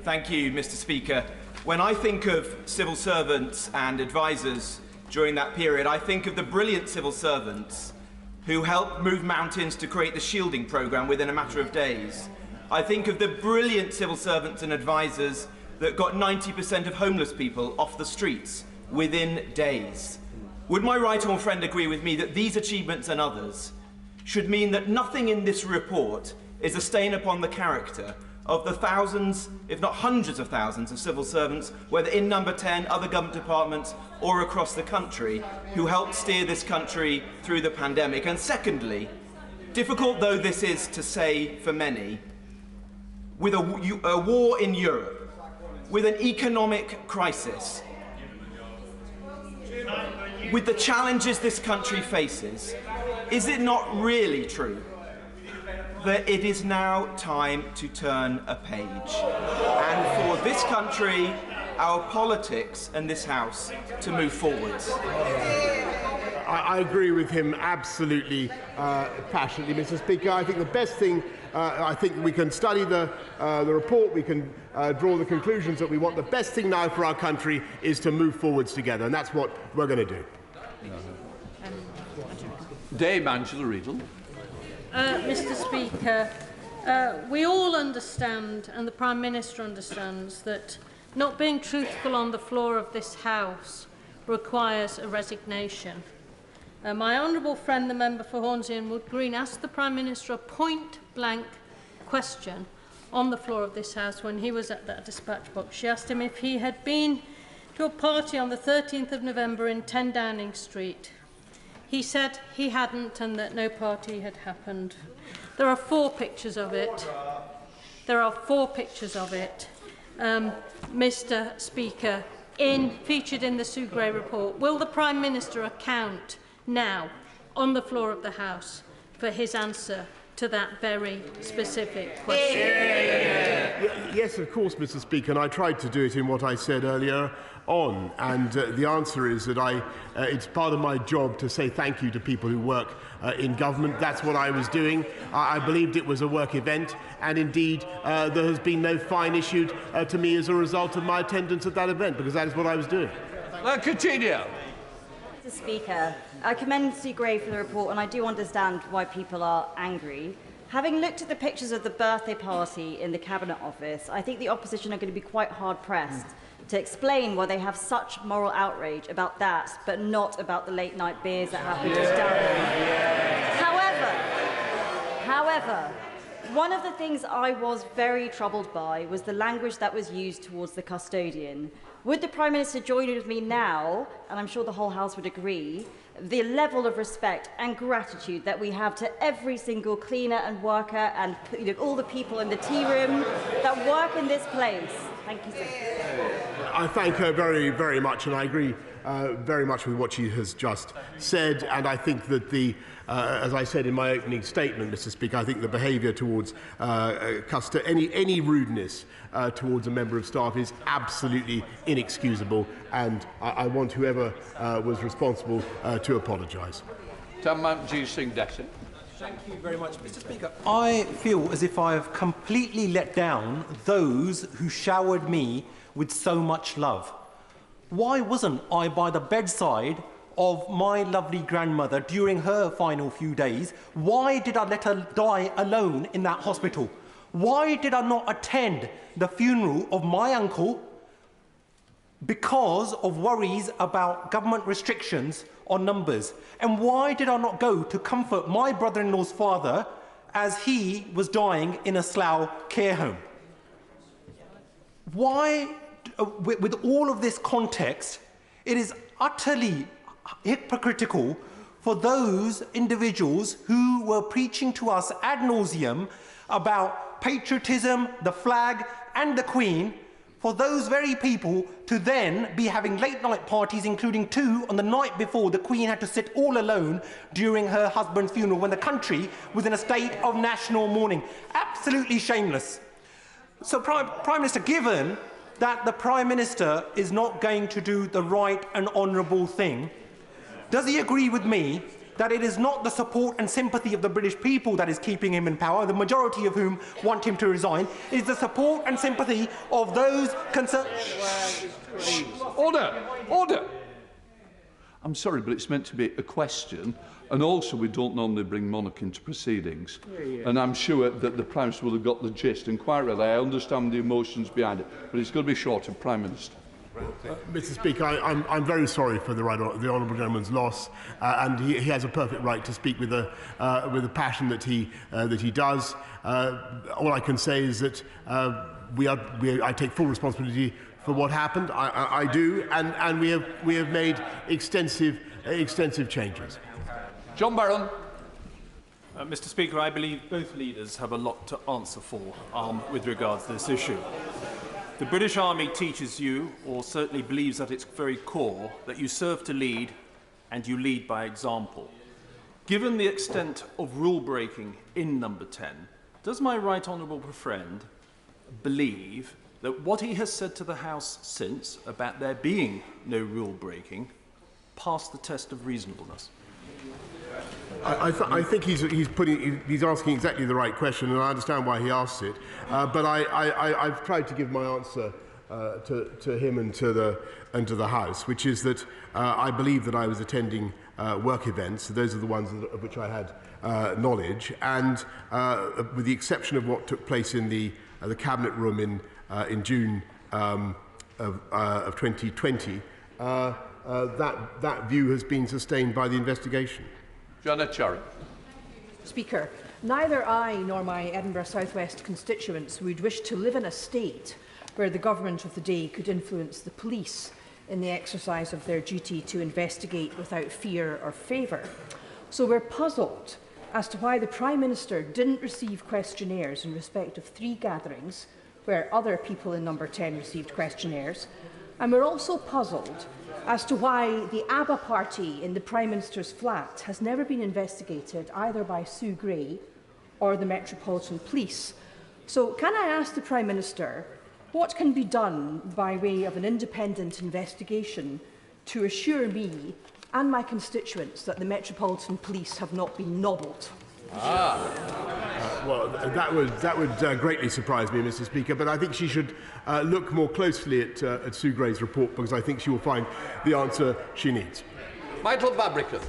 Thank you, Mr. Speaker. When I think of civil servants and advisers during that period, I think of the brilliant civil servants who helped move mountains to create the shielding programme within a matter of days. I think of the brilliant civil servants and advisers that got 90% of homeless people off the streets within days. Would my right honourable friend agree with me that these achievements and others should mean that nothing in this report is a stain upon the character of the thousands, if not hundreds of thousands, of civil servants, whether in Number 10, other government departments, or across the country, who helped steer this country through the pandemic? And secondly, difficult though this is to say for many, with a war in Europe, with an economic crisis, with the challenges this country faces, is it not really true that it is now time to turn a page, and for this country, our politics and this House to move forwards? I agree with him absolutely passionately, Mr. Speaker. I think the best thing, I think we can study the report, we can draw the conclusions that we want. The best thing now for our country is to move forwards together, and that's what we're going to do. Dame Angela Riedel. Mr. Speaker, we all understand, and the Prime Minister understands, that not being truthful on the floor of this House requires a resignation. My honourable friend, the member for Hornsey and Wood Green, asked the Prime Minister a point-blank question on the floor of this House when he was at that dispatch box. She asked him if he had been to a party on the 13th of November in 10 Downing Street He said he hadn't and that no party had happened. There are 4 pictures of it. There are 4 pictures of it, Mr. Speaker, featured in the Sue Gray report. Will the Prime Minister account now, on the floor of the House, for his answer to that very specific question? Yes, of course, Mr. Speaker, and I tried to do it in what I said earlier on, and the answer is that it's part of my job to say thank you to people who work in government. That's what I was doing. I believed it was a work event, and indeed there has been no fine issued to me as a result of my attendance at that event, because that is what I was doing. Continue. Mr. Speaker, I commend Sue Gray for the report, and I do understand why people are angry. Having looked at the pictures of the birthday party in the Cabinet Office, I think the opposition are going to be quite hard-pressed to explain why they have such moral outrage about that, but not about the late-night beers that happened just down there. However, one of the things I was very troubled by was the language that was used towards the custodian. Would the Prime Minister join with me now, and I'm sure the whole House would agree, the level of respect and gratitude that we have to every single cleaner and worker and all the people in the tea room that work in this place? Thank you, sir. I thank her very, very much, and I agree very much with what she has just said. And I think that as I said in my opening statement, Mr. Speaker, I think the behaviour towards any rudeness towards a member of staff is absolutely inexcusable, and I want whoever was responsible to apologise. Thank you very much, Mr. Speaker. I feel as if I have completely let down those who showered me with so much love. Why wasn't I by the bedside of my lovely grandmother during her final few days? Why did I let her die alone in that hospital? Why did I not attend the funeral of my uncle because of worries about government restrictions on numbers? And why did I not go to comfort my brother-in-law's father as he was dying in a Slough care home? Why, with all of this context, it is utterly hypocritical for those individuals who were preaching to us ad nauseum about patriotism, the flag and the Queen, for those very people to then be having late-night parties, including 2 on the night before the Queen had to sit all alone during her husband's funeral when the country was in a state of national mourning. Absolutely shameless. So, Prime Minister, given that the Prime Minister is not going to do the right and honourable thing, does he agree with me that it is not the support and sympathy of the British people that is keeping him in power, the majority of whom want him to resign? It is the support and sympathy of those concerned... Order! Order! I'm sorry, but it's meant to be a question, and also we don't normally bring monarch into proceedings. And I'm sure that the Prime Minister will have got the gist, and quite really, I understand the emotions behind it, but it's going to be short of Prime Minister. Mr. Speaker, I'm very sorry for the honourable gentleman's loss, and he has a perfect right to speak with the passion that he does. All I can say is that I take full responsibility for what happened. I do, and we have made extensive changes. John Barron. Mr. Speaker, I believe both leaders have a lot to answer for with regards to this issue. The British Army teaches you, or certainly believes at its very core, that you serve to lead and you lead by example. Given the extent of rule-breaking in Number 10, does my right honourable friend believe that what he has said to the House since about there being no rule-breaking passed the test of reasonableness? I think he's asking exactly the right question, and I understand why he asks it. But I've tried to give my answer to him and to the House, which is that I believe that I was attending work events. Those are the ones of which I had knowledge, and with the exception of what took place in the cabinet room in June of 2020, that view has been sustained by the investigation. Janet Charry. Speaker, neither I nor my Edinburgh South West constituents would wish to live in a state where the government of the day could influence the police in the exercise of their duty to investigate without fear or favour. So we're puzzled as to why the Prime Minister didn't receive questionnaires in respect of 3 gatherings where other people in number 10 received questionnaires. And we're also puzzled as to why the ABBA party in the Prime Minister's flat has never been investigated either by Sue Gray or the Metropolitan Police. So can I ask the Prime Minister what can be done by way of an independent investigation to assure me and my constituents that the Metropolitan Police have not been nobbled? Well, that would greatly surprise me, Mr. Speaker, but I think she should look more closely at Sue Gray's report, because I think she will find the answer she needs. Michael Babrickan.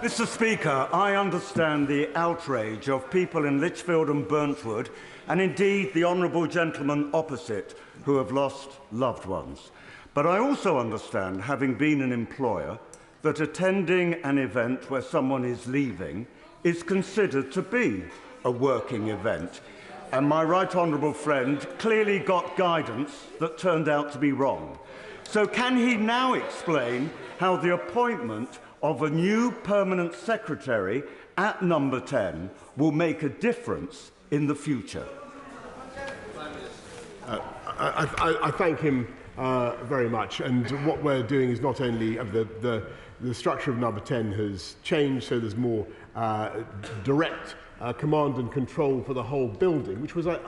Mr. Speaker, I understand the outrage of people in Lichfield and Burntwood, and indeed the honourable gentleman opposite, who have lost loved ones. But I also understand, having been an employer, that attending an event where someone is leaving is considered to be a working event. And my right honourable friend clearly got guidance that turned out to be wrong. So can he now explain how the appointment of a new permanent secretary at number 10 will make a difference in the future? I thank him very much. And what we're doing is not only the structure of number 10 has changed, so there's more direct command and control for the whole building, which was a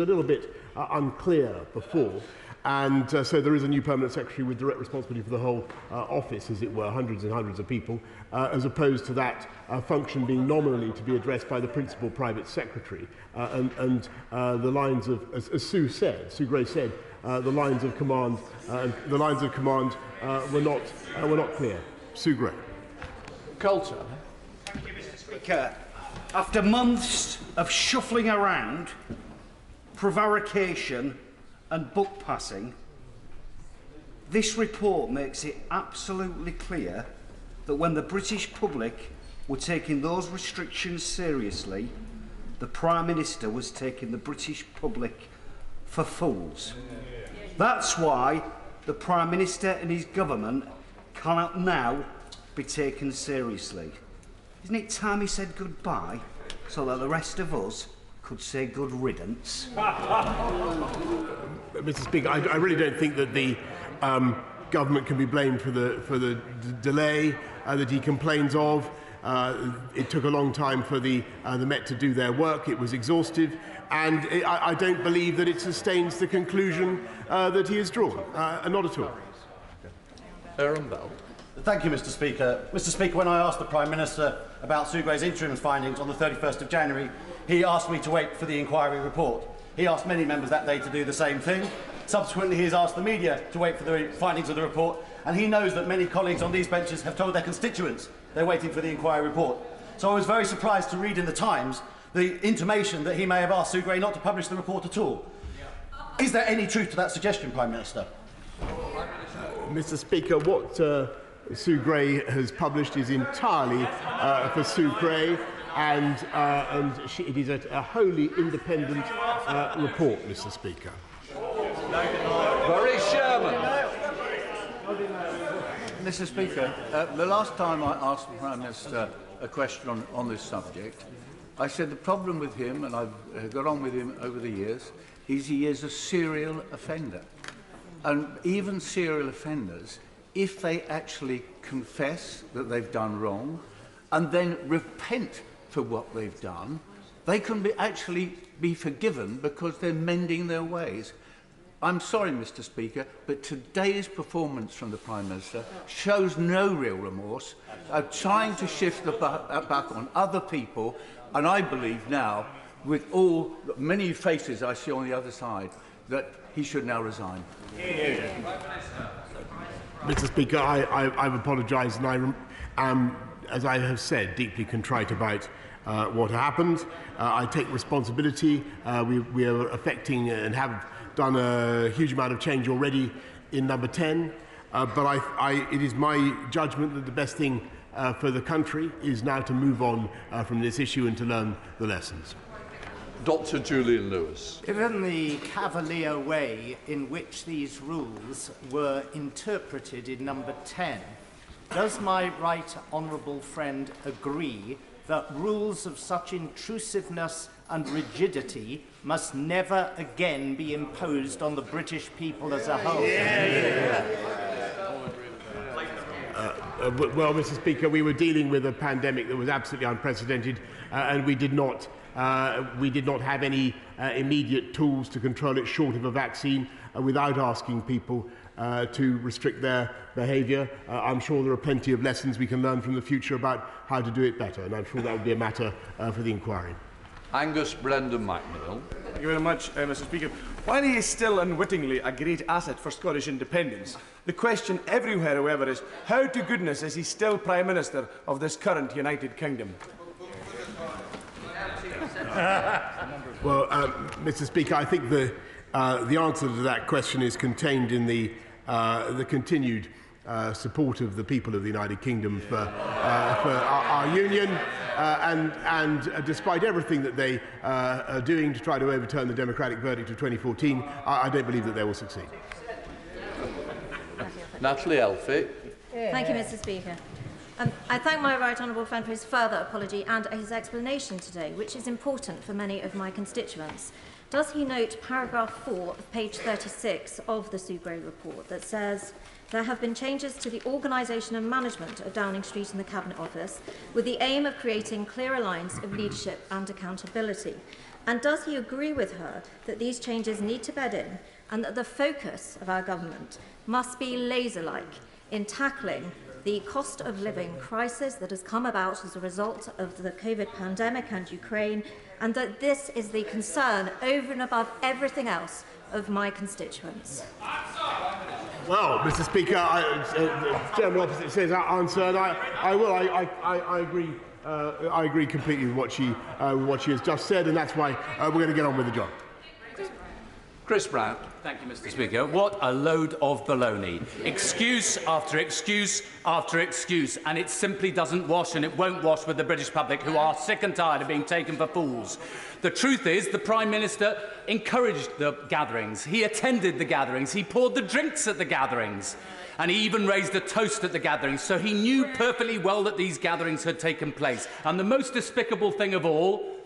little bit unclear before. And so there is a new permanent secretary with direct responsibility for the whole office, as it were, hundreds and hundreds of people, as opposed to that function being nominally to be addressed by the principal private secretary. And the lines of, as Sue Gray said, the lines of command were not clear. Sue Gray. Coulter. Thank you, Mr. Speaker. After months of shuffling around, prevarication and book passing, this report makes it absolutely clear that when the British public were taking those restrictions seriously, the Prime Minister was taking the British public for fools. That's why the Prime Minister and his government cannot now be taken seriously. Isn't it time he said goodbye so that the rest of us could say good riddance? Mr. Speaker, I really don't think that the government can be blamed for the delay that he complains of. It took a long time for the Met to do their work. It was exhaustive, and I don't believe that it sustains the conclusion that he has drawn. Not at all. Aaron Bell. Thank you, Mr. Speaker. Mr. Speaker, when I asked the Prime Minister about Sue Gray's interim findings on the 31st of January, he asked me to wait for the inquiry report. He asked many members that day to do the same thing. Subsequently, he has asked the media to wait for the findings of the report, and he knows that many colleagues on these benches have told their constituents they're waiting for the inquiry report. So I was very surprised to read in the Times the intimation that he may have asked Sue Gray not to publish the report at all. Is there any truth to that suggestion, Prime Minister? Mr. Speaker, what Sue Gray has published is entirely for Sue Gray, and it is a wholly independent report, Mr. Speaker. Boris Sherman. Mr. Speaker, the last time I asked the Prime Minister a question on this subject, I said the problem with him, and I've got on with him over the years, is he is a serial offender. And even serial offenders, if they actually confess that they've done wrong and then repent for what they've done, they can actually be forgiven because they're mending their ways. I'm sorry, Mr. Speaker, but today's performance from the Prime Minister shows no real remorse, trying to shift the buck on other people, and I believe now, with all many faces I see on the other side, that he should now resign. Mr. Speaker, I've apologised, and I am, as I have said, deeply contrite about what happened. I take responsibility. We are affecting and have done a huge amount of change already in number 10, but it is my judgment that the best thing for the country is now to move on from this issue and to learn the lessons. Dr. Julian Lewis. Given the cavalier way in which these rules were interpreted in number 10, does my right honourable friend agree that rules of such intrusiveness and rigidity must never again be imposed on the British people as a whole? Well, Mr. Speaker, we were dealing with a pandemic that was absolutely unprecedented, and we did not have any immediate tools to control it short of a vaccine without asking people to restrict their behaviour. I'm sure there are plenty of lessons we can learn from the future about how to do it better, and I'm sure that would be a matter for the inquiry. Angus Brendan MacNeill. Thank you very much, Mr. Speaker. While he is still unwittingly a great asset for Scottish independence, the question everywhere, however, is how to goodness is he still Prime Minister of this current United Kingdom? Well, Mr. Speaker, I think the answer to that question is contained in the continued support of the people of the United Kingdom for our union, and despite everything that they are doing to try to overturn the democratic verdict of 2014, I don't believe that they will succeed. Natalie Elphie. Thank you, Mr. Speaker. I thank my right honourable friend for his further apology and his explanation today, which is important for many of my constituents. Does he note paragraph 4 of page 36 of the Sue Gray report that says, there have been changes to the organisation and management of Downing Street and the Cabinet Office with the aim of creating clearer lines of leadership and accountability? And does he agree with her that these changes need to bed in and that the focus of our government must be laser-like in tackling the cost of living crisis that has come about as a result of the COVID pandemic and Ukraine, and that this is the concern over and above everything else of my constituents? Well, Mr. Speaker, the General Opposite says answered. I will. I agree. I agree completely with what she has just said, and that's why we're going to get on with the job. Chris Brown. Thank you, Mr. Speaker. What a load of baloney. Excuse after excuse after excuse, and it simply doesn't wash, and it won't wash with the British public, who are sick and tired of being taken for fools. The truth is, the Prime Minister encouraged the gatherings. He attended the gatherings. He poured the drinks at the gatherings. And he even raised a toast at the gatherings. So he knew perfectly well that these gatherings had taken place. And the most despicable thing of all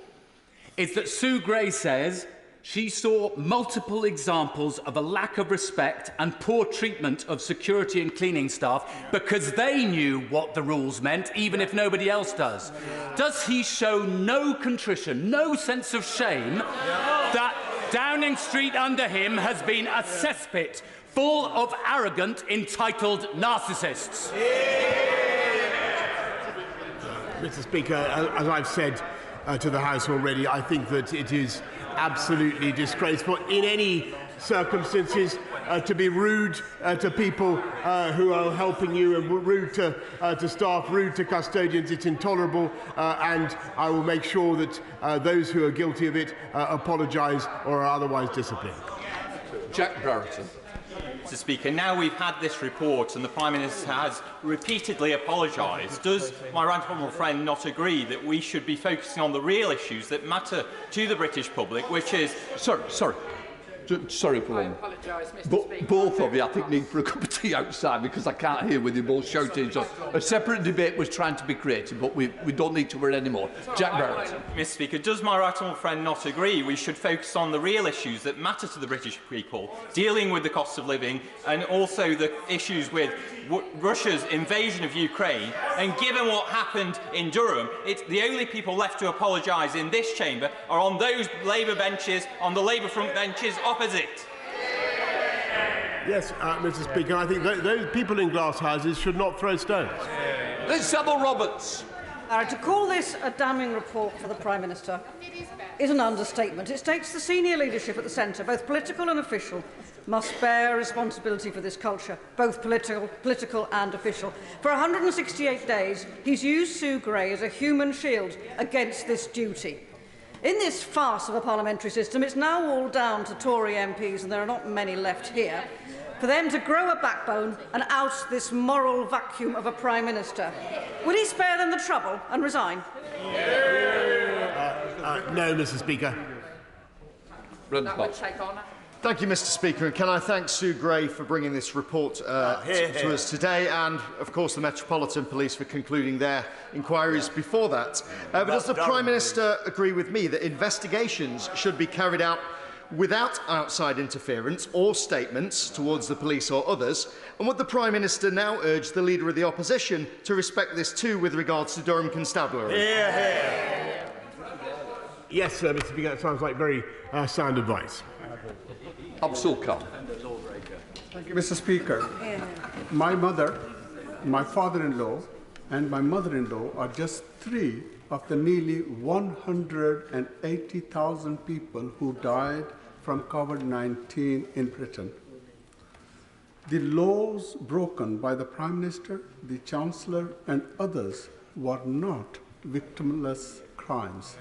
is that Sue Gray says she saw multiple examples of a lack of respect and poor treatment of security and cleaning staff because they knew what the rules meant, even if nobody else does. Does he show no contrition, no sense of shame that Downing Street under him has been a cesspit full of arrogant, entitled narcissists? Mr. Speaker, as I've said to the House already, I think that it is absolutely disgraceful in any circumstances to be rude to people who are helping you, and rude to staff, rude to custodians. It's intolerable, and I will make sure that those who are guilty of it apologise or are otherwise disciplined. Jack Brereton. Mr. Speaker, now we've had this report and the Prime Minister has repeatedly apologised, does my right honourable friend not agree that we should be focusing on the real issues that matter to the British public, which is... Sorry for one. Both of you, I think, need for a cup of tea outside because I can't hear with you both shouting. So a separate debate was trying to be created, but we don't need to worry anymore. Jack Barrett. Mr. Speaker, does my right honourable friend not agree we should focus on the real issues that matter to the British people, dealing with the cost of living and also the issues with Russia's invasion of Ukraine? And given what happened in Durham, the only people left to apologise in this chamber are on those Labour benches, on the Labour front benches opposite. Yes, Mr. Speaker, I think those people in glass houses should not throw stones. Sybil Roberts. To call this a damning report for the Prime Minister is an understatement. It states the senior leadership at the centre, both political and official, must bear responsibility for this culture, both political and official. For 168 days, he's used Sue Gray as a human shield against this duty. In this farce of a parliamentary system, it's now all down to Tory MPs, and there are not many left here, for them to grow a backbone and oust this moral vacuum of a Prime Minister. Will he spare them the trouble and resign? No, Mr. Speaker. Thank you, Mr. Speaker, and can I thank Sue Gray for bringing this report to us today, and of course the Metropolitan Police for concluding their inquiries before that. But does the Prime Minister agree with me that investigations should be carried out without outside interference or statements towards the police or others? And would the Prime Minister now urge the Leader of the Opposition to respect this too with regards to Durham Constabulary? Yes, sir, Mr. Speaker, that sounds like very sound advice. Thank you, Mr. Speaker. My mother, my father-in-law and my mother-in-law are just 3 of the nearly 180,000 people who died from COVID-19 in Britain. The laws broken by the Prime Minister, the Chancellor and others were not victimless crimes.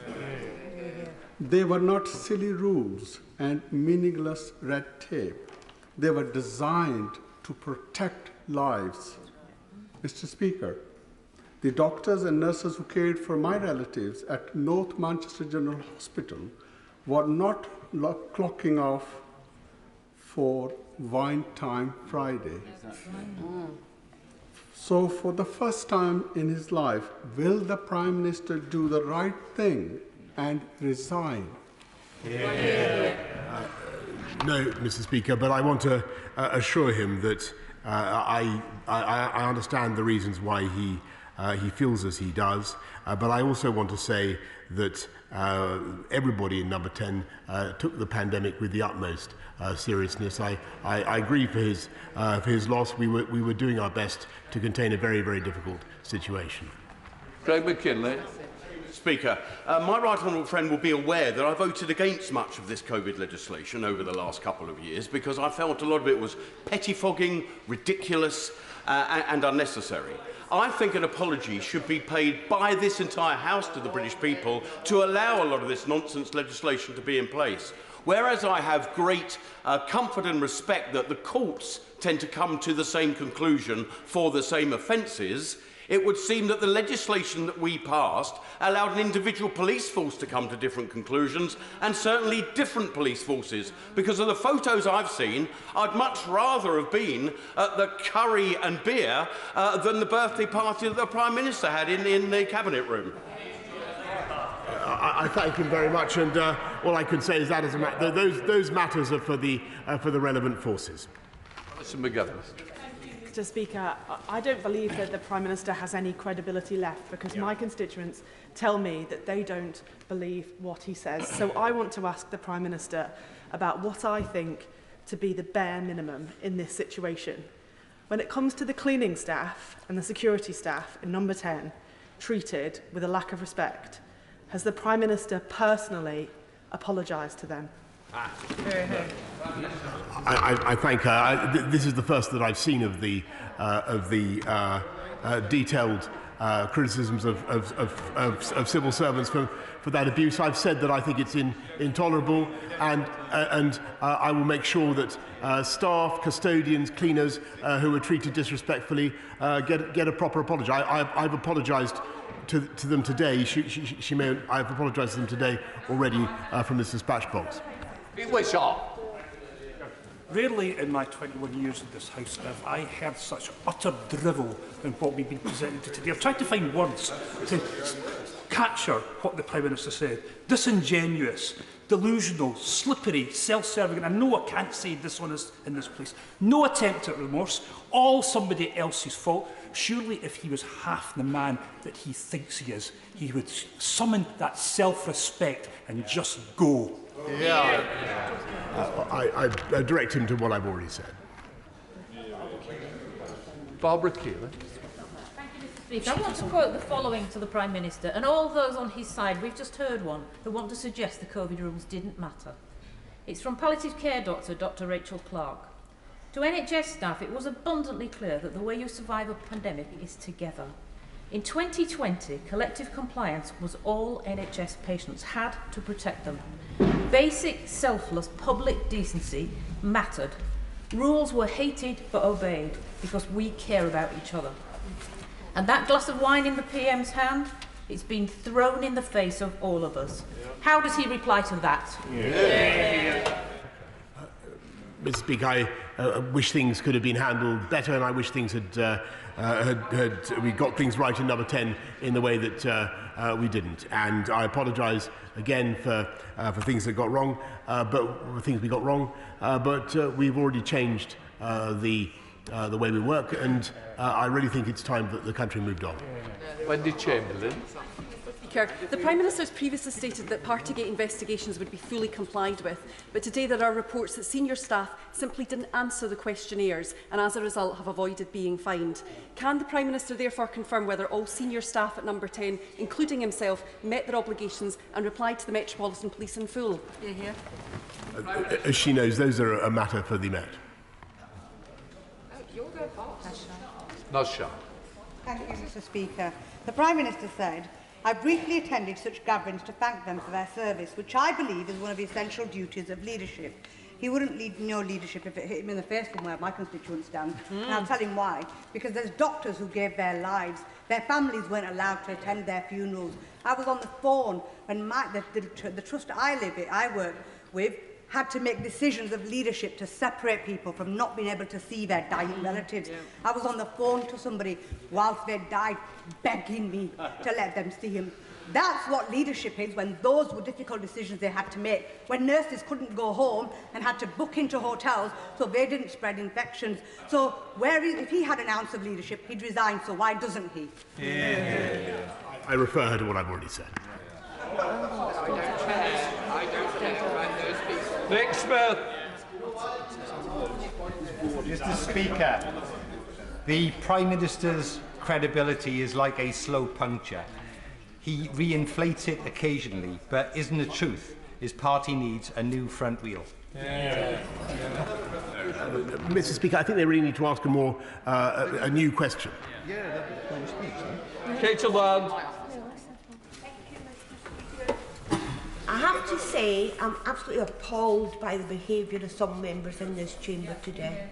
They were not silly rules and meaningless red tape. They were designed to protect lives. Mr. Speaker, the doctors and nurses who cared for my relatives at North Manchester General Hospital were not clocking off for Wine Time Friday. So for the first time in his life, will the Prime Minister do the right thing and resign? No, Mr. Speaker, but I want to assure him that I understand the reasons why he feels as he does, but I also want to say that everybody in Number 10 took the pandemic with the utmost seriousness. I agree for his loss. We were doing our best to contain a very, very difficult situation. Craig McKinley. Speaker, my right honourable friend will be aware that I voted against much of this COVID legislation over the last couple of years because I felt a lot of it was pettifogging, ridiculous and unnecessary. I think an apology should be paid by this entire House to the British people to allow a lot of this nonsense legislation to be in place. Whereas I have great comfort and respect that the courts tend to come to the same conclusion for the same offences, it would seem that the legislation that we passed allowed an individual police force to come to different conclusions, and certainly different police forces. Because of the photos I've seen, I'd much rather have been at the curry and beer than the birthday party that the Prime Minister had in the Cabinet room. I thank him very much, and all I can say is that those matters are for the relevant forces. Mr. McGovern. Mr. Speaker, I don't believe that the Prime Minister has any credibility left because my constituents tell me that they don't believe what he says. So I want to ask the Prime Minister about what I think to be the bare minimum in this situation. When it comes to the cleaning staff and the security staff in Number 10 treated with a lack of respect, has the Prime Minister personally apologised to them? I thank her. This is the first that I've seen of the detailed criticisms of civil servants for that abuse. I've said that I think it's intolerable, and I will make sure that staff, custodians, cleaners who were treated disrespectfully get a proper apology. I've apologised to them today. I've apologised to them today already from this dispatch box. Rarely in my 21 years in this House have I heard such utter drivel than what we've been presented to today. I've tried to find words to capture what the Prime Minister said. Disingenuous, delusional, slippery, self-serving, and I know I can't say dishonest in this place. No attempt at remorse, all somebody else's fault. Surely if he was half the man that he thinks he is, he would summon that self-respect and just go. I direct him to what I've already said. Barbara Keeler. Speaker, I want to quote the following to the Prime Minister and all those on his side. We've just heard one who want to suggest the COVID rules didn't matter. It's from palliative care doctor, Dr. Rachel Clark. To NHS staff, it was abundantly clear that the way you survive a pandemic is together. In 2020, collective compliance was all NHS patients had to protect them. Basic, selfless public decency mattered. Rules were hated but obeyed because we care about each other. And that glass of wine in the PM's hand It's been thrown in the face of all of us. How does he reply to that? Mr. Speaker, I wish things could have been handled better, and I wish things we got things right in number 10 in the way that we didn't. And I apologise again for things that got wrong, but things we got wrong. But we've already changed the way we work, and I really think it's time that the country moved on. Wendy Chamberlain. The Prime Minister has previously stated that Partygate investigations would be fully complied with, but today there are reports that senior staff simply didn't answer the questionnaires and as a result have avoided being fined. Can the Prime Minister therefore confirm whether all senior staff at number 10, including himself, met their obligations and replied to the Metropolitan Police in full? As she knows, those are a matter for the Met. Nasha. Thank you, Mr. Speaker. The Prime Minister said, "I briefly attended such gatherings to thank them for their service, which I believe is one of the essential duties of leadership." He wouldn't know leadership if it hit him in the face from where my constituents stand. And I'll tell him why. Because there's doctors who gave their lives. Their families weren't allowed to attend their funerals. I was on the phone when the trust I work with had to make decisions of leadership to separate people from not being able to see their dying relatives. I was on the phone to somebody whilst they died, begging me to let them see him. That's what leadership is, when those were difficult decisions they had to make, when nurses couldn't go home and had to book into hotels so they didn't spread infections. So if he had an ounce of leadership, he'd resign, so why doesn't he? I refer her to what I've already said. Nick Smith. Mr. Speaker, the Prime Minister's credibility is like a slow puncture. He reinflates it occasionally, but isn't the truth? His party needs a new front wheel. Mr. Speaker, I think they really need to ask a new question. Kate Land. I have to say, I'm absolutely appalled by the behaviour of some members in this chamber today.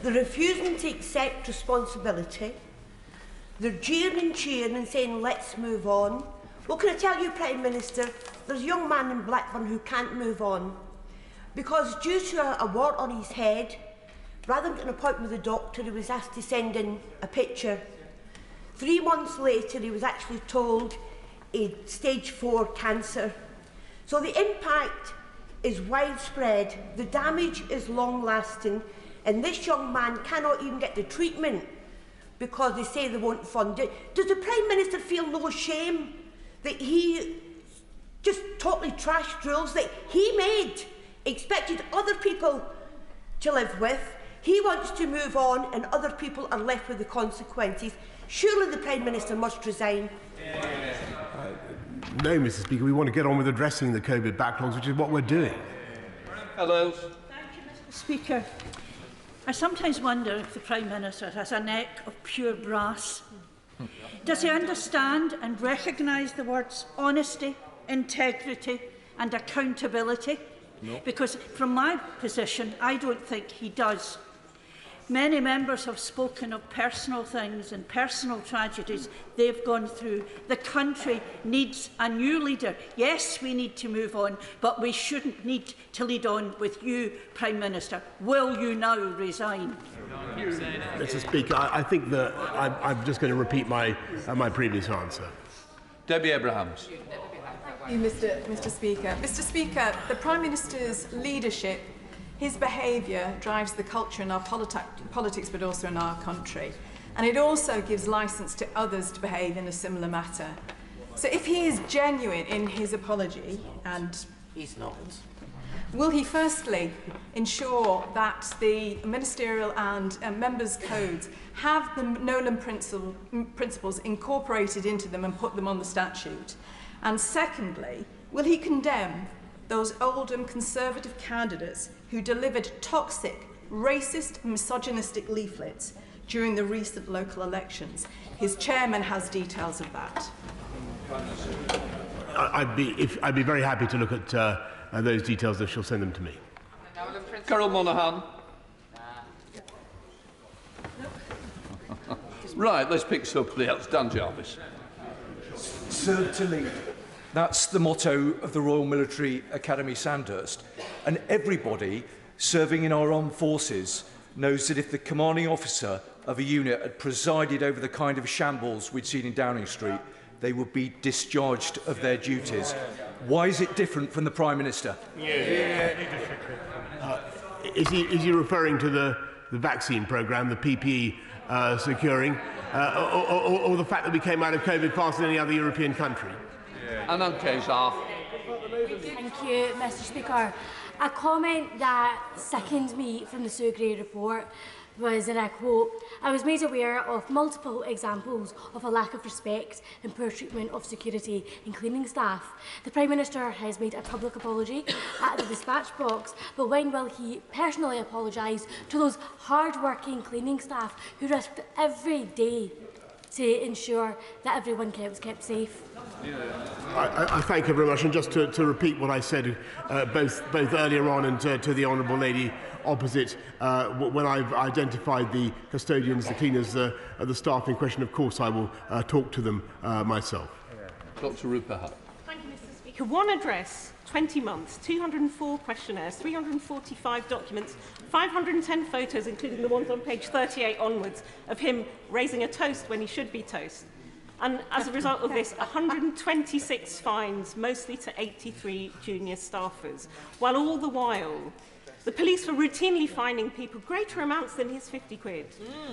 They're refusing to accept responsibility. They're jeering and cheering and saying, let's move on. Well, can I tell you, Prime Minister, there's a young man in Blackburn who can't move on because due to a wart on his head, rather than getting an appointment with the doctor, he was asked to send in a picture. 3 months later, he was actually told he had stage 4 cancer. So the impact is widespread, the damage is long-lasting, and this young man cannot even get the treatment because they say they won't fund it. Does the Prime Minister feel no shame that he just totally trashed rules that he made, expected other people to live with? He wants to move on and other people are left with the consequences. Surely the Prime Minister must resign. No, Mr. Speaker, we want to get on with addressing the COVID backlogs, which is what we're doing. Hello. Thank you, Mr. Speaker. I sometimes wonder if the Prime Minister has a neck of pure brass. Does he understand and recognise the words honesty, integrity and accountability? No. Because from my position, I don't think he does. Many members have spoken of personal things and personal tragedies they've gone through. The country needs a new leader. Yes, we need to move on, but we shouldn't need to lead on with you, Prime Minister. Will you now resign? Mr. Speaker, I think that I'm just going to repeat my previous answer. Debbie Abrahams. Thank you, Mr. Speaker. Mr. Speaker, the Prime Minister's leadership, his behaviour drives the culture in our politics, but also in our country. And it also gives licence to others to behave in a similar matter. So if he is genuine in his apology, and he's not, will he firstly ensure that the ministerial and members' codes have the Nolan principles incorporated into them and put them on the statute? And secondly, will he condemn those Oldham Conservative candidates who delivered toxic, racist, misogynistic leaflets during the recent local elections? His chairman has details of that. I'd be very happy to look at those details if she'll send them to me. Carol Monaghan. Right, let's pick somebody else. Dan Jarvis. serve to lead. That's the motto of the Royal Military Academy Sandhurst. And everybody serving in our armed forces knows that if the commanding officer of a unit had presided over the kind of shambles we'd seen in Downing Street, they would be discharged of their duties. Why is it different from the Prime Minister? Is he referring to the vaccine programme, the PPE securing, or the fact that we came out of COVID faster than any other European country? And okay, Zaf. Thank you, Mr. Speaker. A comment that sickened me from the Sue Gray report was, and I quote, "I was made aware of multiple examples of a lack of respect and poor treatment of security and cleaning staff. The Prime Minister has made a public apology at the dispatch box, but when will he personally apologise to those hard-working cleaning staff who risked every day to ensure that everyone was kept safe?" I thank her very much, and just to repeat what I said both earlier on and to the honourable lady opposite, when I've identified the custodians, the cleaners, the staff in question, of course I will talk to them myself. Dr. Ruperhat. Thank you, Mr. Speaker. One address, 20 months, 204 questionnaires, 345 documents, 510 photos, including the ones on page 38 onwards, of him raising a toast when he should be toast. And as a result of this, 126 fines, mostly to 83 junior staffers, while all the while the police were routinely fining people greater amounts than his 50 quid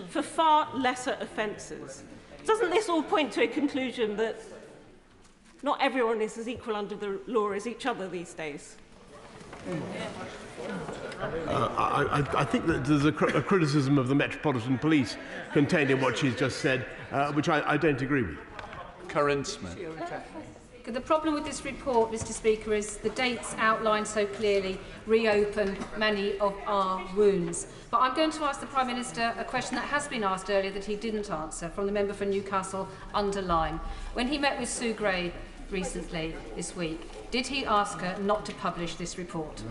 for far lesser offences. Doesn't this all point to a conclusion that not everyone is as equal under the law as each other these days? I think that there's a criticism of the Metropolitan Police contained in what she's just said, which I don't agree with. Karen Smith. The problem with this report, Mr. Speaker, is the dates outlined so clearly reopen many of our wounds. But I'm going to ask the Prime Minister a question that has been asked earlier that he didn't answer, from the member for Newcastle under Lyme. When he met with Sue Gray recently this week, did he ask her not to publish this report?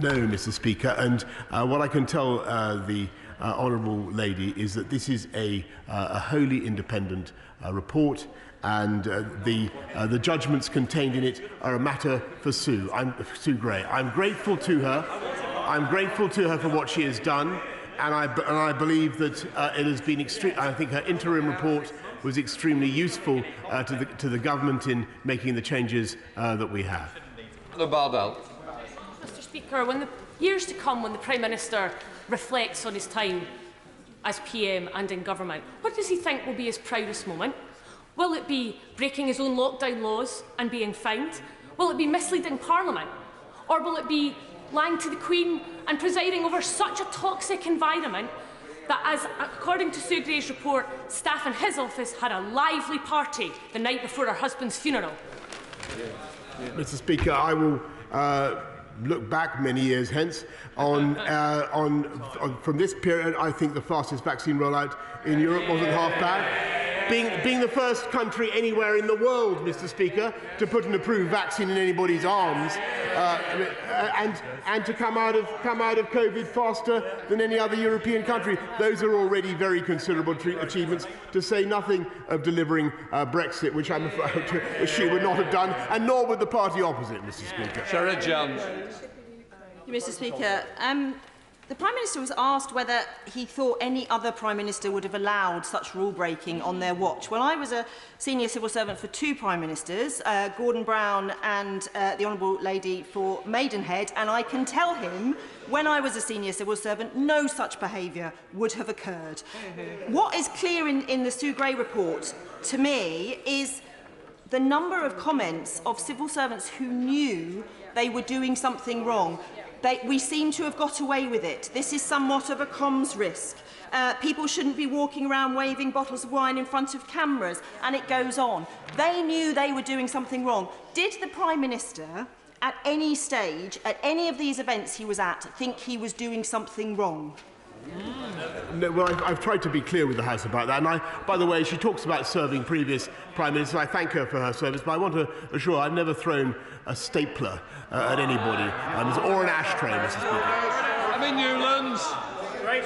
No, Mr. Speaker, and what I can tell the honourable lady is that this is a wholly independent report, and the judgments contained in it are a matter for Sue Gray. I'm grateful to her. I'm grateful to her for what she has done, and I believe that it has been I think her interim report was extremely useful to the government in making the changes that we have. Mr. Speaker, when the years to come, when the Prime Minister reflects on his time as PM and in government, what does he think will be his proudest moment? Will it be breaking his own lockdown laws and being fined? Will it be misleading Parliament? Or will it be lying to the Queen and presiding over such a toxic environment that, as according to Sue Gray's report, staff in his office had a lively party the night before her husband's funeral? Mr. Speaker, I will look back many years hence on from this period. I think the fastest vaccine rollout in Europe wasn't half bad. Being the first country anywhere in the world, Mr. Speaker, to put an approved vaccine in anybody's arms, and to come out of COVID faster than any other European country, those are already very considerable achievements. To say nothing of delivering Brexit, which I'm afraid which she would not have done, and nor would the party opposite, Mr. Speaker. Sarah Jones. Mr. Speaker, the Prime Minister was asked whether he thought any other Prime Minister would have allowed such rule-breaking on their watch. Well, I was a senior civil servant for two Prime Ministers, Gordon Brown and the Honourable Lady for Maidenhead, and I can tell him, when I was a senior civil servant, no such behaviour would have occurred. What is clear in the Sue Gray report, to me, is the number of comments of civil servants who knew they were doing something wrong. We seem to have got away with it. This is somewhat of a comms risk. People shouldn't be walking around waving bottles of wine in front of cameras, and it goes on. They knew they were doing something wrong. Did the Prime Minister, at any stage, at any of these events he was at, think he was doing something wrong? No, well, I've tried to be clear with the House about that. And by the way, she talks about serving previous Prime Ministers. I thank her for her service, but I want to assure I've never thrown a stapler at anybody, or an ashtray, Mr. Speaker. I'm in Newlands. Right.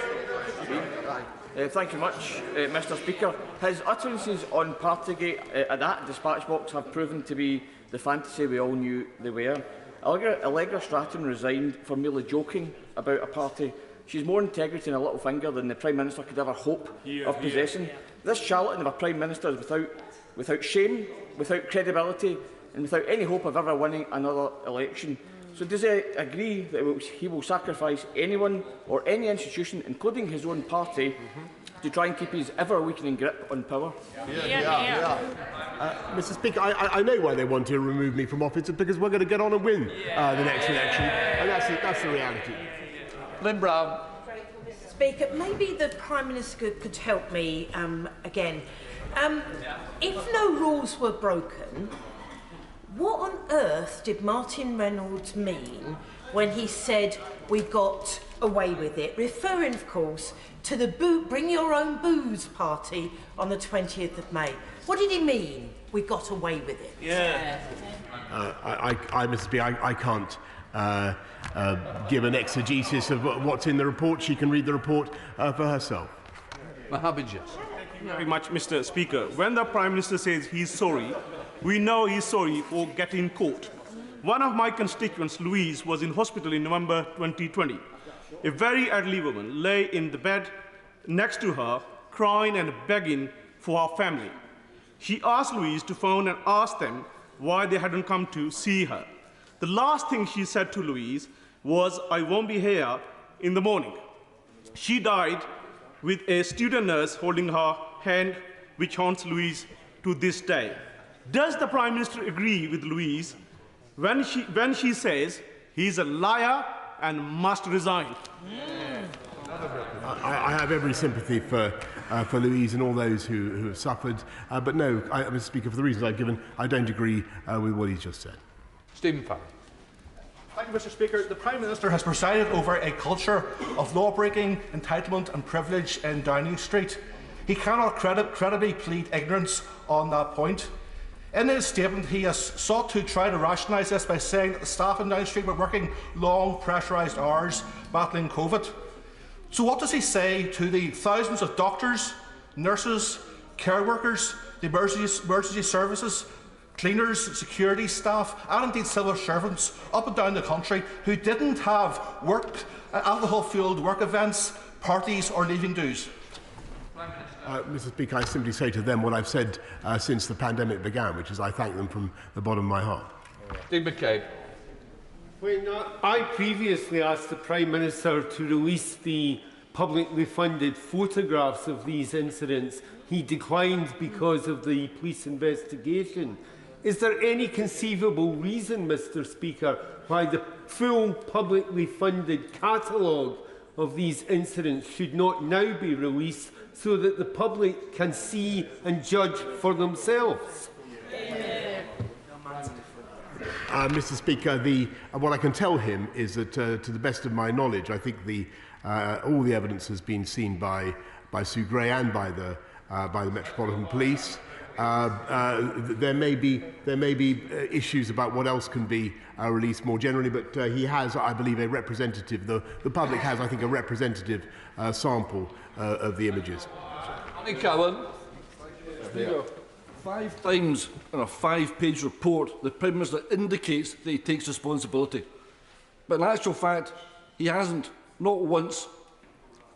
Thank you much, Mr Speaker. His utterances on Partygate at that dispatch box have proven to be the fantasy we all knew they were. Allegra Stratton resigned for merely joking about a party. She's more integrity in a little finger than the Prime Minister could ever hope of possessing. This charlatan of a Prime Minister is without shame, without credibility, and without any hope of ever winning another election. So does he agree that he will sacrifice anyone or any institution, including his own party, to try and keep his ever-weakening grip on power? Mr Speaker, I know why they want to remove me from office. It's because we're going to get on and win the next election. And that's the reality. Lynn Brown. Speaker, maybe the Prime Minister could help me again. If no rules were broken, what on earth did Martin Reynolds mean when he said we got away with it, referring, of course, to the Bring Your Own Booze party on the 20th of May? What did he mean, we got away with it? Mr Speaker, I can't give an exegesis of what's in the report. She can read the report for herself. Thank you very much, Mr Speaker. When the Prime Minister says he's sorry, we know he's sorry for getting caught. One of my constituents, Louise, was in hospital in November 2020. A very elderly woman lay in the bed next to her, crying and begging for her family. She asked Louise to phone and ask them why they hadn't come to see her. The last thing she said to Louise was, "I won't be here in the morning." She died with a student nurse holding her hand, which haunts Louise to this day. Does the Prime Minister agree with Louise when she says he's a liar and must resign? I have every sympathy for Louise and all those who have suffered, but no, Mr Speaker, for the reasons I've given, I don't agree with what he's just said. Stephen Farrell. Thank you, Mr Speaker. The Prime Minister has presided over a culture of law-breaking, entitlement and privilege in Downing Street. He cannot credibly plead ignorance on that point. In his statement, he has sought to try to rationalise this by saying that the staff in Downing Street were working long, pressurised hours battling COVID. So what does he say to the thousands of doctors, nurses, care workers, the emergency services, cleaners, security staff, and indeed civil servants up and down the country who didn't have alcohol-fuelled work events, parties or leaving dues? Mr Speaker, I simply say to them what I've said since the pandemic began, which is I thank them from the bottom of my heart. Steve McCabe. When I previously asked the Prime Minister to release the publicly funded photographs of these incidents, he declined because of the police investigation. Is there any conceivable reason, Mr Speaker, why the full publicly funded catalogue of these incidents should not now be released so that the public can see and judge for themselves? Mr Speaker, what I can tell him is that, to the best of my knowledge, I think all the evidence has been seen by Sue Gray and by the Metropolitan Police. There may be issues about what else can be released more generally, but he has, I believe, a representative. The public has, I think, a representative sample of the images. Nick Allen. Speaker, 5 times in a 5-page report, the Prime Minister indicates that he takes responsibility. But in actual fact, he hasn't, not once.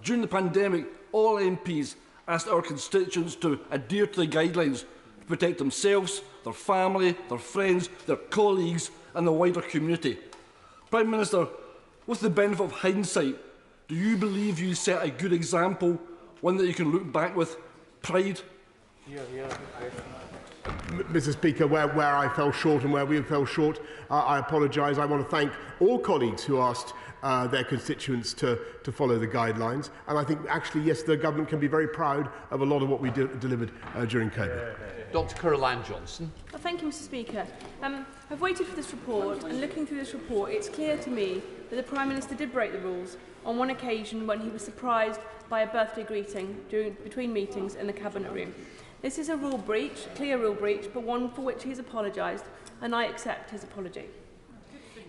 During the pandemic, all MPs asked our constituents to adhere to the guidelines to protect themselves, their family, their friends, their colleagues and the wider community. Prime Minister, with the benefit of hindsight, do you believe you set a good example, one that you can look back with pride? Mr Speaker, where I fell short and where we fell short, I apologise. I want to thank all colleagues who asked their constituents to follow the guidelines. And I think, actually, yes, the government can be very proud of a lot of what we delivered during COVID. Dr Caroline Johnson. Well, thank you, Mr Speaker. I've waited for this report, and looking through this report, it's clear to me that the Prime Minister did break the rules on one occasion when he was surprised by a birthday greeting between meetings in the Cabinet room. This is a rule breach, clear rule breach, but one for which he has apologised, and I accept his apology.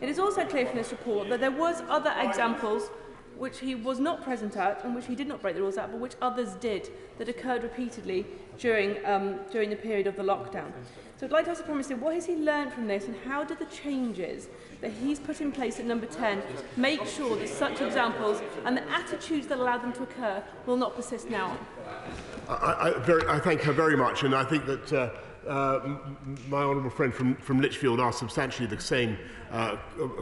It is also clear from this report that there was other examples which he was not present at and which he did not break the rules at, but which others did, that occurred repeatedly during the period of the lockdown. So I'd like to ask the Prime Minister, what has he learned from this, and how do the changes that he's put in place at number 10 make sure that such examples and the attitudes that allow them to occur will not persist now on? I thank her very much, and I think that my honourable friend from Lichfield asked substantially the same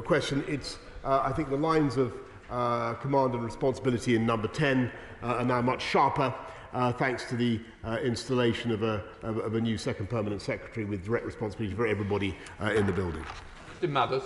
question. It's, I think the lines of command and responsibility in number 10 are now much sharper, thanks to the installation of a new second permanent secretary with direct responsibility for everybody in the building. Mr. Mathers.